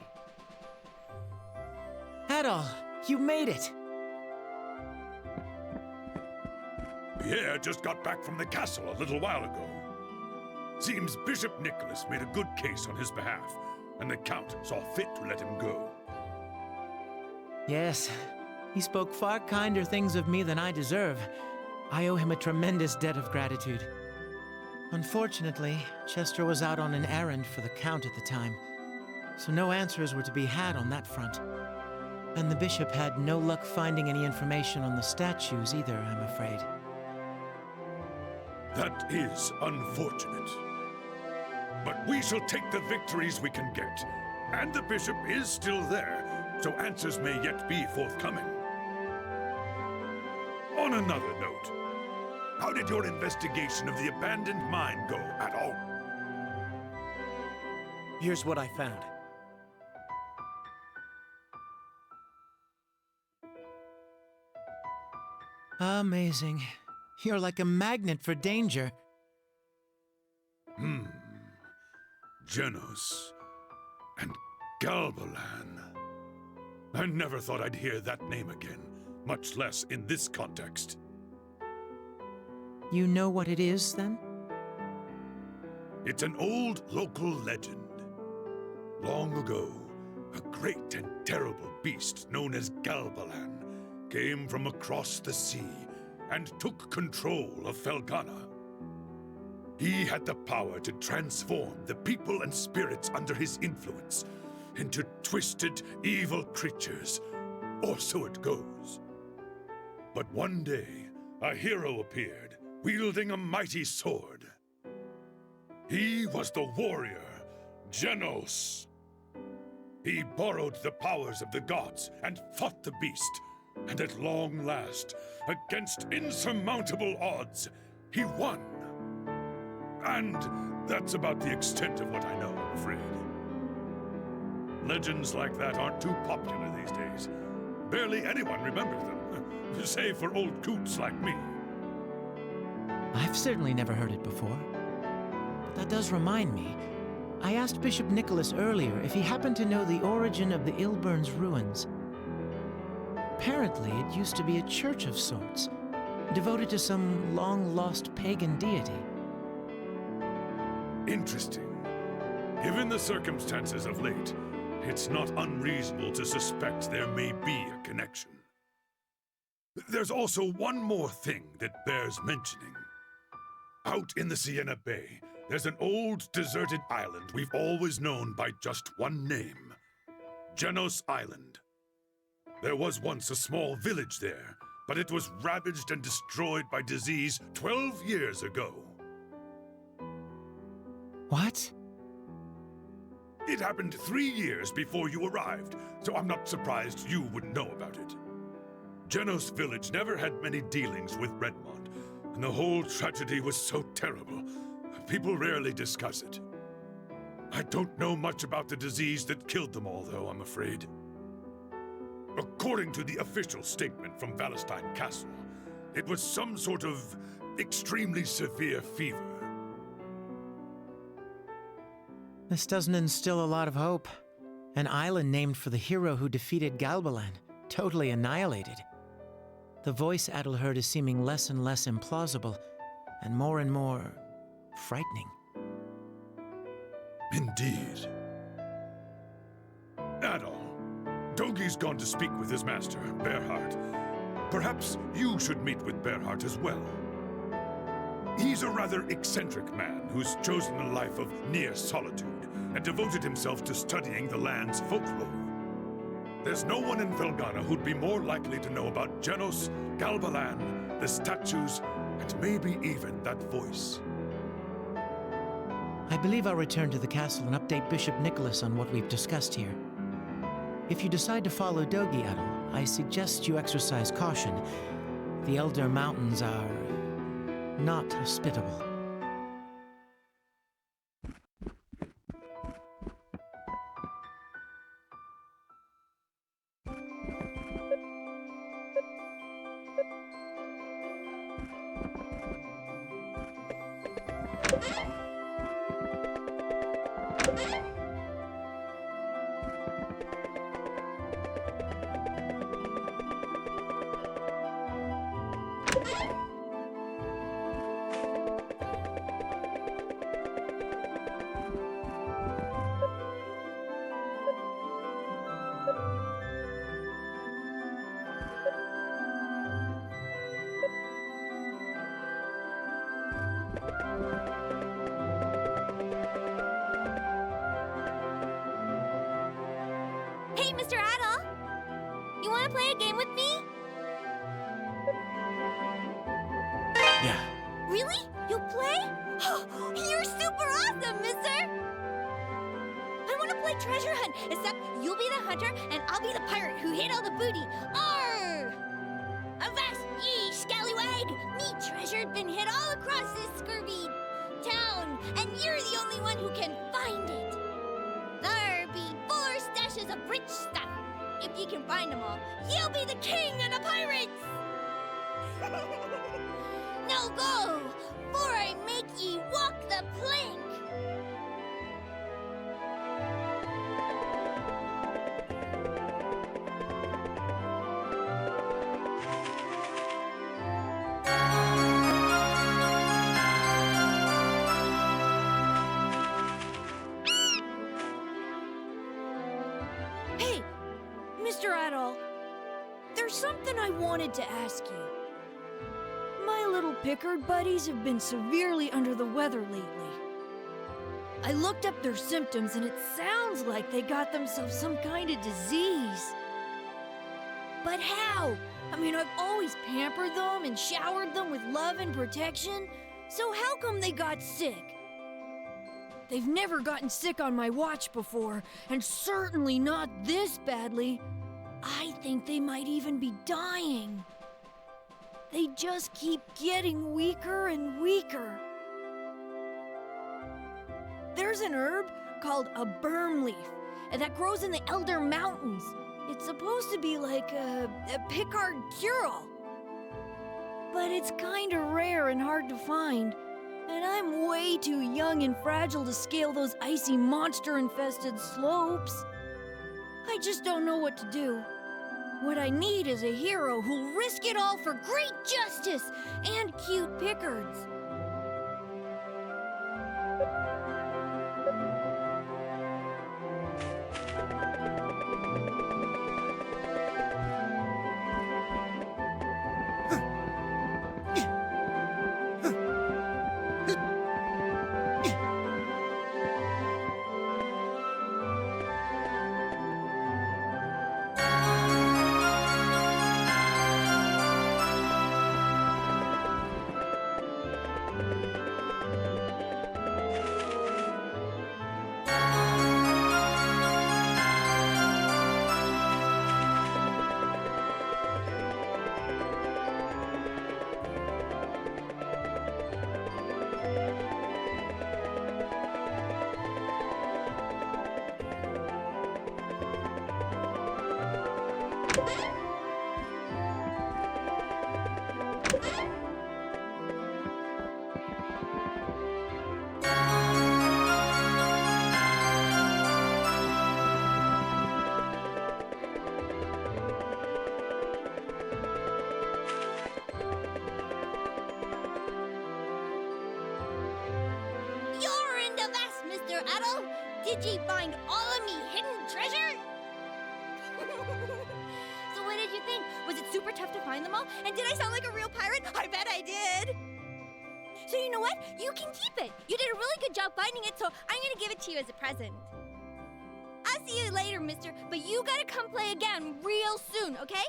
Adol, you made it! Pierre just got back from the castle a little while ago. Seems Bishop Nicholas made a good case on his behalf, and the Count saw fit to let him go. Yes, he spoke far kinder things of me than I deserve. I owe him a tremendous debt of gratitude. Unfortunately, Chester was out on an errand for the Count at the time, so no answers were to be had on that front. And the bishop had no luck finding any information on the statues either, I'm afraid. That is unfortunate. But we shall take the victories we can get. And the bishop is still there, so answers may yet be forthcoming. On another note, how did your investigation of the abandoned mine go at all? Here's what I found. Amazing. You're like a magnet for danger. Genos and Galbalan. I never thought I'd hear that name again, much less in this context. You know what it is, then? It's an old local legend. Long ago, a great and terrible beast known as Galbalan came from across the sea and took control of Felghana. He had the power to transform the people and spirits under his influence into twisted, evil creatures, or so it goes. But one day, a hero appeared, wielding a mighty sword. He was the warrior, Genos. He borrowed the powers of the gods and fought the beast, and at long last, against insurmountable odds, he won. And that's about the extent of what I know, I'm afraid. Legends like that aren't too popular these days. Barely anyone remembers them, save for old coots like me. I've certainly never heard it before. But that does remind me. I asked Bishop Nicholas earlier if he happened to know the origin of the Ilburn's ruins. Apparently, it used to be a church of sorts, devoted to some long-lost pagan deity. Interesting. Given the circumstances of late, it's not unreasonable to suspect there may be a connection. There's also one more thing that bears mentioning. Out in the Sienna Bay, there's an old, deserted island we've always known by just one name. Genos Island. There was once a small village there, but it was ravaged and destroyed by disease 12 years ago. What? It happened 3 years before you arrived, so I'm not surprised you wouldn't know about it. Genos Village never had many dealings with Redmond, and the whole tragedy was so terrible, people rarely discuss it. I don't know much about the disease that killed them all, though, I'm afraid. According to the official statement from Valestine Castle, it was some sort of extremely severe fever. This doesn't instill a lot of hope. An island named for the hero who defeated Galbalan, totally annihilated. The voice Adel heard is seeming less and less implausible, and more frightening. Indeed. Adol, Dogi's gone to speak with his master, Berhard. Perhaps you should meet with Berhard as well. He's a rather eccentric man who's chosen a life of near solitude and devoted himself to studying the land's folklore. There's no one in Felghana who'd be more likely to know about Genos, Galbalan, the statues, and maybe even that voice. I believe I'll return to the castle and update Bishop Nicholas on what we've discussed here. If you decide to follow Dogi, Adel, I suggest you exercise caution. The Elder Mountains are not hospitable. Hey, Mr. Adel! You want to play a game with me? Yeah. Really? You'll play? You're super awesome, mister! I want to play treasure hunt, except you'll be the hunter and I'll be the pirate who hid all the booty. Arr! Avast ye, scallywag! Me treasure'd been hid all across this scurvy town, and you're the only one who can find it. There be 4 stashes of rich stuff. If you can find them all, you'll be the king of the pirates! Now go, for I make ye walk the plank! Hey, Mr. Adol, there's something I wanted to ask you. My little Pickard buddies have been severely under the weather lately. I looked up their symptoms and it sounds like they got themselves some kind of disease. But how? I mean, I've always pampered them and showered them with love and protection, so how come they got sick? They've never gotten sick on my watch before, and certainly not this badly. I think they might even be dying. They just keep getting weaker and weaker. There's an herb called a berm leaf, that grows in the Elder Mountains. It's supposed to be like a Picard cure-all. But it's kinda rare and hard to find. And I'm way too young and fragile to scale those icy monster-infested slopes. I just don't know what to do. What I need is a hero who'll risk it all for great justice and cute Pickards. Mr. Adol, did ye find all of me hidden treasure? So what did you think? Was it super tough to find them all? And did I sound like a real pirate? I bet I did. So you know what? You can keep it. You did a really good job finding it, so I'm gonna give it to you as a present. I'll see you later, mister, but you gotta come play again real soon, okay?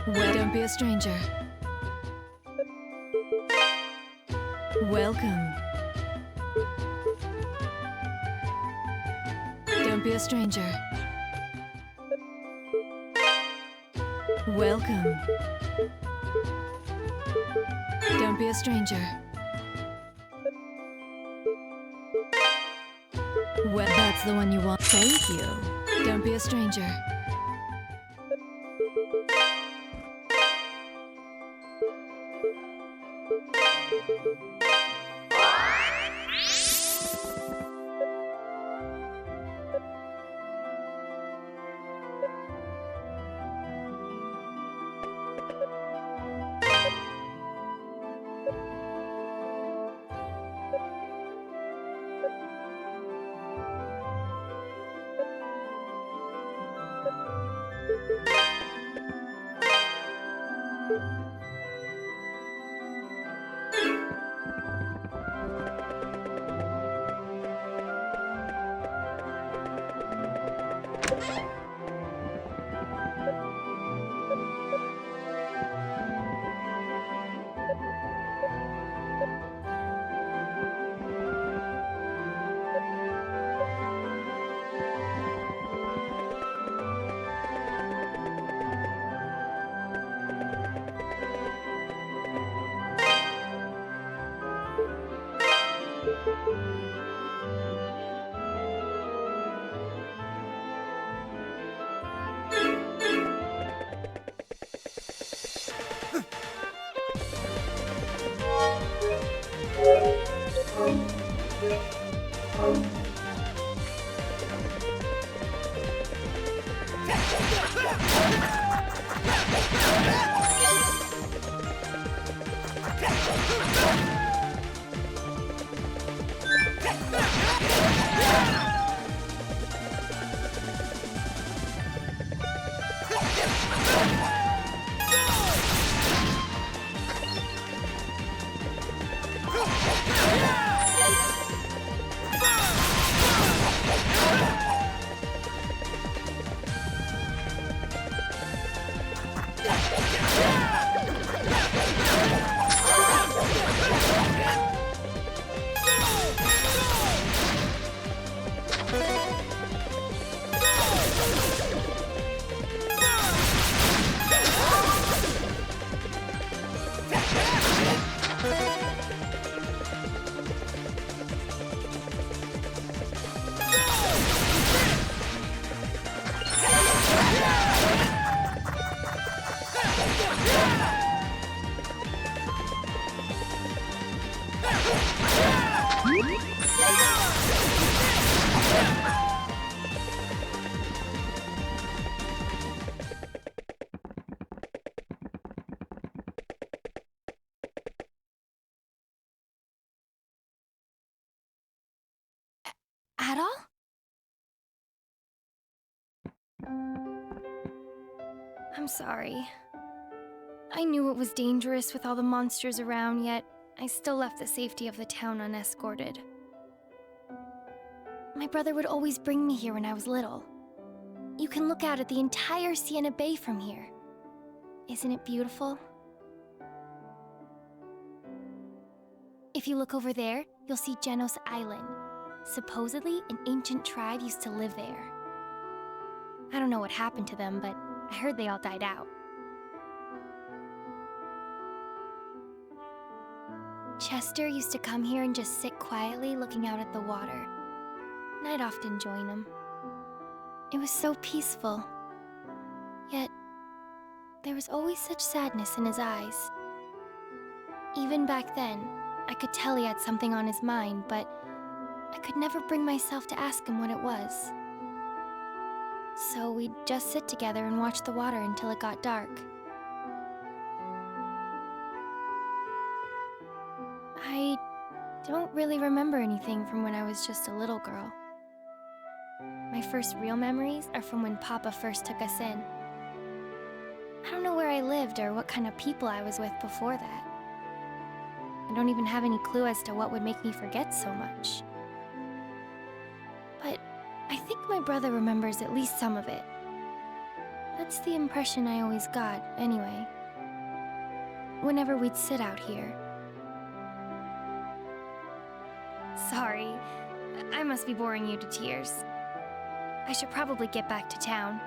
Well, don't be a stranger. Welcome. Don't be a stranger. Welcome. Don't be a stranger. Well, that's the one you want. Thank you. Don't be a stranger. Adol? I'm sorry. I knew it was dangerous with all the monsters around, yet I still left the safety of the town unescorted. My brother would always bring me here when I was little. You can look out at the entire Sienna Bay from here. Isn't it beautiful? If you look over there, you'll see Genos Island. Supposedly, an ancient tribe used to live there. I don't know what happened to them, but I heard they all died out. Chester used to come here and just sit quietly looking out at the water. And I'd often join him. It was so peaceful. Yet, there was always such sadness in his eyes. Even back then, I could tell he had something on his mind, but I could never bring myself to ask him what it was. So we'd just sit together and watch the water until it got dark. I don't really remember anything from when I was just a little girl. My first real memories are from when Papa first took us in. I don't know where I lived or what kind of people I was with before that. I don't even have any clue as to what would make me forget so much. But I think my brother remembers at least some of it. That's the impression I always got, anyway. Whenever we'd sit out here. Sorry, I must be boring you to tears. I should probably get back to town.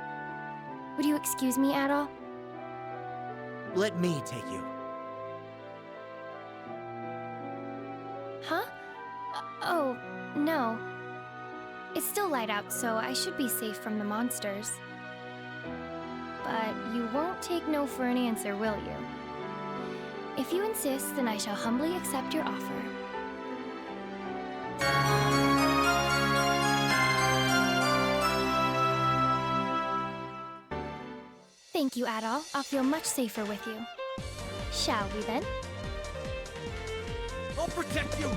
Would you excuse me, Adol? Let me take you. Huh? Oh, no. It's still light out, so I should be safe from the monsters. But you won't take no for an answer, will you? If you insist, then I shall humbly accept your offer. Thank you, Adol. I'll feel much safer with you. Shall we then? I'll protect you!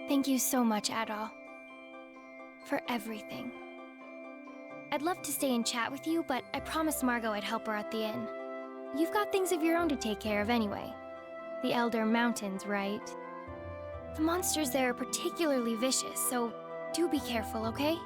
Thank you so much, Adol. For everything. I'd love to stay and chat with you, but I promised Margot I'd help her at the inn. You've got things of your own to take care of anyway. The Elder Mountains, right? The monsters there are particularly vicious, so do be careful, okay?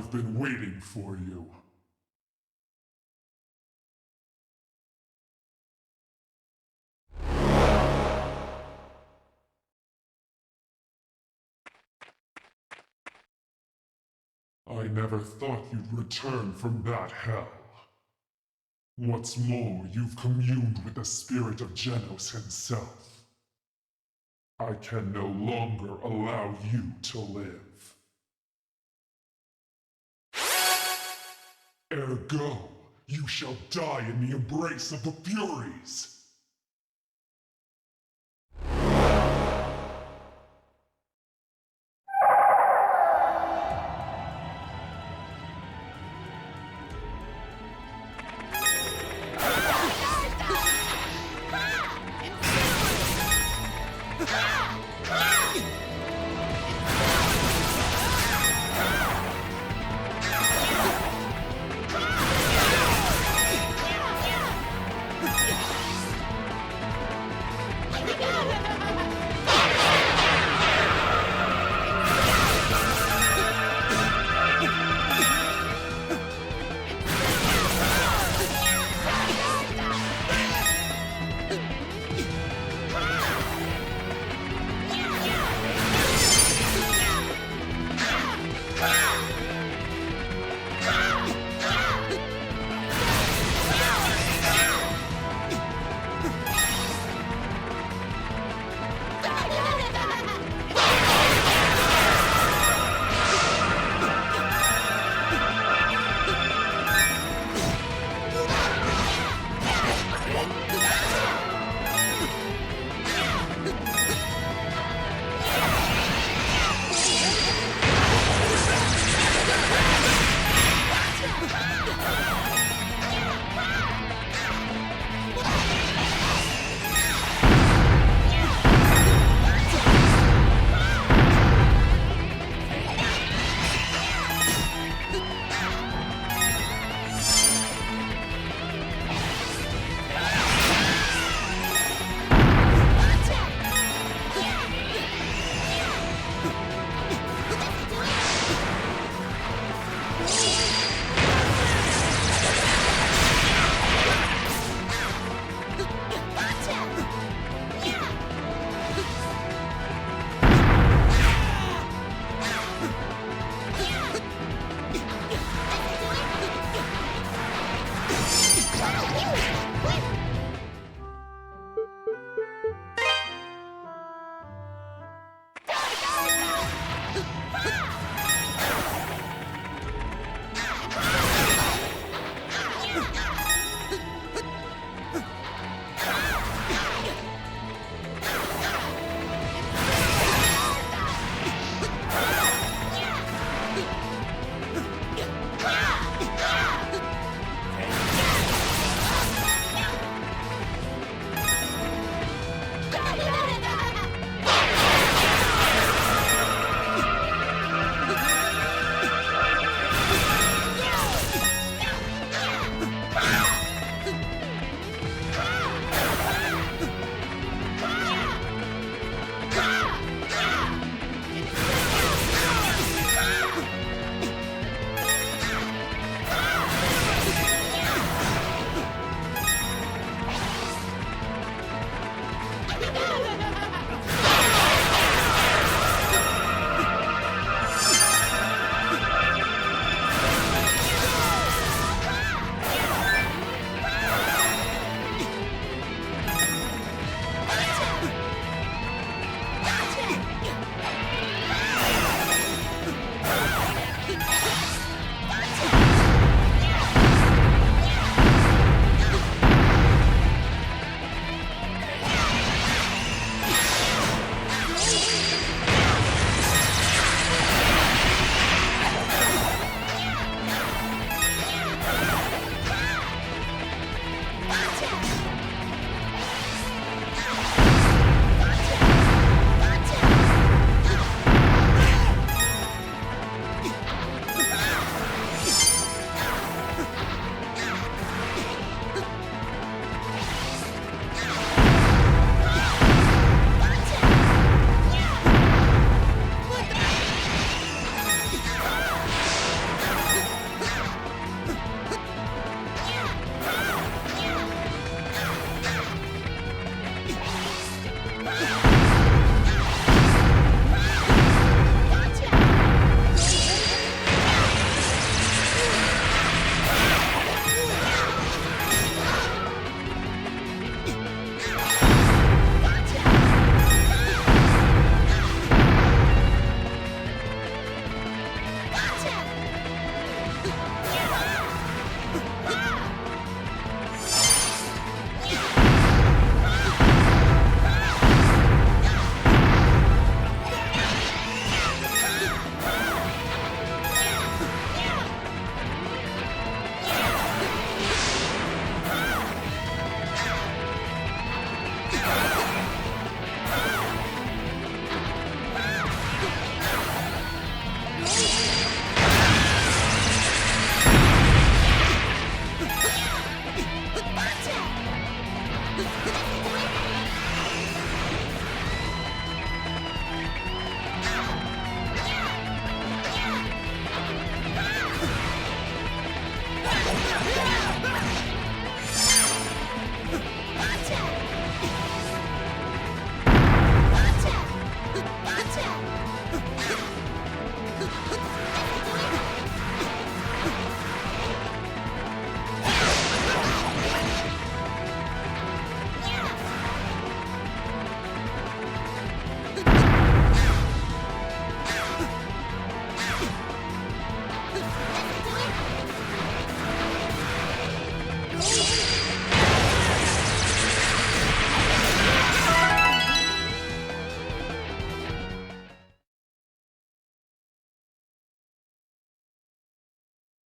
I've been waiting for you. I never thought you'd return from that hell. What's more, you've communed with the spirit of Genos himself. I can no longer allow you to live. Ergo, you shall die in the embrace of the Furies!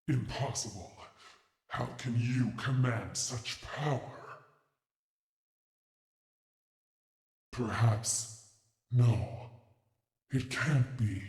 Impossible. How can you command such power? Perhaps. No. It can't be.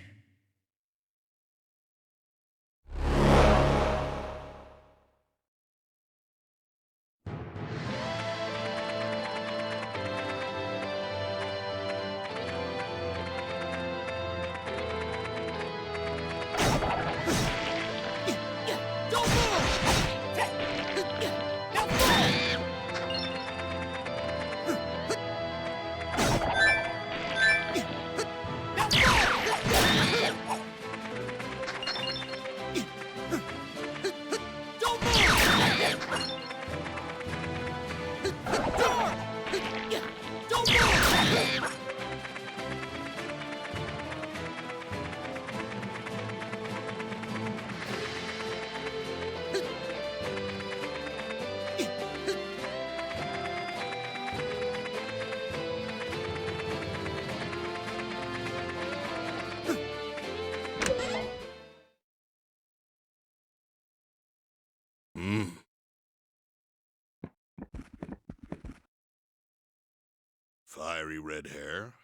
Fiery red hair,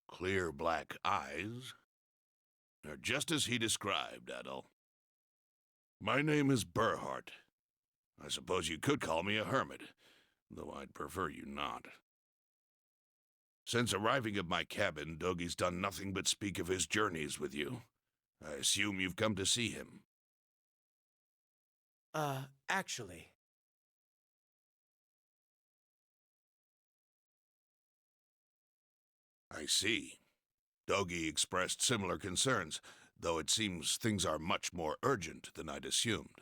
clear black eyes. They're just as he described, Adol. My name is Burhart. I suppose you could call me a hermit, though I'd prefer you not. Since arriving at my cabin, Dogi's done nothing but speak of his journeys with you. I assume you've come to see him. Actually. I see. Dogi expressed similar concerns, though it seems things are much more urgent than I'd assumed.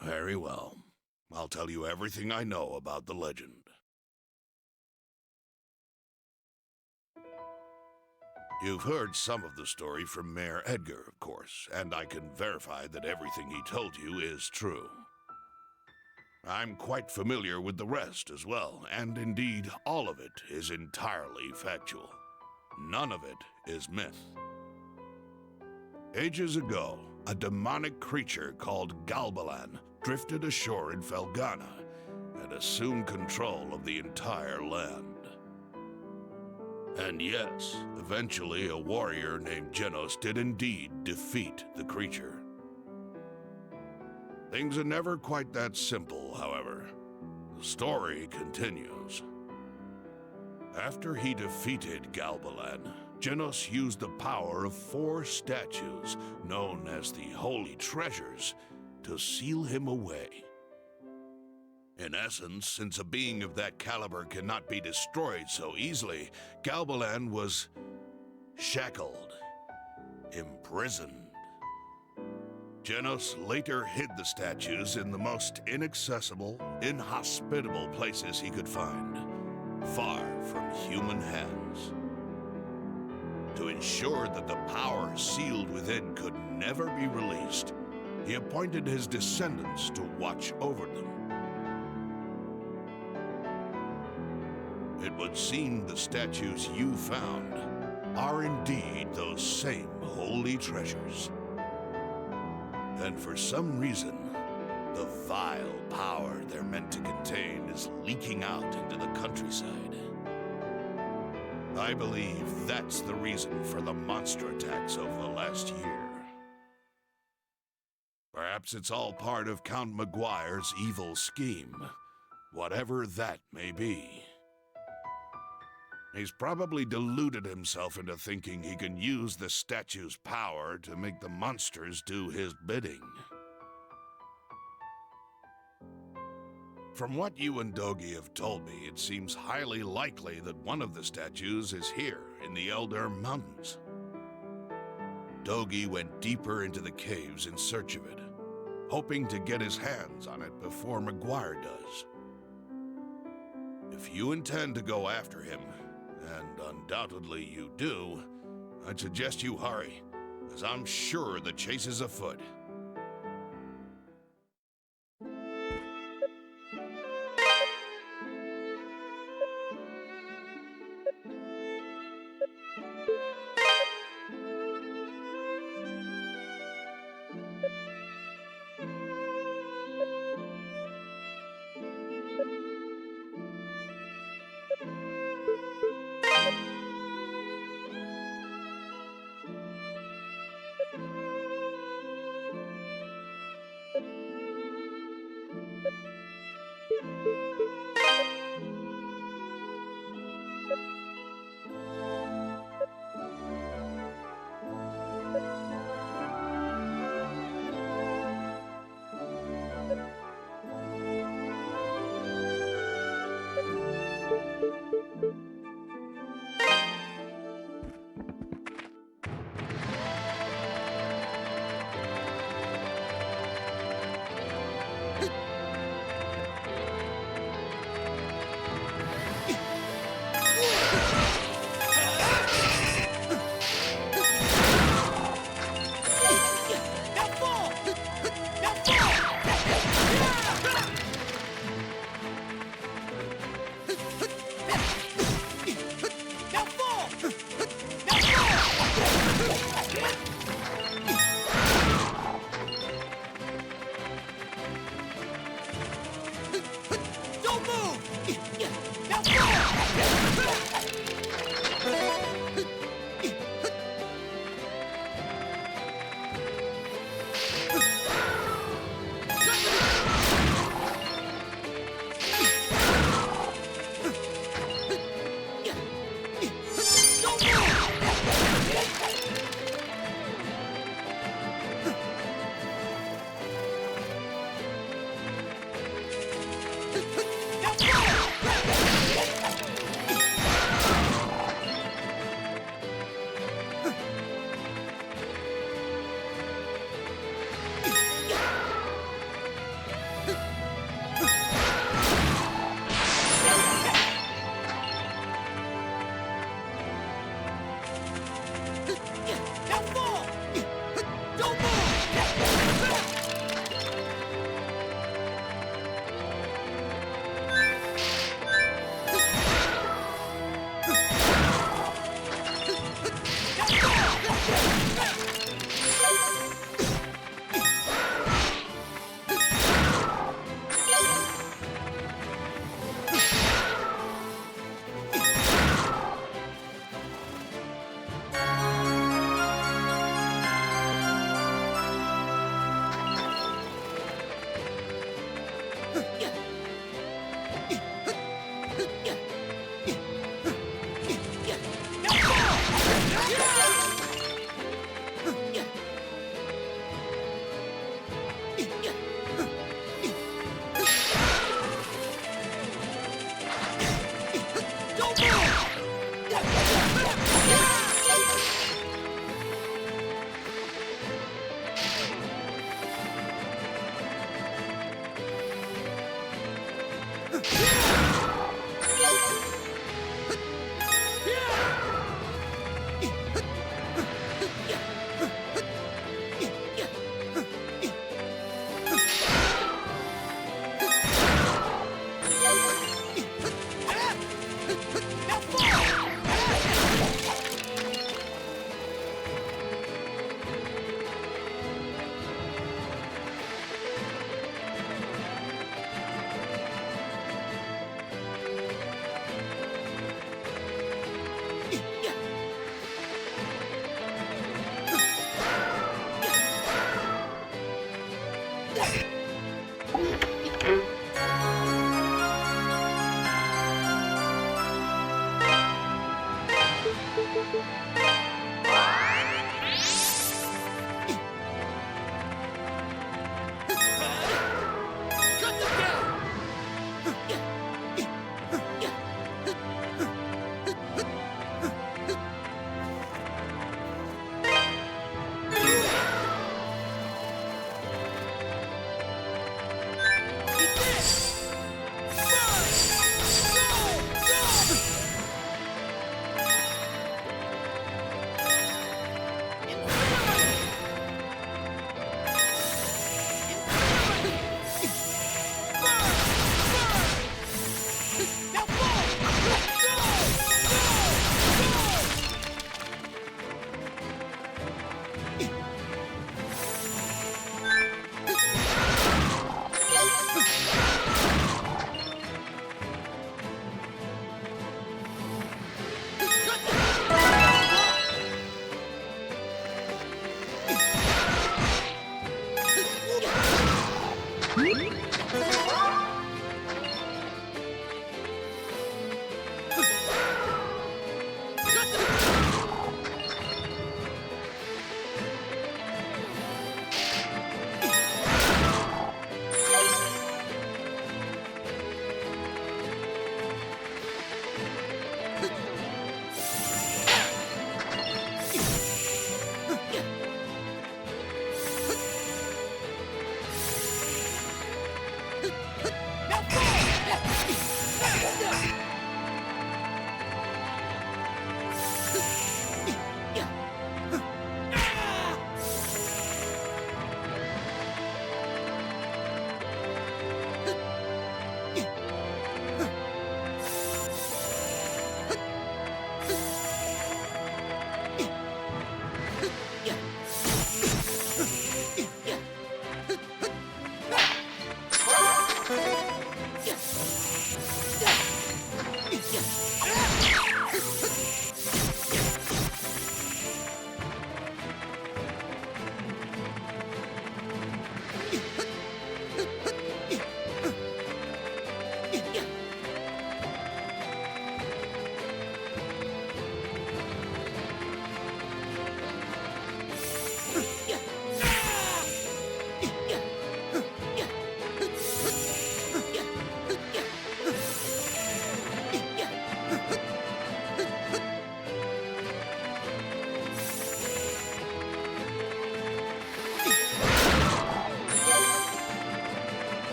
Very well. I'll tell you everything I know about the legend. You've heard some of the story from Mayor Edgar, of course, and I can verify that everything he told you is true. I'm quite familiar with the rest as well, and indeed, all of it is entirely factual. None of it is myth. Ages ago, a demonic creature called Galbalan drifted ashore in Felghana and assumed control of the entire land. And yes, eventually a warrior named Genos did indeed defeat the creature. Things are never quite that simple, however. The story continues. After he defeated Galbalan, Genos used the power of 4 statues, known as the Holy Treasures, to seal him away. In essence, since a being of that caliber cannot be destroyed so easily, Galbalan was shackled, imprisoned. Genos later hid the statues in the most inaccessible, inhospitable places he could find, far from human hands. To ensure that the power sealed within could never be released, he appointed his descendants to watch over them. It would seem the statues you found are indeed those same holy treasures. And for some reason, the vile power they're meant to contain is leaking out into the countryside. I believe that's the reason for the monster attacks over the last year. Perhaps it's all part of Count Memoire's evil scheme, whatever that may be. He's probably deluded himself into thinking he can use the statue's power to make the monsters do his bidding. From what you and Dogi have told me, it seems highly likely that one of the statues is here in the Elder Mountains. Dogi went deeper into the caves in search of it, hoping to get his hands on it before Memoire does. If you intend to go after him, and undoubtedly you do, I'd suggest you hurry, as I'm sure the chase is afoot.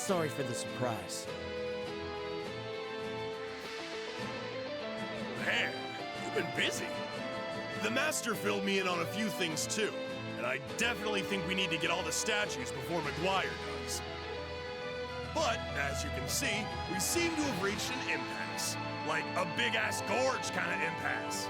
Sorry for the surprise. Man, you've been busy. The Master filled me in on a few things too, and I definitely think we need to get all the statues before Memoire does. But, as you can see, we seem to have reached an impasse. Like a big-ass gorge kind of impasse.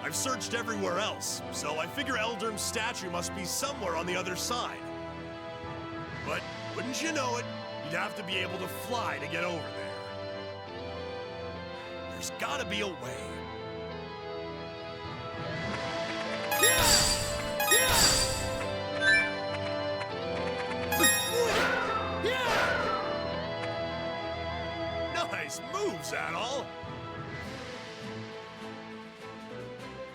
I've searched everywhere else, so I figure Eldrim's statue must be somewhere on the other side. But, wouldn't you know it, you'd have to be able to fly to get over there. There's gotta be a way. Nice moves, Adol!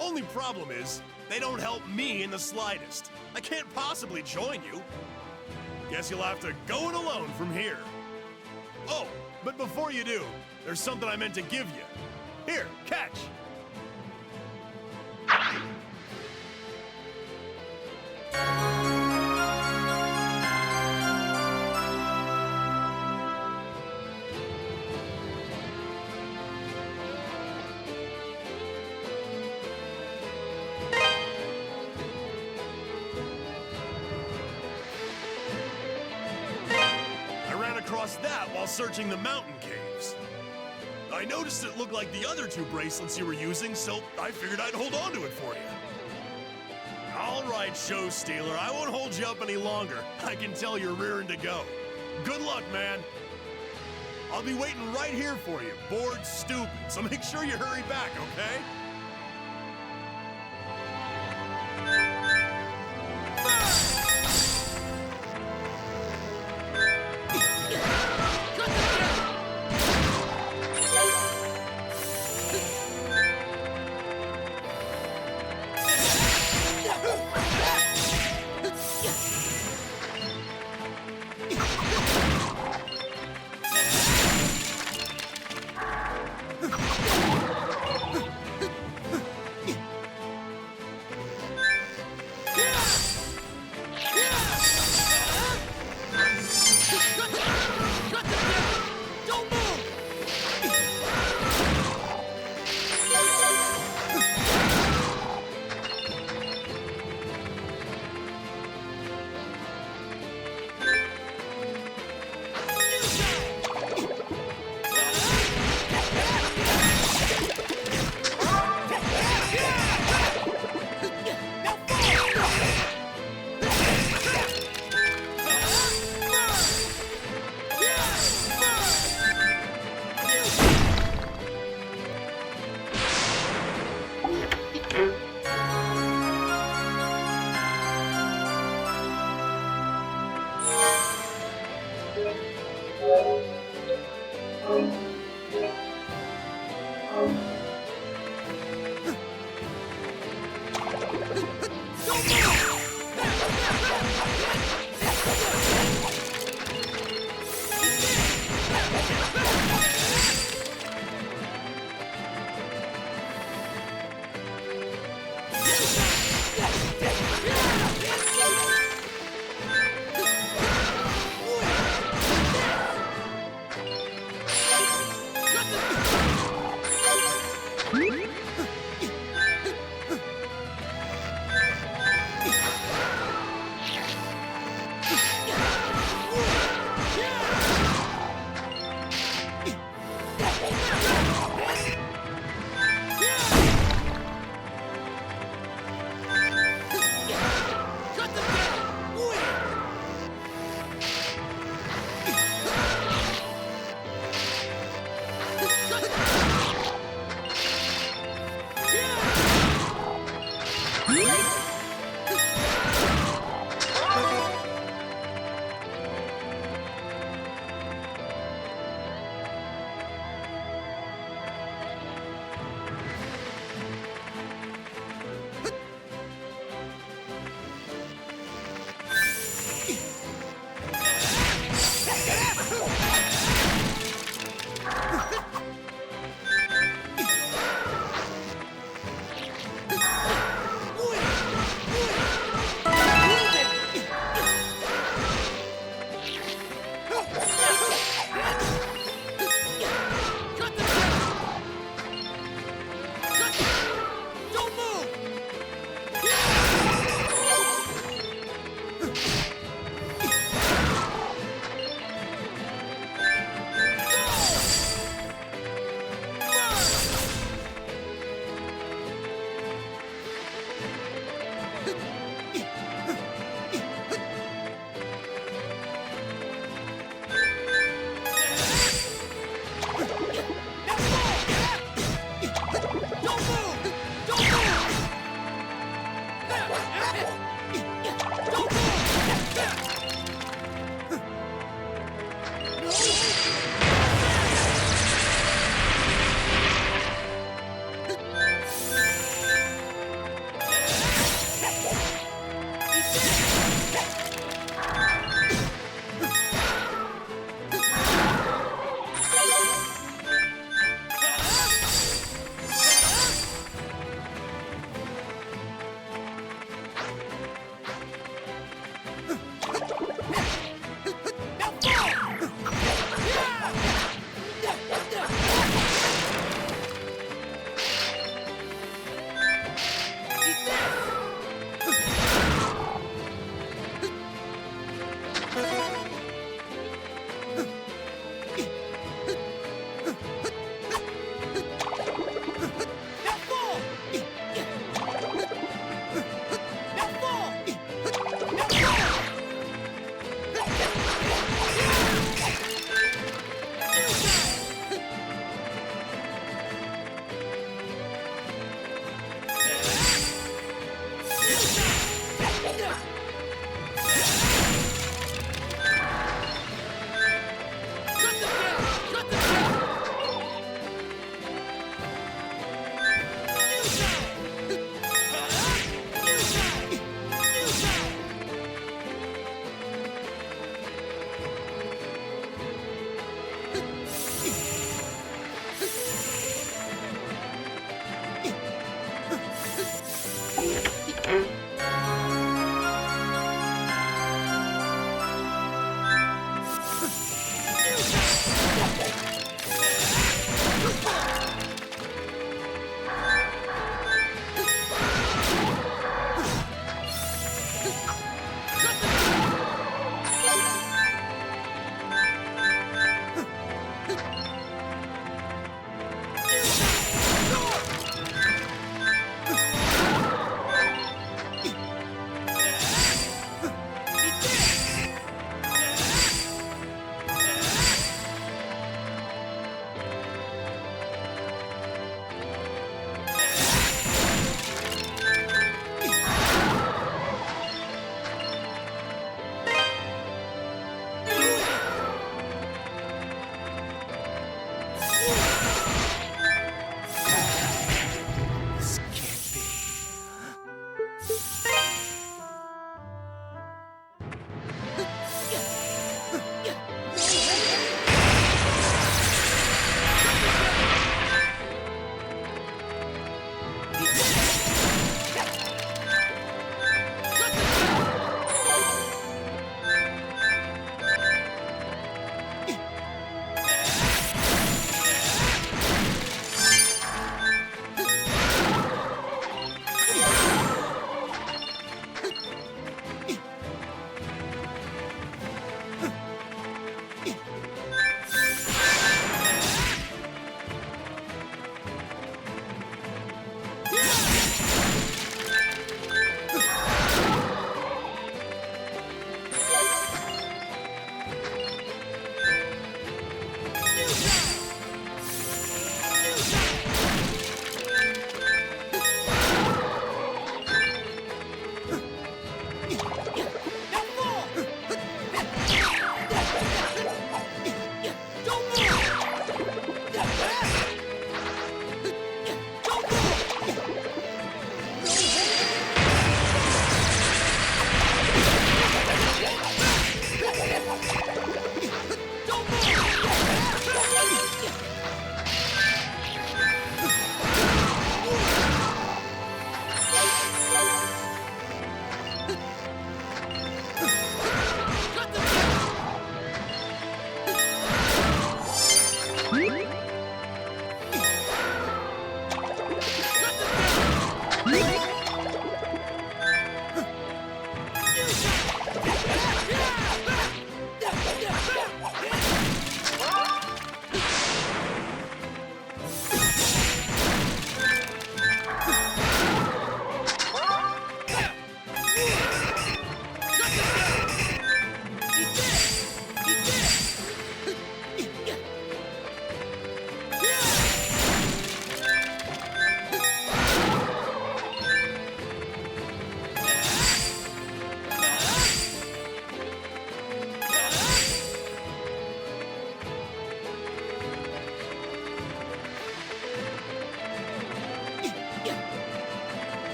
Only problem is, they don't help me in the slightest. I can't possibly join you. Guess you'll have to go it alone from here. Oh, but before you do, there's something I meant to give you. Here, catch! That while searching the mountain caves. I noticed it looked like the other two bracelets you were using, so I figured I'd hold on to it for you. All right, show stealer, I won't hold you up any longer. I can tell you're rearing to go. Good luck, man. I'll be waiting right here for you, bored stupid, so make sure you hurry back, okay?